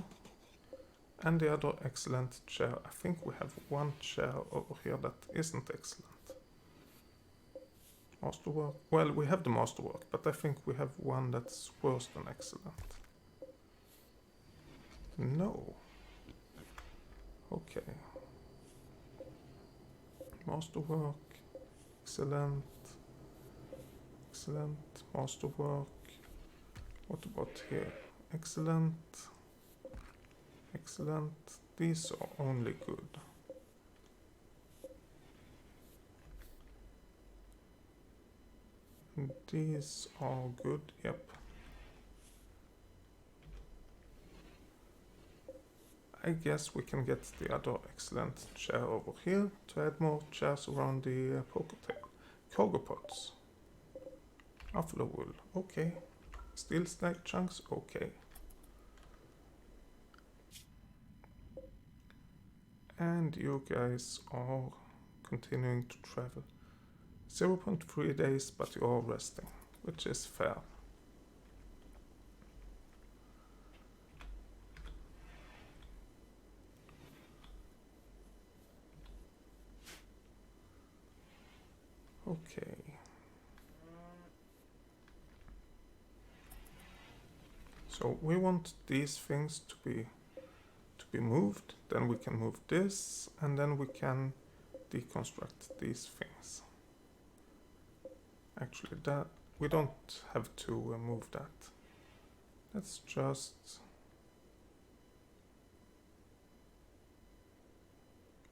And the other excellent chair, I think we have one chair over here that isn't excellent. Masterwork, well, we have the masterwork, but I think we have one that's worse than excellent. No. Okay. Masterwork, excellent, excellent, masterwork. What about here? Excellent, excellent. These are only good. These are good, yep. I guess we can get the other excellent chair over here to add more chairs around the poker table. Cargo pods. Buffalo wool, okay. Steel snake chunks, okay. And you guys are continuing to travel. 0.3 days, but you are resting, which is fair. Okay. So we want these things to be moved, then we can move this, and then we can deconstruct these things. Actually, that we don't have to move that. Let's just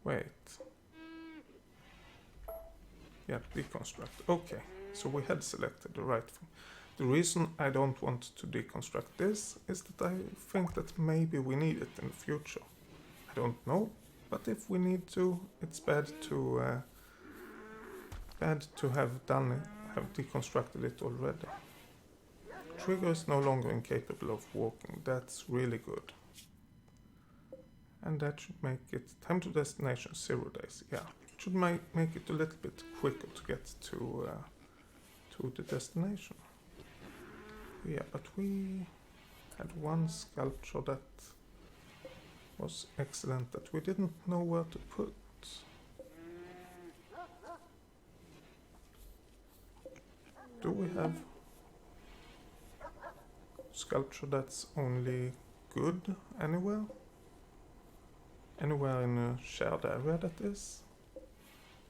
wait. Yeah, deconstruct. Okay, so we had selected the right thing. The reason I don't want to deconstruct this is that I think that maybe we need it in the future. I don't know, but if we need to, it's bad to have deconstructed it already. Trigger is no longer incapable of walking. That's really good. And that should make it time to destination 0 days. Yeah, it should make it a little bit quicker to get to the destination. Yeah, but we had one sculpture that was excellent that we didn't know where to put. Do we have sculpture that's only good anywhere? Anywhere in a shared area that is?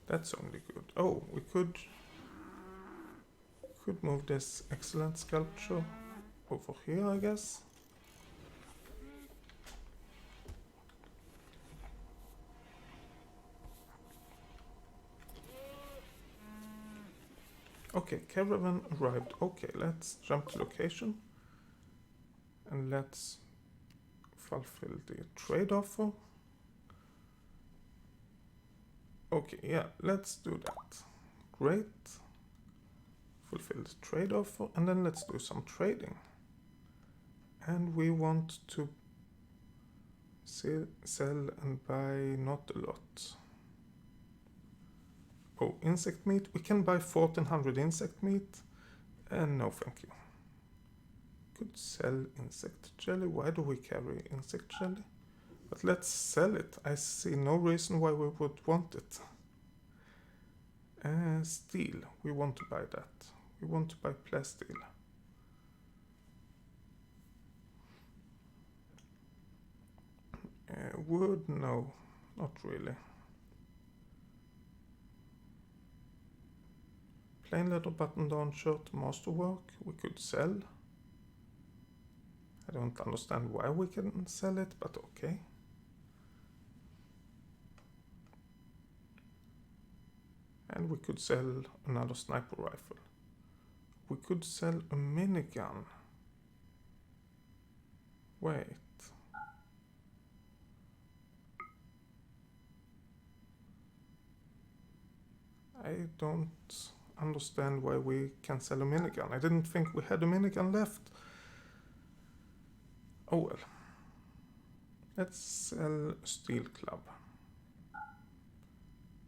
That's only good. Oh, we could move this excellent sculpture over here, I guess. Okay, caravan arrived. Okay, let's jump to location and let's fulfill the trade offer. Okay, yeah, let's do that. Great. Fulfill the trade offer, and then let's do some trading. And we want to sell and buy not a lot. Oh, insect meat. We can buy 1400 insect meat. And no, thank you. Could sell insect jelly. Why do we carry insect jelly? But let's sell it. I see no reason why we would want it. Steel. We want to buy that. We want to buy plasteel. Wood? No, not really. Plain leather button-down shirt, masterwork, we could sell. I don't understand why we can sell it, but okay. And we could sell another sniper rifle. We could sell a minigun. Wait. I don't understand why we can sell a minigun. I didn't think we had a minigun left. Oh well. Let's sell a steel club.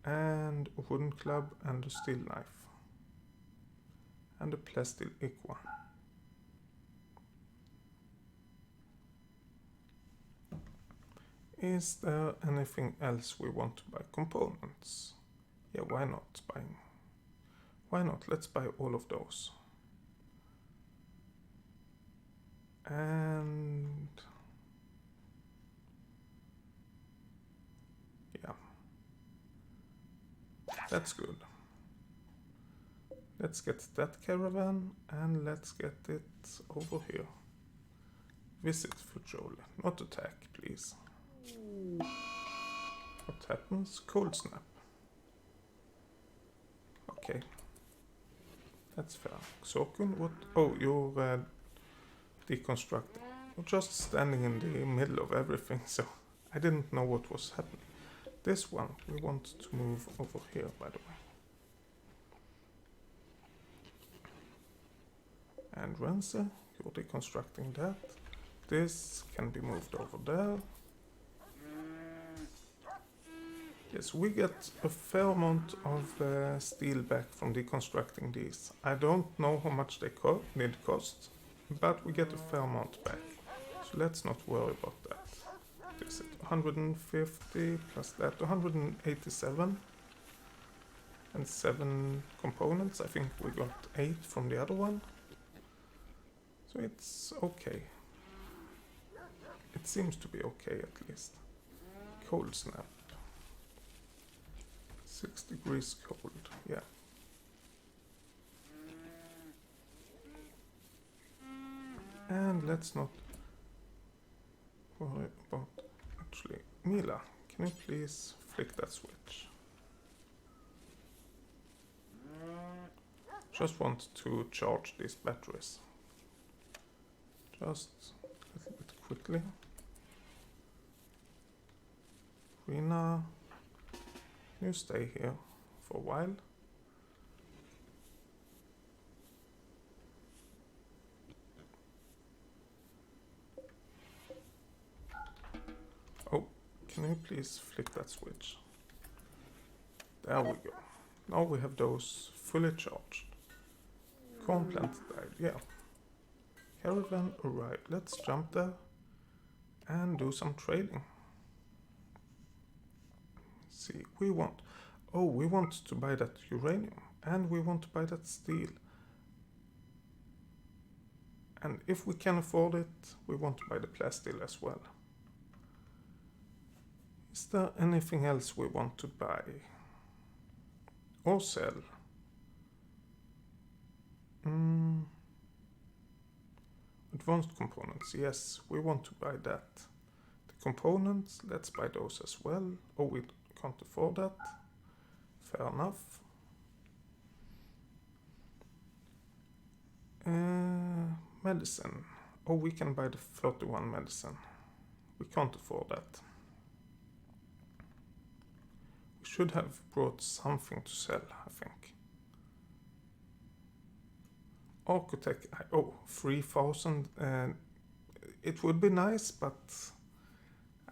And a wooden club and a steel knife. And a plasteel equa. Is there anything else we want to buy? Components. Yeah, why not buying? Why not? Let's buy all of those. And yeah, that's good. Let's get that caravan and let's get it over here. Visit Fujoli, not attack, please. What happens? Cold snap. Okay. That's fair. Sokun, what? Oh, you're deconstructing. You're just standing in the middle of everything, so I didn't know what was happening. This one, we want to move over here, by the way. And Rense, you're deconstructing that. This can be moved over there. Yes, we get a fair amount of steel back from deconstructing these. I don't know how much they did cost, but we get a fair amount back. So let's not worry about that. What is it? 150 plus that, 187. And 7 components. I think we got 8 from the other one. So it's okay. It seems to be okay at least. Cold snap. 6 degrees cold, yeah. And let's not worry about, actually, Mila, can you please flick that switch? Just want to charge these batteries. Just a little bit quickly. Rina, can you stay here for a while? Oh, can you please flick that switch? There we go. Now we have those fully charged. Corn plant died, yeah. Caravan arrived. Let's jump there and do some trading. See, we want to buy that uranium and we want to buy that steel. And if we can afford it, we want to buy the plasteel as well. Is there anything else we want to buy or sell? Advanced components, yes, we want to buy that. The components, let's buy those as well. Oh, we can't afford that. Fair enough. Medicine. Oh, we can buy the 31 medicine. We can't afford that. We should have brought something to sell, I think. Architect, oh, 3,000. It would be nice, but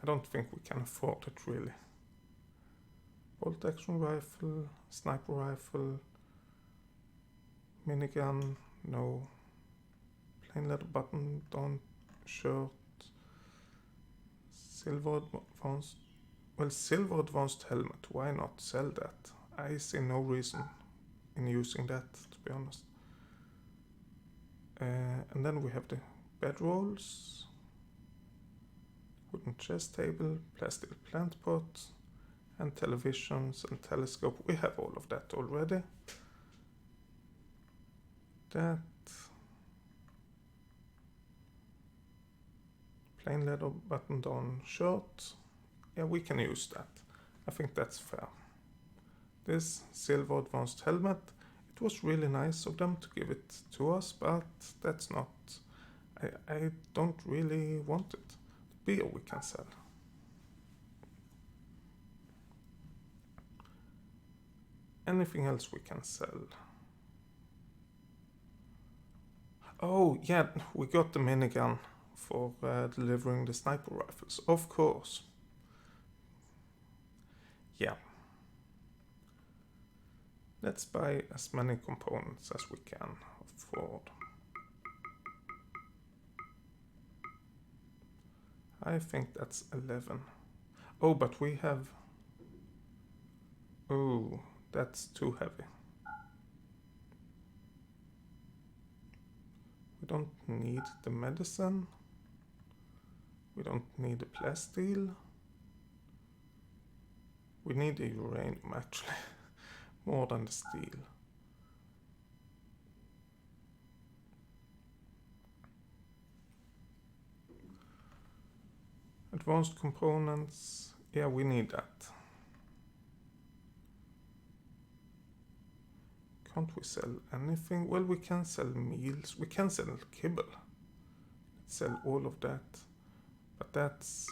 I don't think we can afford it really. Bolt action rifle, sniper rifle, minigun, no. Plain leather button down shirt, silver advanced. Well, silver advanced helmet. Why not sell that? I see no reason in using that, to be honest. And then we have the bedrolls, wooden chest table, plastic plant pot, and televisions and telescope. We have all of that already. That plain leather button-down shirt. Yeah, we can use that. I think that's fair. This silver advanced helmet. It was really nice of them to give it to us, but that's not. I don't really want it. The beer we can sell. Anything else we can sell? Oh, yeah, we got the minigun for delivering the sniper rifles, of course. Yeah. Let's buy as many components as we can afford. I think that's 11. Oh, but we have... Oh, that's too heavy. We don't need the medicine. We don't need the plasteel. We need the uranium, actually. More than the steel. Advanced components. Yeah, we need that. Can't we sell anything? Well, we can sell meals. We can sell kibble. Let's sell all of that. But that's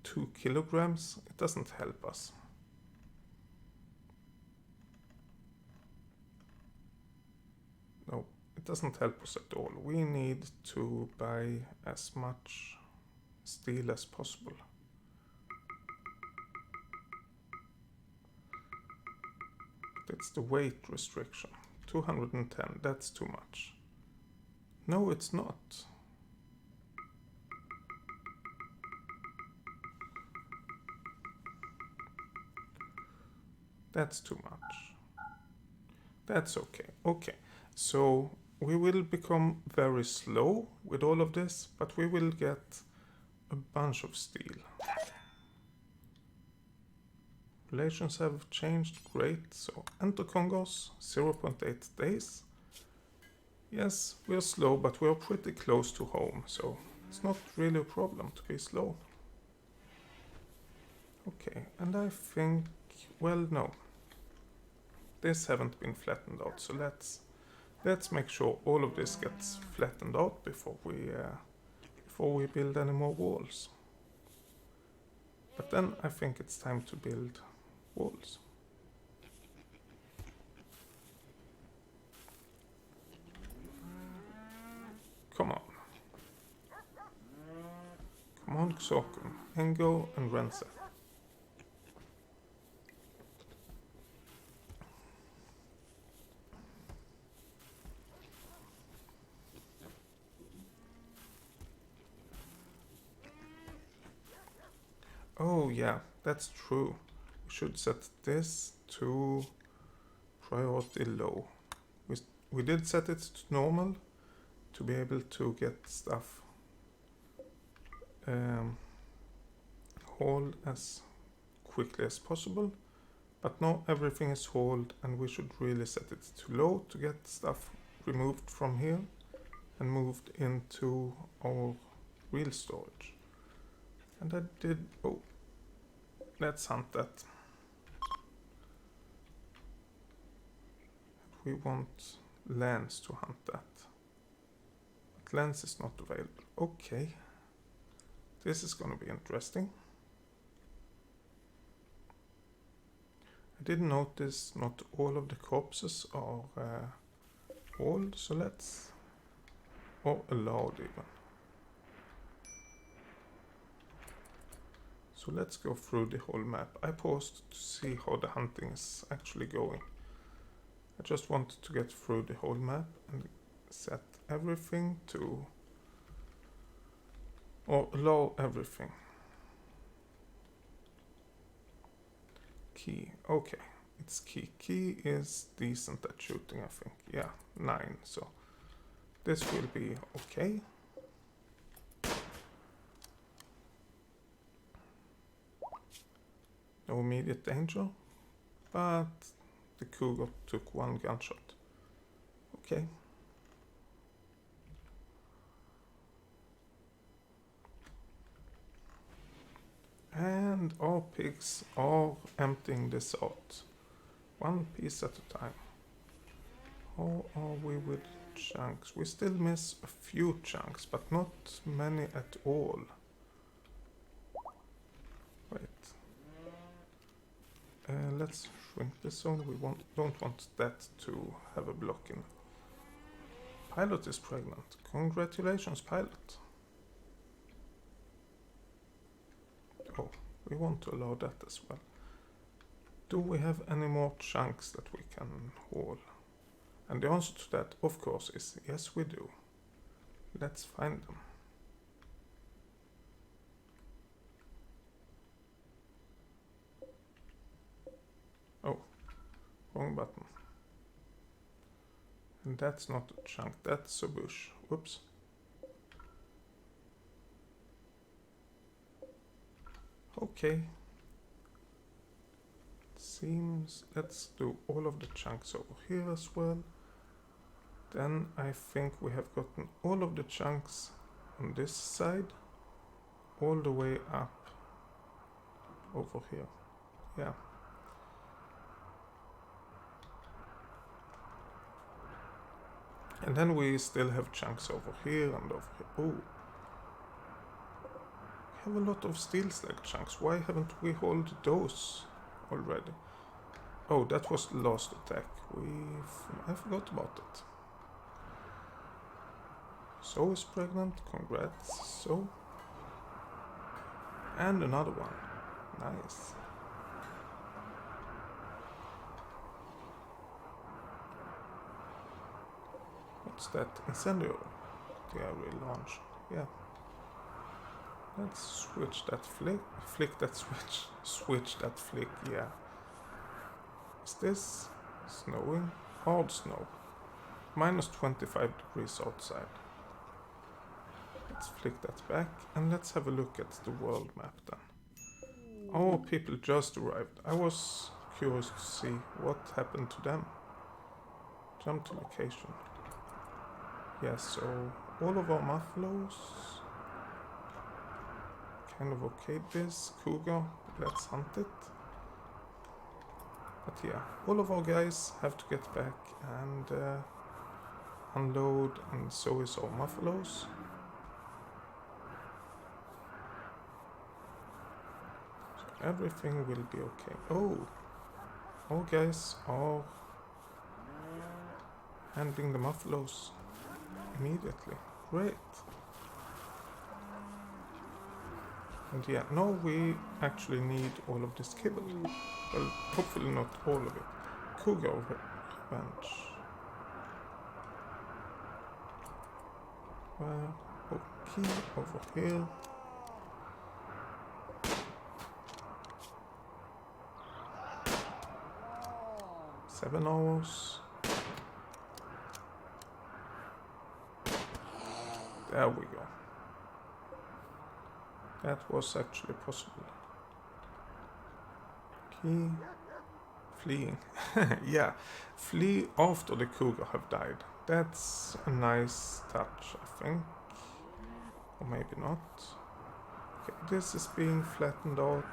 2 kilograms. It doesn't help us. No, it doesn't help us at all. We need to buy as much steel as possible. But it's the weight restriction. 210, that's too much. No, it's not. That's too much. That's okay. Okay, so we will become very slow with all of this, but we will get a bunch of steel. Relations have changed, great. So enter Congos, 0.8 days. Yes, we are slow, but we are pretty close to home, so it's not really a problem to be slow. Okay, and I think, well, no. This haven't been flattened out, so let's make sure all of this gets flattened out before we build any more walls. But then I think it's time to build walls. Come on. Come on, Xokun. Engo and Rense. Oh yeah, that's true. We should set this to priority low. We did set it to normal to be able to get stuff hauled as quickly as possible. But now everything is hauled and we should really set it to low to get stuff removed from here and moved into our real storage. And I did... Oh, let's hunt that. We want Lance to hunt that. But Lance is not available. Okay. This is gonna be interesting. I did notice not all of the corpses are old, so let's... or allowed even. So let's go through the whole map. I paused to see how the hunting is actually going. I just wanted to get through the whole map and set everything to... or allow everything. Key, okay, it's key. Key is decent at shooting, I think. Yeah, 9, so This will be okay. No immediate danger, but the cougar took one gunshot. Okay. And our pigs are emptying this out. One piece at a time. How are we with chunks? We still miss a few chunks, but not many at all. Wait. Let's shrink this zone. We don't want that to have a block in. Pilot is pregnant. Congratulations, pilot. Oh, we want to allow that as well. Do we have any more chunks that we can haul? And the answer to that, of course, is yes, we do. Let's find them. Oh, wrong button. And that's not a chunk, that's a bush. Whoops. Okay. Seems, let's do all of the chunks over here as well. Then I think we have gotten all of the chunks on this side, all the way up over here. Yeah. And then we still have chunks over here and over here. Oh. We have a lot of steel slag chunks. Why haven't we hauled those already? Oh, that was the last attack. I forgot about it. So is pregnant. Congrats. So. And another one. Nice. What's that? Incendiary launch. Yeah. Let's switch that flick. Flick that switch. Switch that flick, yeah. Is this snowing? Hard snow. Minus 25 degrees outside. Let's flick that back and let's have a look at the world map then. Oh, people just arrived. I was curious to see what happened to them. Jump to location. Yes, so all of our muffaloes. Kind of okay, this cougar. Let's hunt it. But yeah, all of our guys have to get back and unload, and so is our muffaloes. So everything will be okay. Oh, our guys are handling the muffaloes immediately. Great. And yeah, now we actually need all of this kibble. Well, hopefully not all of it. Cougar revenge. Okay, over here. Seven hours. There we go. That was actually possible. Okay. Fleeing. Yeah. Flee after the cougar have died. That's a nice touch, I think. Or maybe not. Okay, this is being flattened out.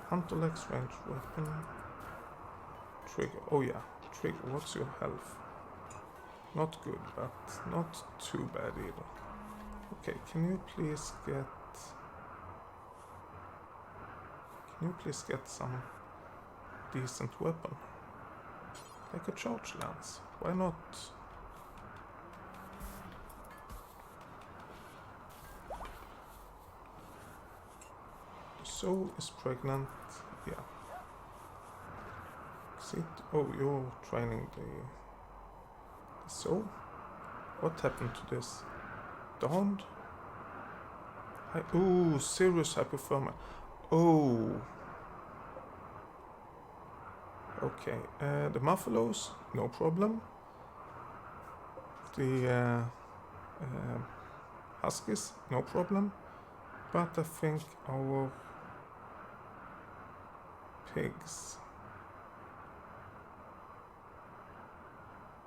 Hunter lacks range weapon. Trigger. Oh yeah. Trigger, what's your health? Not good, but not too bad either. Okay, can you please get some decent weapon? Like a charge lance. Why not? So is pregnant. Yeah. Sit. Oh, you're training the so? What happened to this? Dawned? Ooh, serious hypothermia. Oh. Okay, the muffaloes, no problem. the huskies, no problem. But I think our pigs,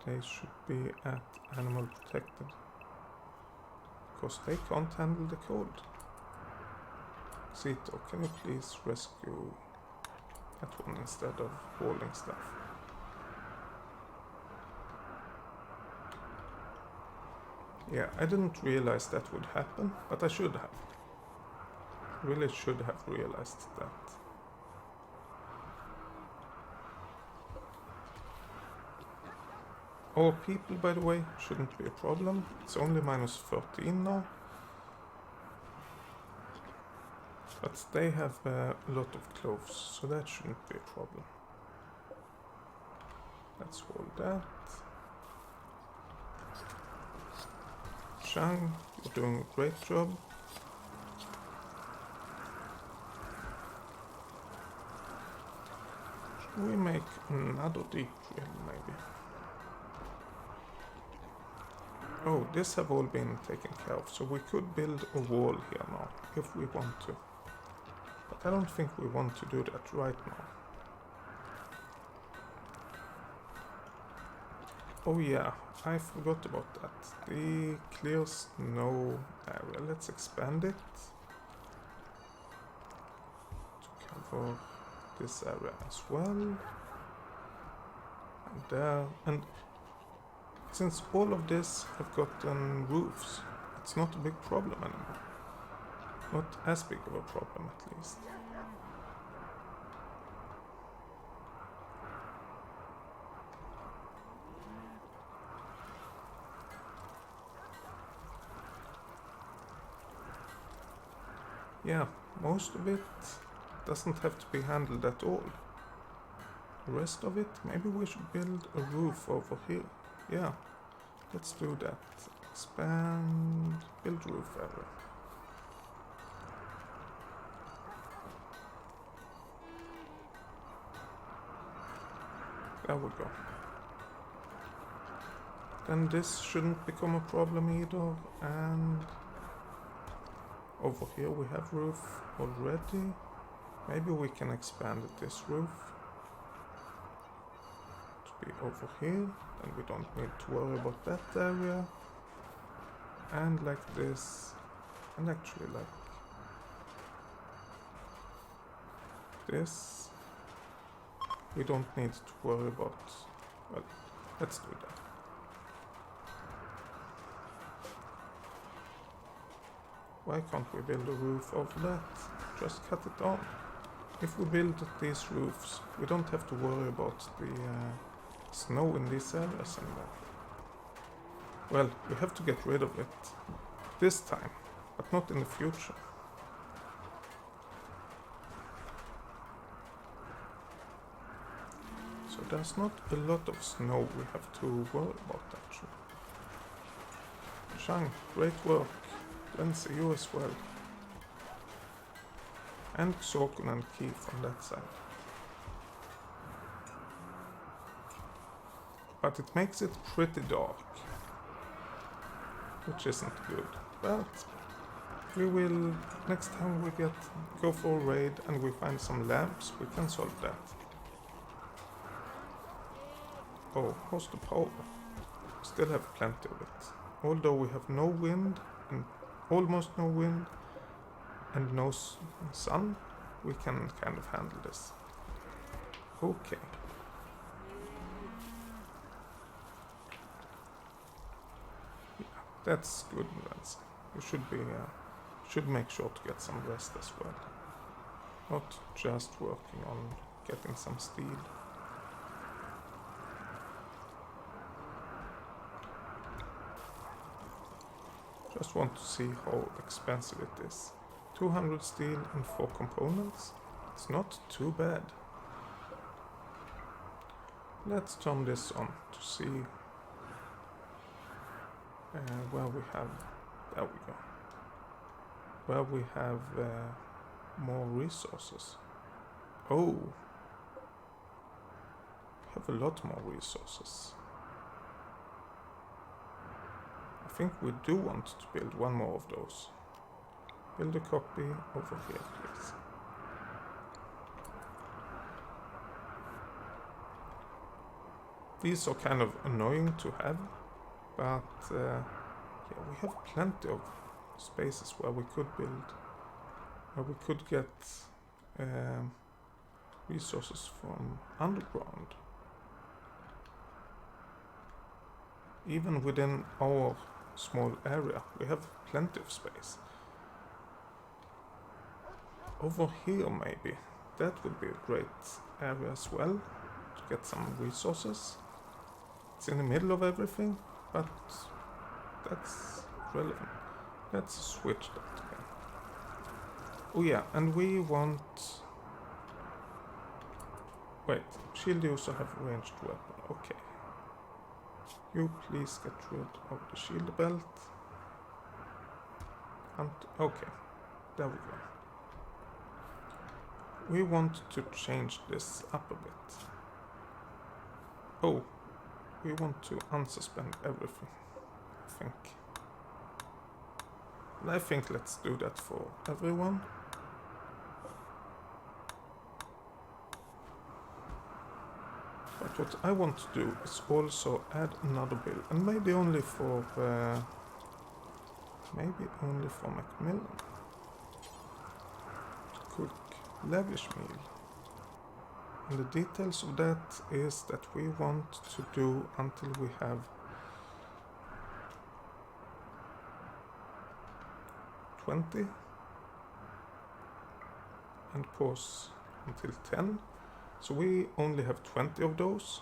they should be at animal protected, because they can't handle the cold. Zito, can you please rescue that one instead of hauling stuff? Yeah, I didn't realize that would happen, but I should have. Really should have realized that. Our people, by the way, shouldn't be a problem. It's only minus 13 now. But they have a lot of clothes, so that shouldn't be a problem. Let's hold that. Shang, you're doing a great job. Should we make another deep drill, maybe? Oh, this have all been taken care of, so we could build a wall here now, if we want to. But I don't think we want to do that right now. Oh yeah, I forgot about that. The clear snow area, let's expand it to cover this area as well. And there, and since all of this have gotten roofs, it's not a big problem anymore. Not as big of a problem, at least. Yeah, most of it doesn't have to be handled at all. The rest of it, maybe we should build a roof over here. Yeah, let's do that. Expand, build roof area. There we go. Then this shouldn't become a problem either, and over here we have roof already. Maybe we can expand this roof to be over here, and we don't need to worry about that area. And like this, and actually like this. We don't need to worry about, well, let's do that. Why can't we build a roof over that? Just cut it on. If we build these roofs, we don't have to worry about the snow in these areas anymore. Well, we have to get rid of it this time, but not in the future. So there's not a lot of snow we have to worry about, actually. Shang, great work. Lindsay, you as well. And Sokun and Keith on that side. But it makes it pretty dark, which isn't good. But we will, next time we go for a raid and we find some lamps, we can solve that. Oh, how's the power? We still have plenty of it. Although we have no wind, and almost no wind, and no sun, we can kind of handle this. Okay. Yeah, that's good, Nancy. You should make sure to get some rest as well. Not just working on getting some steel. Just want to see how expensive it is. 200 steel and 4 components. It's not too bad. Let's turn this on to see where we have. There we go. Where we have more resources. Oh, we have a lot more resources. I think we do want to build one more of those. Build a copy over here, please. These are kind of annoying to have, but yeah, we have plenty of spaces where we could build, where we could get resources from underground. Even within our small area, we have plenty of space. Over here maybe, that would be a great area as well, to get some resources. It's in the middle of everything, but that's relevant. Let's switch that again. Oh yeah, and we want... Wait, shield user have ranged weapon, okay. You please get rid of the shield belt. And okay, there we go. We want to change this up a bit. Oh, we want to unsuspend everything, I think. And I think let's do that for everyone. But what I want to do is also add another bill, and maybe only for Macmillan. To cook lavish meal. And the details of that is that we want to do until we have 20 and pause until 10. So we only have 20 of those.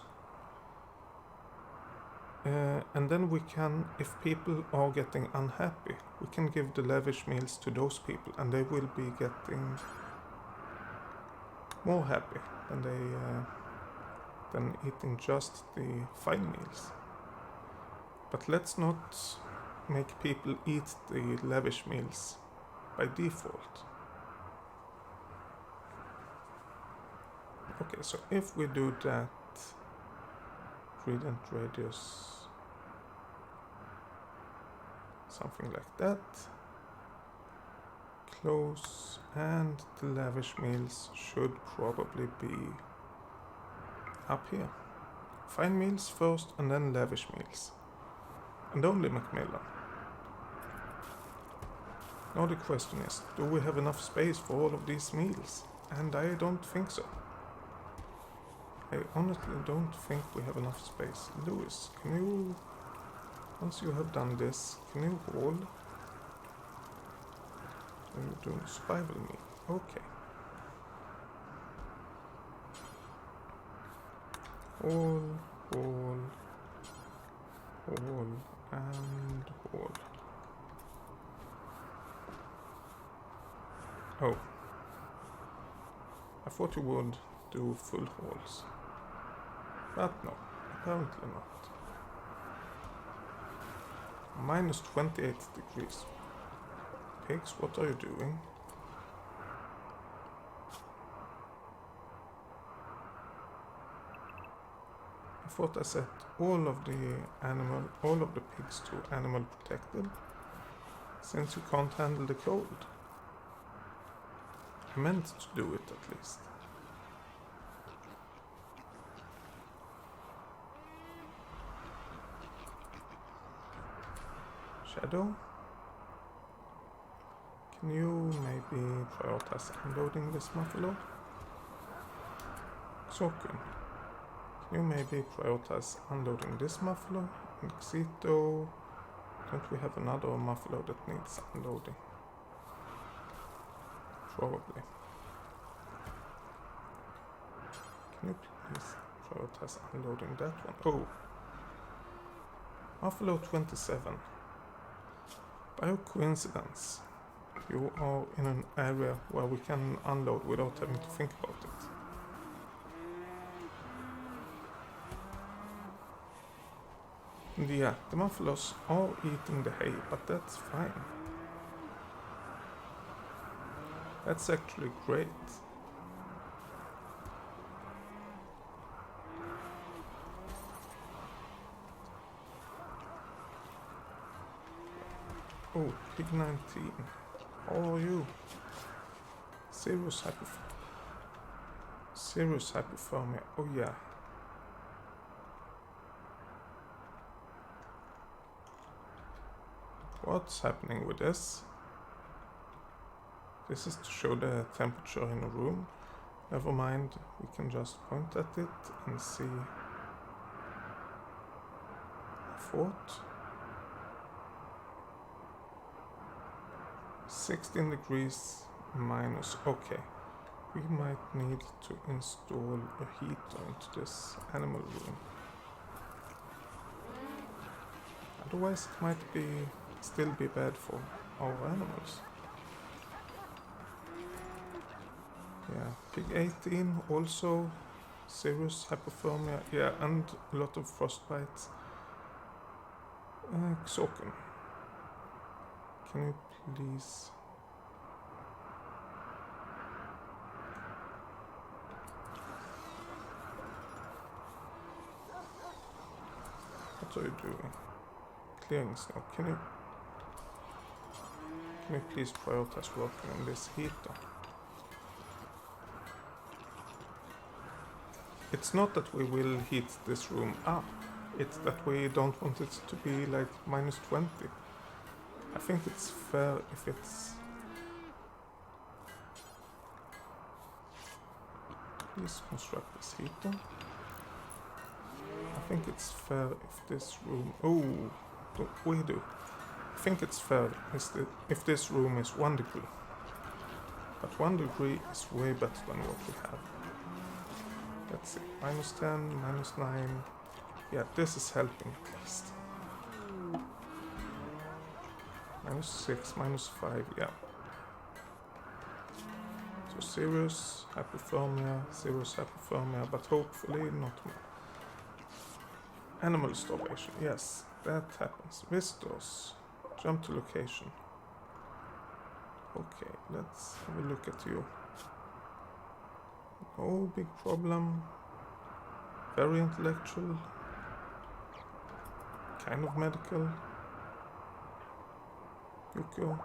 And then we can, if people are getting unhappy, we can give the lavish meals to those people and they will be getting more happy than eating just the fine meals. But let's not make people eat the lavish meals by default. Okay, so if we do that, gradient radius, something like that, close, and the lavish meals should probably be up here. Fine meals first and then lavish meals. And only Macmillan. Now the question is, do we have enough space for all of these meals? And I don't think so. I honestly don't think we have enough space. Lewis, can you, once you have done this, can you hold? Are you doing survival meal? Okay. Hold, and hold. Oh. I thought you would do full holes. But no, apparently not. Minus 28 degrees. Pigs, what are you doing? I thought I set all of the pigs to animal protected, since you can't handle the cold. I meant to do it at least. Shadow? Can you maybe prioritize unloading this muffalo? Xokun, can you maybe prioritize unloading this muffalo? And Xito, don't we have another muffalo that needs unloading? Probably. Can you please prioritize unloading that one? Oh! Muffalo 27. By coincidence, you are in an area where we can unload without having to think about it. And yeah, the muffalos are eating the hay, but that's fine. That's actually great. Oh, Pig 19. How are you? Serious hypothermia. Oh yeah. What's happening with this? This is to show the temperature in a room. Never mind, we can just point at it and see. Fort. 16 degrees minus. Okay. We might need to install a heater into this animal room. Otherwise it might still be bad for our animals. Yeah, Pig 18 also serious hypothermia. Yeah, and a lot of frostbites. Xoken, can you please... What are you doing? Clearing snow. Can you please prioritize working on this heater? It's not that we will heat this room up. It's that we don't want it to be like minus 20. I think it's fair if it's... Please construct this heater. I think it's fair if this room... Oh, we do. I think it's fair if this room is 1 degree. But 1 degree is way better than what we have. Let's see, minus 10, minus 9. Yeah, this is helping at least. Minus 6, minus 5, yeah. So serious hypothermia, but hopefully not more. Animal starvation, yes, that happens. Visitors, jump to location. Okay, let's have a look at you. No big problem. Very intellectual. Kind of medical. Yuko.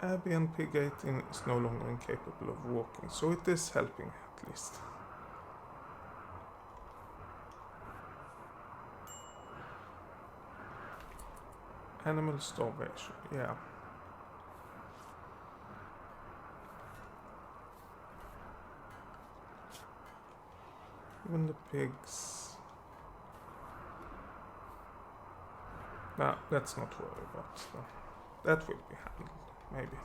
Abby and Pig 18 is no longer incapable of walking, so it is helping at least. Animal starvation, yeah. Even the pigs... Nah, let's not worry about them. That will be handled, maybe.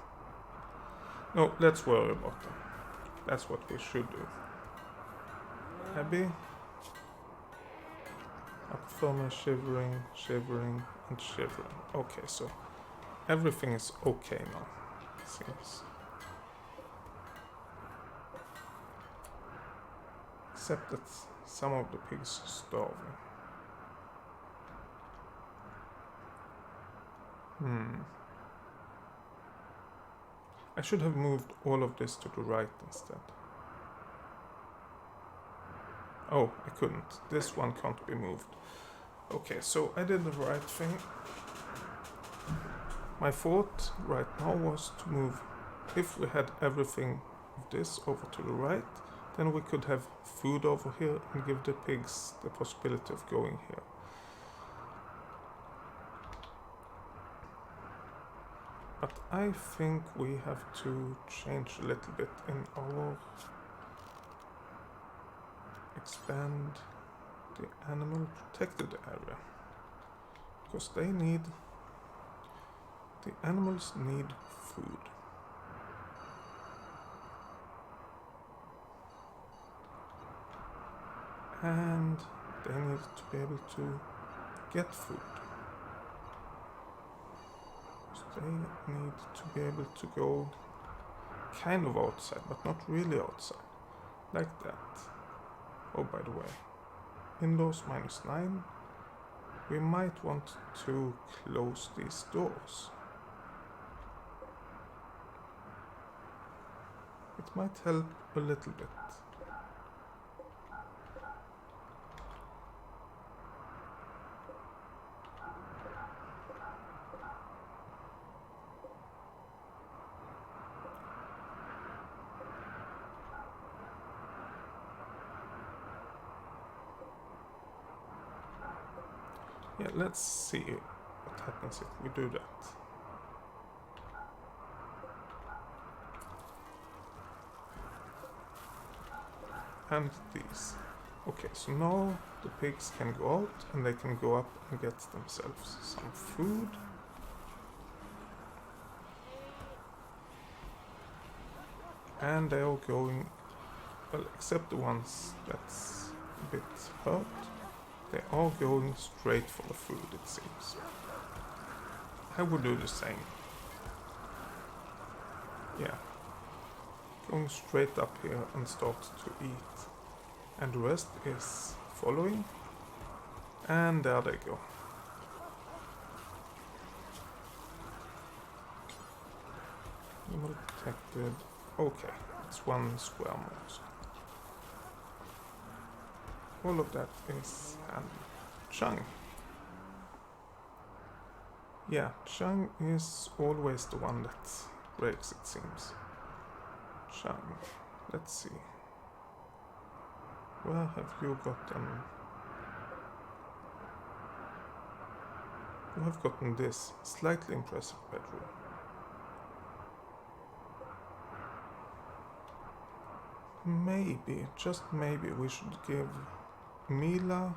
No, let's worry about them. That's what we should do. Abby? Hypothermia, shivering, and shivering. Okay, so everything is okay now, it seems. Except that some of the pigs are starving. I should have moved all of this to the right instead. Oh, I couldn't. This one can't be moved. Okay, so I did the right thing. My thought right now was to move, if we had everything of this over to the right, then we could have food over here and give the pigs the possibility of going here. But I think we have to change a little bit in our... Expand the animal protected area. Because they need... The animals need food. And they need to be able to get food. They need to be able to go kind of outside, but not really outside. Like that. Oh, by the way, indoors -9. We might want to close these doors. It might help a little bit. Yeah, let's see what happens if we do that. And these. Okay, so now the pigs can go out and they can go up and get themselves some food. And they are going, well, except the ones that's a bit hurt, they are going straight for the food, it seems. I would do the same. Yeah. Going straight up here and start to eat. And the rest is following. And there they go. Animal detected. Okay, it's one square more. So all of that is handled. Chung. Yeah, Chung is always the one that breaks, it seems. Chung. Let's see. Where have you gotten... You have gotten this slightly impressive bedroom. Maybe, just maybe, we should give Mila...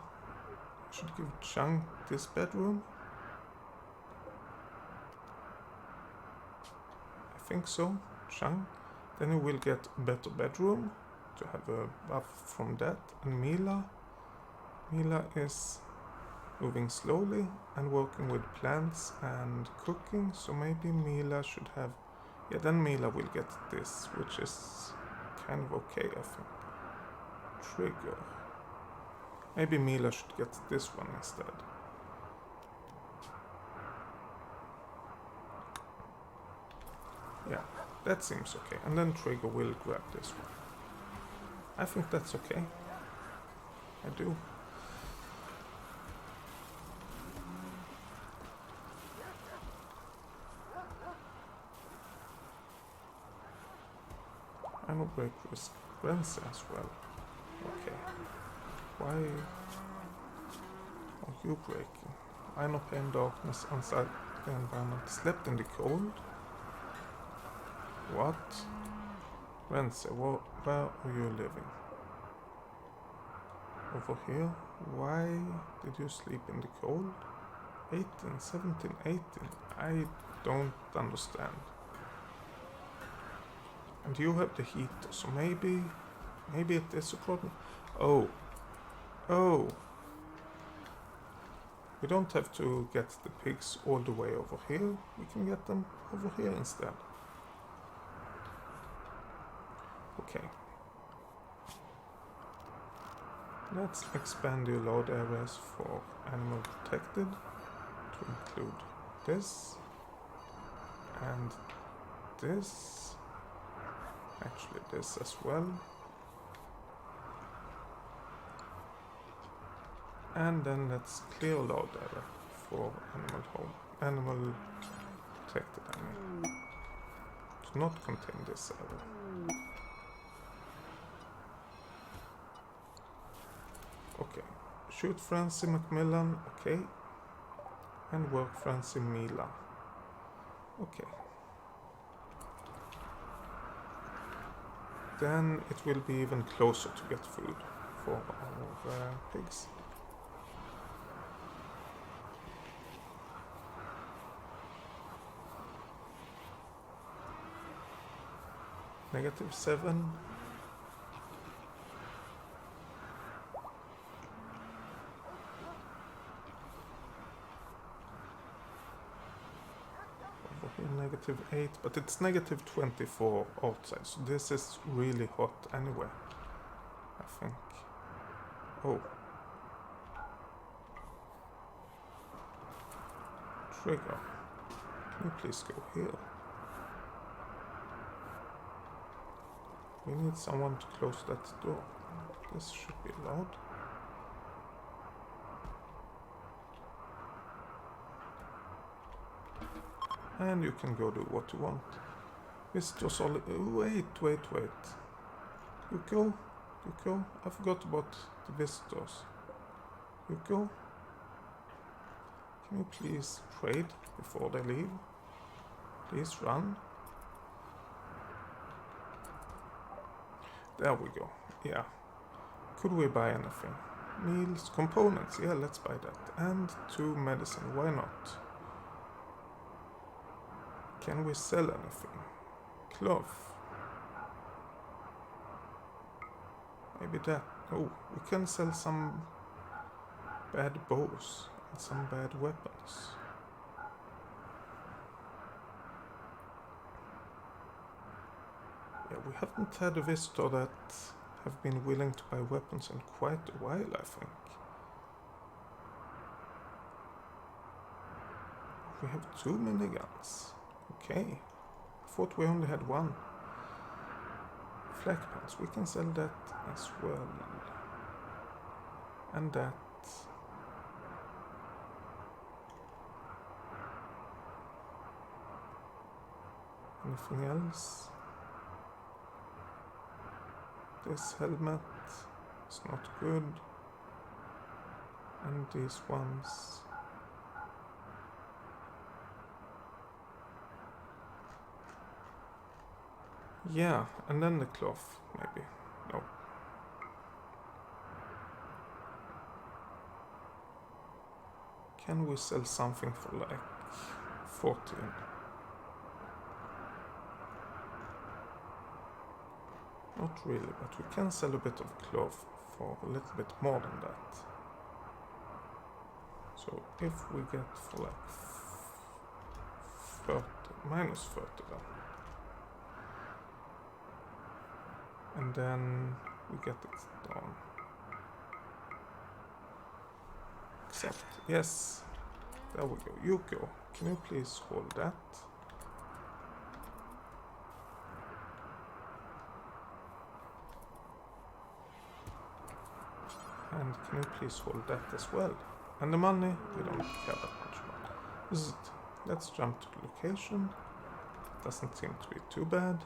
We should give Chung this bedroom. I think so, Chung. Then he will get a better bedroom to have a buff from that. And Mila is moving slowly and working with plants and cooking, so maybe Mila should have... Yeah, then Mila will get this, which is kind of okay, I think. Trigger. Maybe Mila should get this one instead. Yeah, that seems okay. And then Trigger will grab this one. I think that's okay. I do. I know break risk Rense as well. Okay. Why are you breaking? I know pain, darkness, unsightly environment. Slept in the cold? What? Rense, where are you living? Over here? Why did you sleep in the cold? 18, 17, 18. I don't understand. And you have the heater, so maybe it is a problem. Oh. We don't have to get the pigs all the way over here. We can get them over here instead. Okay. Let's expand the allowed areas for animal protected to include this and this. Actually, this as well. And then let's clear allowed area for animal protected, I mean. To not contain this area. Okay. Shoot Francie Macmillan, okay. And work Francie Mila. Okay. Then it will be even closer to get food for our pigs. -7. -8, but it's -24 outside, so this is really hot anyway, I think. Oh. Trigger. Can you please go here? We need someone to close that door. This should be allowed. And you can go do what you want. Visitors all... Wait. You go. I forgot about the visitors. You go. Can you please trade before they leave? Please run. There we go. Yeah. Could we buy anything? Meals, components. Yeah, let's buy that. And 2 medicine. Why not? Can we sell anything? Cloth. Maybe that. Oh, we can sell some bad bows and some bad weapons. Yeah, we haven't had a visitor that have been willing to buy weapons in quite a while, I think. We have 2 miniguns. Okay. I thought we only had 1. Flak pants, we can sell that as well. And that. Anything else? This helmet is not good. And these ones. Yeah, and then the cloth, maybe. No. Can we sell something for like 14? Not really, but we can sell a bit of cloth for a little bit more than that. So if we get for like 30, minus 30 then. And then we get it down. Accept. Yes. There we go. Yuko, can you please hold that? And can you please hold that as well? And the money, we don't care that much about. This is it. Let's jump to the location. Doesn't seem to be too bad.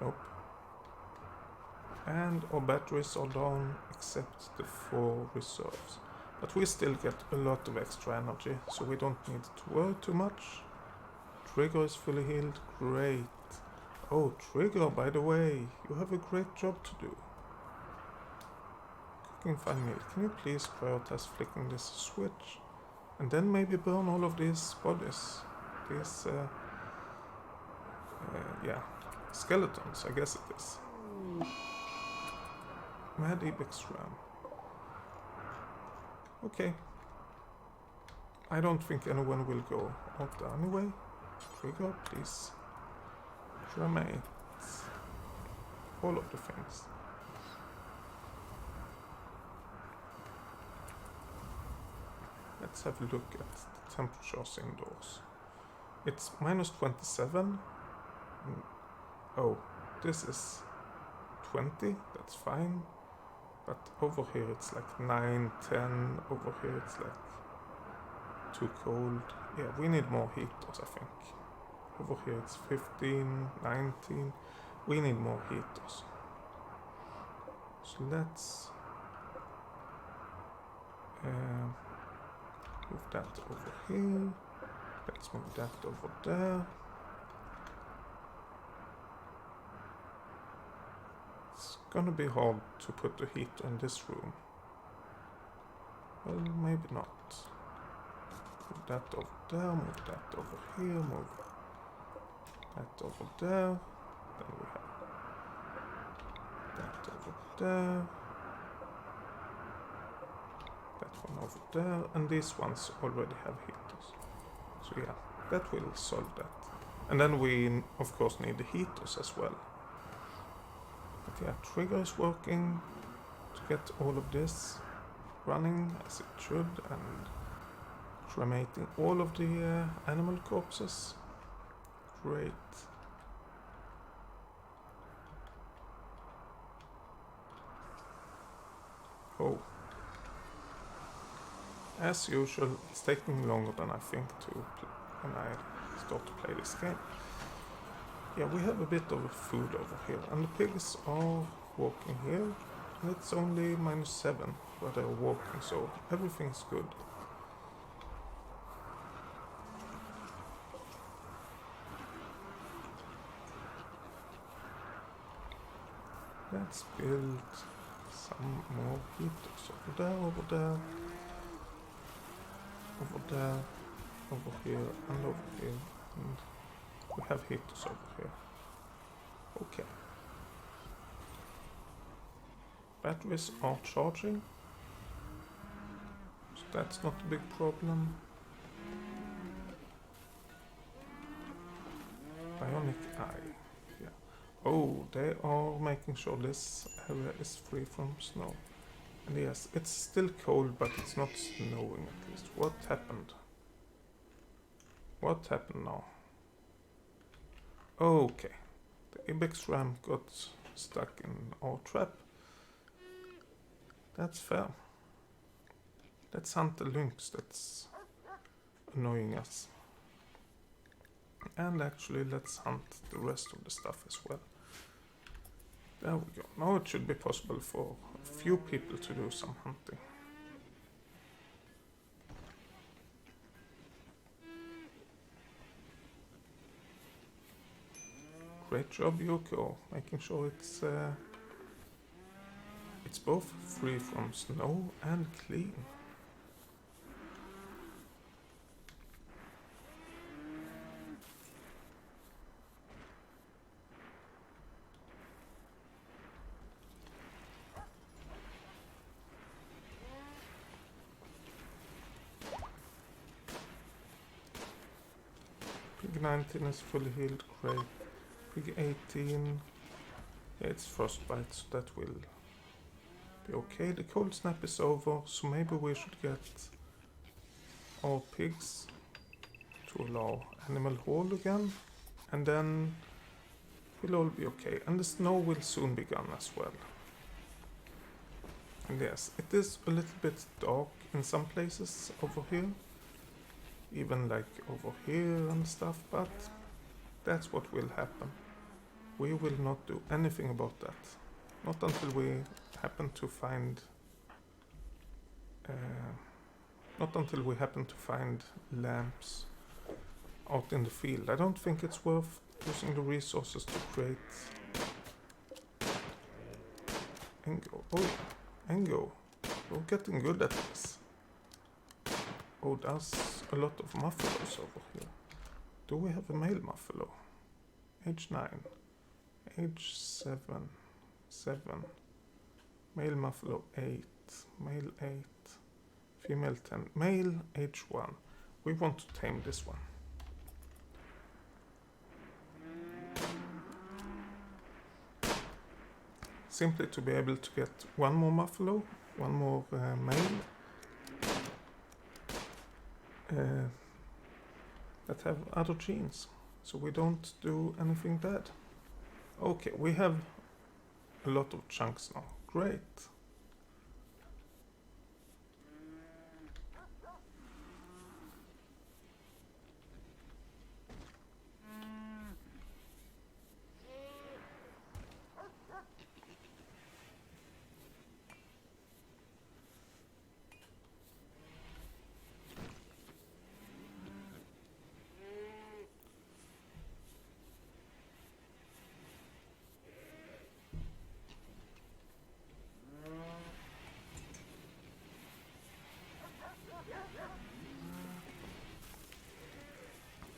Nope. And our batteries are down except the 4 reserves. But we still get a lot of extra energy, so we don't need to worry too much. Trigger is fully healed. Great. Oh, Trigger, by the way, you have a great job to do. Cooking fine meal. Can you please prioritize flicking this switch? And then maybe burn all of these bodies. These, yeah, skeletons, I guess it is. Mad Ibex Ram. Okay. I don't think anyone will go out there anyway. Trigger, please. Cremate. All of the things. Let's have a look at the temperatures indoors. It's minus 27. Oh, this is 20. That's fine. But over here it's like 9, 10. Over here it's like too cold. Yeah, we need more heaters, I think. Over here it's 15, 19. We need more heaters. So let's move that over here. Let's move that over there. It's gonna be hard to put a heater in this room. Well, maybe not. Move that over there, move that over here, move that over there. Then we have that over there. That one over there. And these ones already have heaters. So yeah, that will solve that. And then we, of course, need the heaters as well. But yeah, Trigger is working to get all of this running as it should. And cremating all of the animal corpses. Great. Oh. As usual, it's taking longer than I think when I start to play this game. Yeah, we have a bit of food over here, and the pigs are walking here. And it's only -7 where they're walking, so everything's good. Let's build some more heaters over there, over there, over there, over here, and over here. And we have heaters over here. Okay. Batteries are charging, so that's not a big problem. Bionic eye. Yeah. Oh, they are making sure this area is free from snow. And yes, it's still cold, but it's not snowing at least. What happened? What happened now? Okay. The Ibex ram got stuck in our trap. That's fair. Let's hunt the lynx that's annoying us. And actually, let's hunt the rest of the stuff as well. There we go. Now it should be possible for a few people to do some hunting. Great job, Yoko, making sure it's both free from snow and clean. Pig 19 is fully healed, great. Pig 18, yeah, it's frostbite, so that will be okay. The cold snap is over, so maybe we should get our pigs to allow animal hold again, and then we'll all be okay. And the snow will soon be gone as well. And yes, it is a little bit dark in some places over here, even like over here and stuff, but that's what will happen. We will not do anything about that. Not until we happen to find lamps out in the field. I don't think it's worth using the resources to create Engo. Oh yeah, Engo. We're getting good at this. Oh, there's a lot of muffaloes over here. Do we have a male muffalo? Age 9. Age 7. 7. Male muffalo 8. Male 8. Female 10. Male age 1. We want to tame this one. Simply to be able to get one more muffalo, one more male that have other genes, so we don't do anything bad. Okay, we have a lot of chunks now. Great.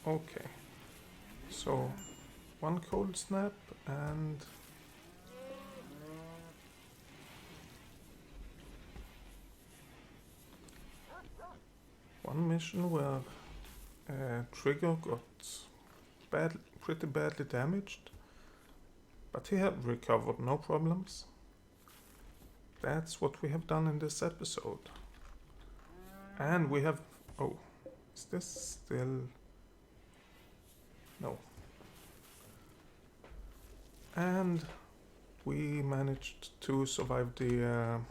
Okay, so one cold snap and one mission where Trigger got pretty badly damaged, but he had recovered, no problems. That's what we have done in this episode. And we have... Oh, is this still... No. And we managed to survive the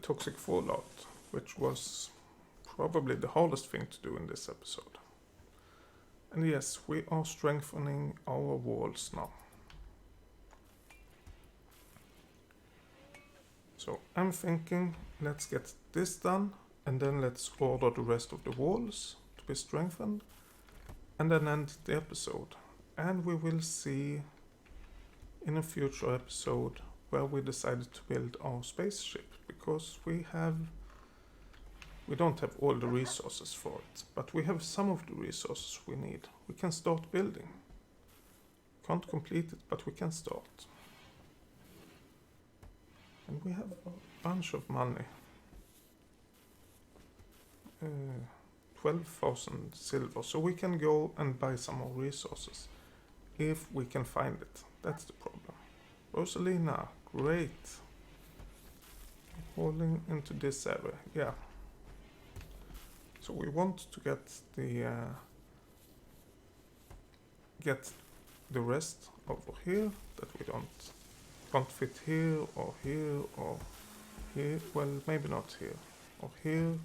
toxic fallout, which was probably the hardest thing to do in this episode. And yes, we are strengthening our walls now. So I'm thinking, let's get this done, and then let's order the rest of the walls to be strengthened, and then end the episode. And we will see in a future episode where we decided to build our spaceship, because we don't have all the resources for it, but we have some of the resources we need. We can start building. Can't complete it, but we can start. And we have a bunch of money. 12,000 silver, so we can go and buy some more resources. If we can find it, that's the problem. Rosalina, great. Falling into this area, yeah. So we want to get the rest over here that we can't fit here or here or here. Well, maybe not here or here.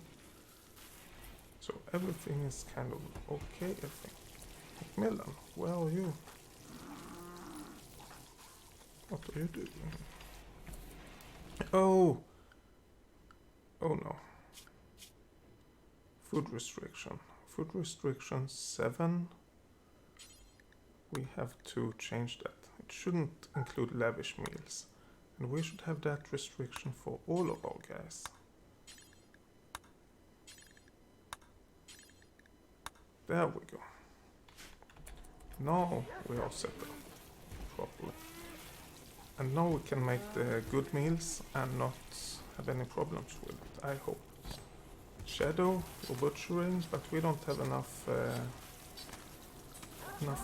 So everything is kind of okay, I think. Macmillan, where are you? What are you doing? Oh no. Food restriction. Food restriction 7. We have to change that. It shouldn't include lavish meals. And we should have that restriction for all of our guys. There we go. Now we are set up properly. And now we can make the good meals and not have any problems with it, I hope. Shadow, you're butchering, but we don't have enough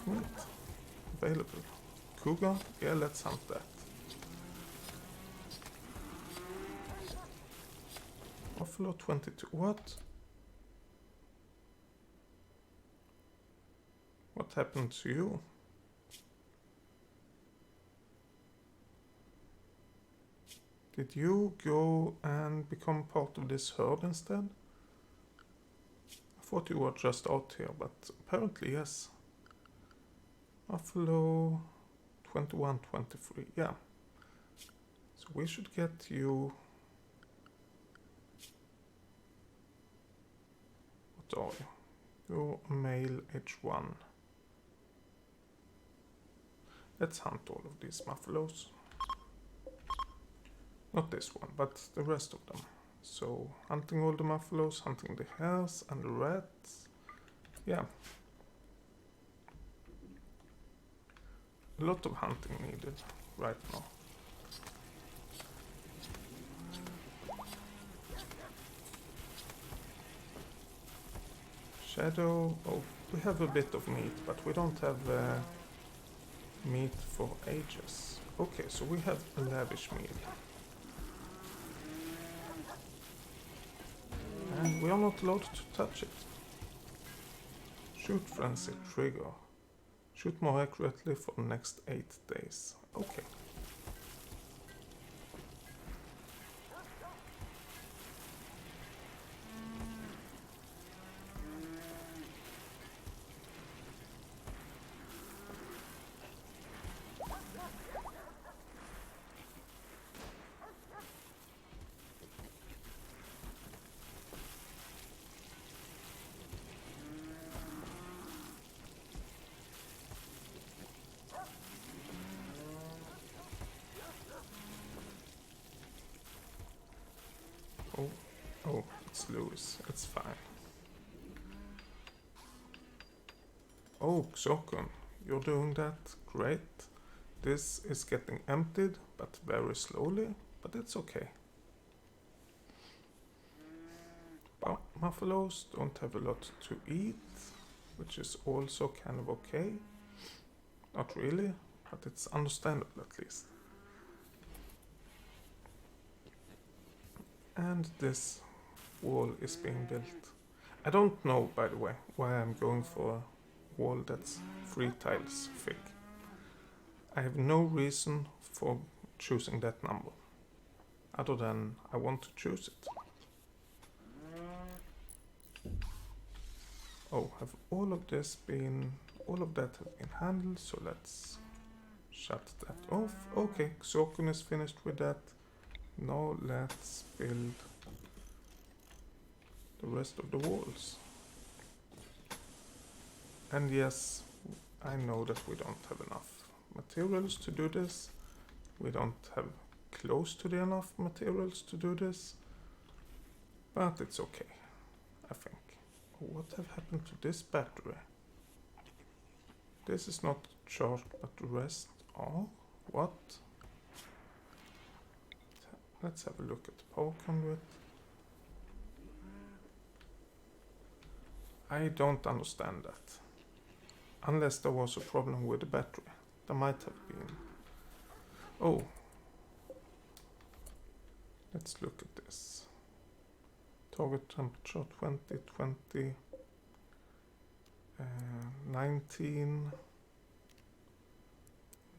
meat available. Cougar, yeah, let's hunt that. Buffalo 22, what? What happened to you? Did you go and become part of this herd instead? I thought you were just out here, but apparently yes. Buffalo 21, 23, yeah. So we should get you... What are you? You're a male H1. Let's hunt all of these buffaloes. Not this one, but the rest of them. So, hunting all the buffaloes, hunting the hares and the rats. Yeah. A lot of hunting needed right now. Shadow, oh, we have a bit of meat, but we don't have meat for ages. Okay, so we have a lavish meal. And we are not allowed to touch it. Shoot frenzy, trigger. Shoot more accurately for the next 8 days. Okay. Oh, it's Lewis. It's fine. Oh, Xokun, you're doing that. Great. This is getting emptied, but very slowly, but it's okay. Buffaloes don't have a lot to eat, which is also kind of okay. Not really, but it's understandable at least. And this wall is being built. I don't know, by the way, why I'm going for a wall that's 3 tiles thick. I have no reason for choosing that number, other than I want to choose it. Oh, have all of that have been handled, so let's shut that off. Okay, Xokun is finished with that. Now let's build the rest of the walls. And yes, I know that we don't have enough materials to do this. We don't have close to the enough materials to do this. But it's okay, I think. What have happened to this battery? This is not charged, but the rest are. What? Let's have a look at the power conduit. I don't understand that. Unless there was a problem with the battery. There might have been. Oh. Let's look at this. Target temperature 20, 20, 19.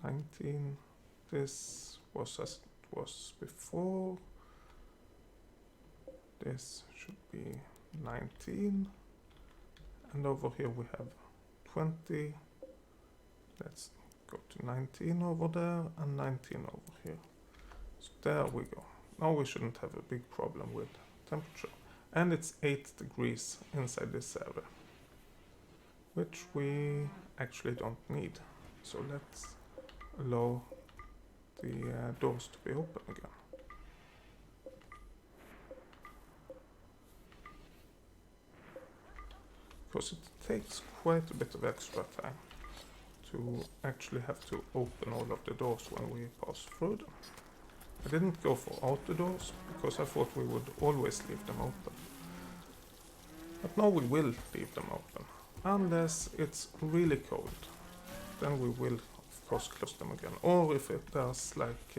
19. This was as it was before. This should be 19. And over here we have 20. Let's go to 19 over there and 19 over here. So there we go. Now we shouldn't have a big problem with temperature. And it's 8 degrees inside this area, which we actually don't need. So let's allow the doors to be open again. Because it takes quite a bit of extra time to actually have to open all of the doors when we pass through them. I didn't go for outer doors because I thought we would always leave them open. But now we will leave them open. Unless it's really cold, then we will of course close them again. Or if it does like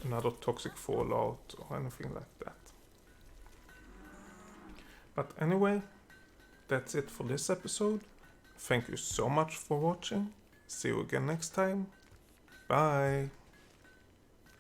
another toxic fallout or anything like that. But anyway, that's it for this episode. Thank you so much for watching. See you again next time. Bye.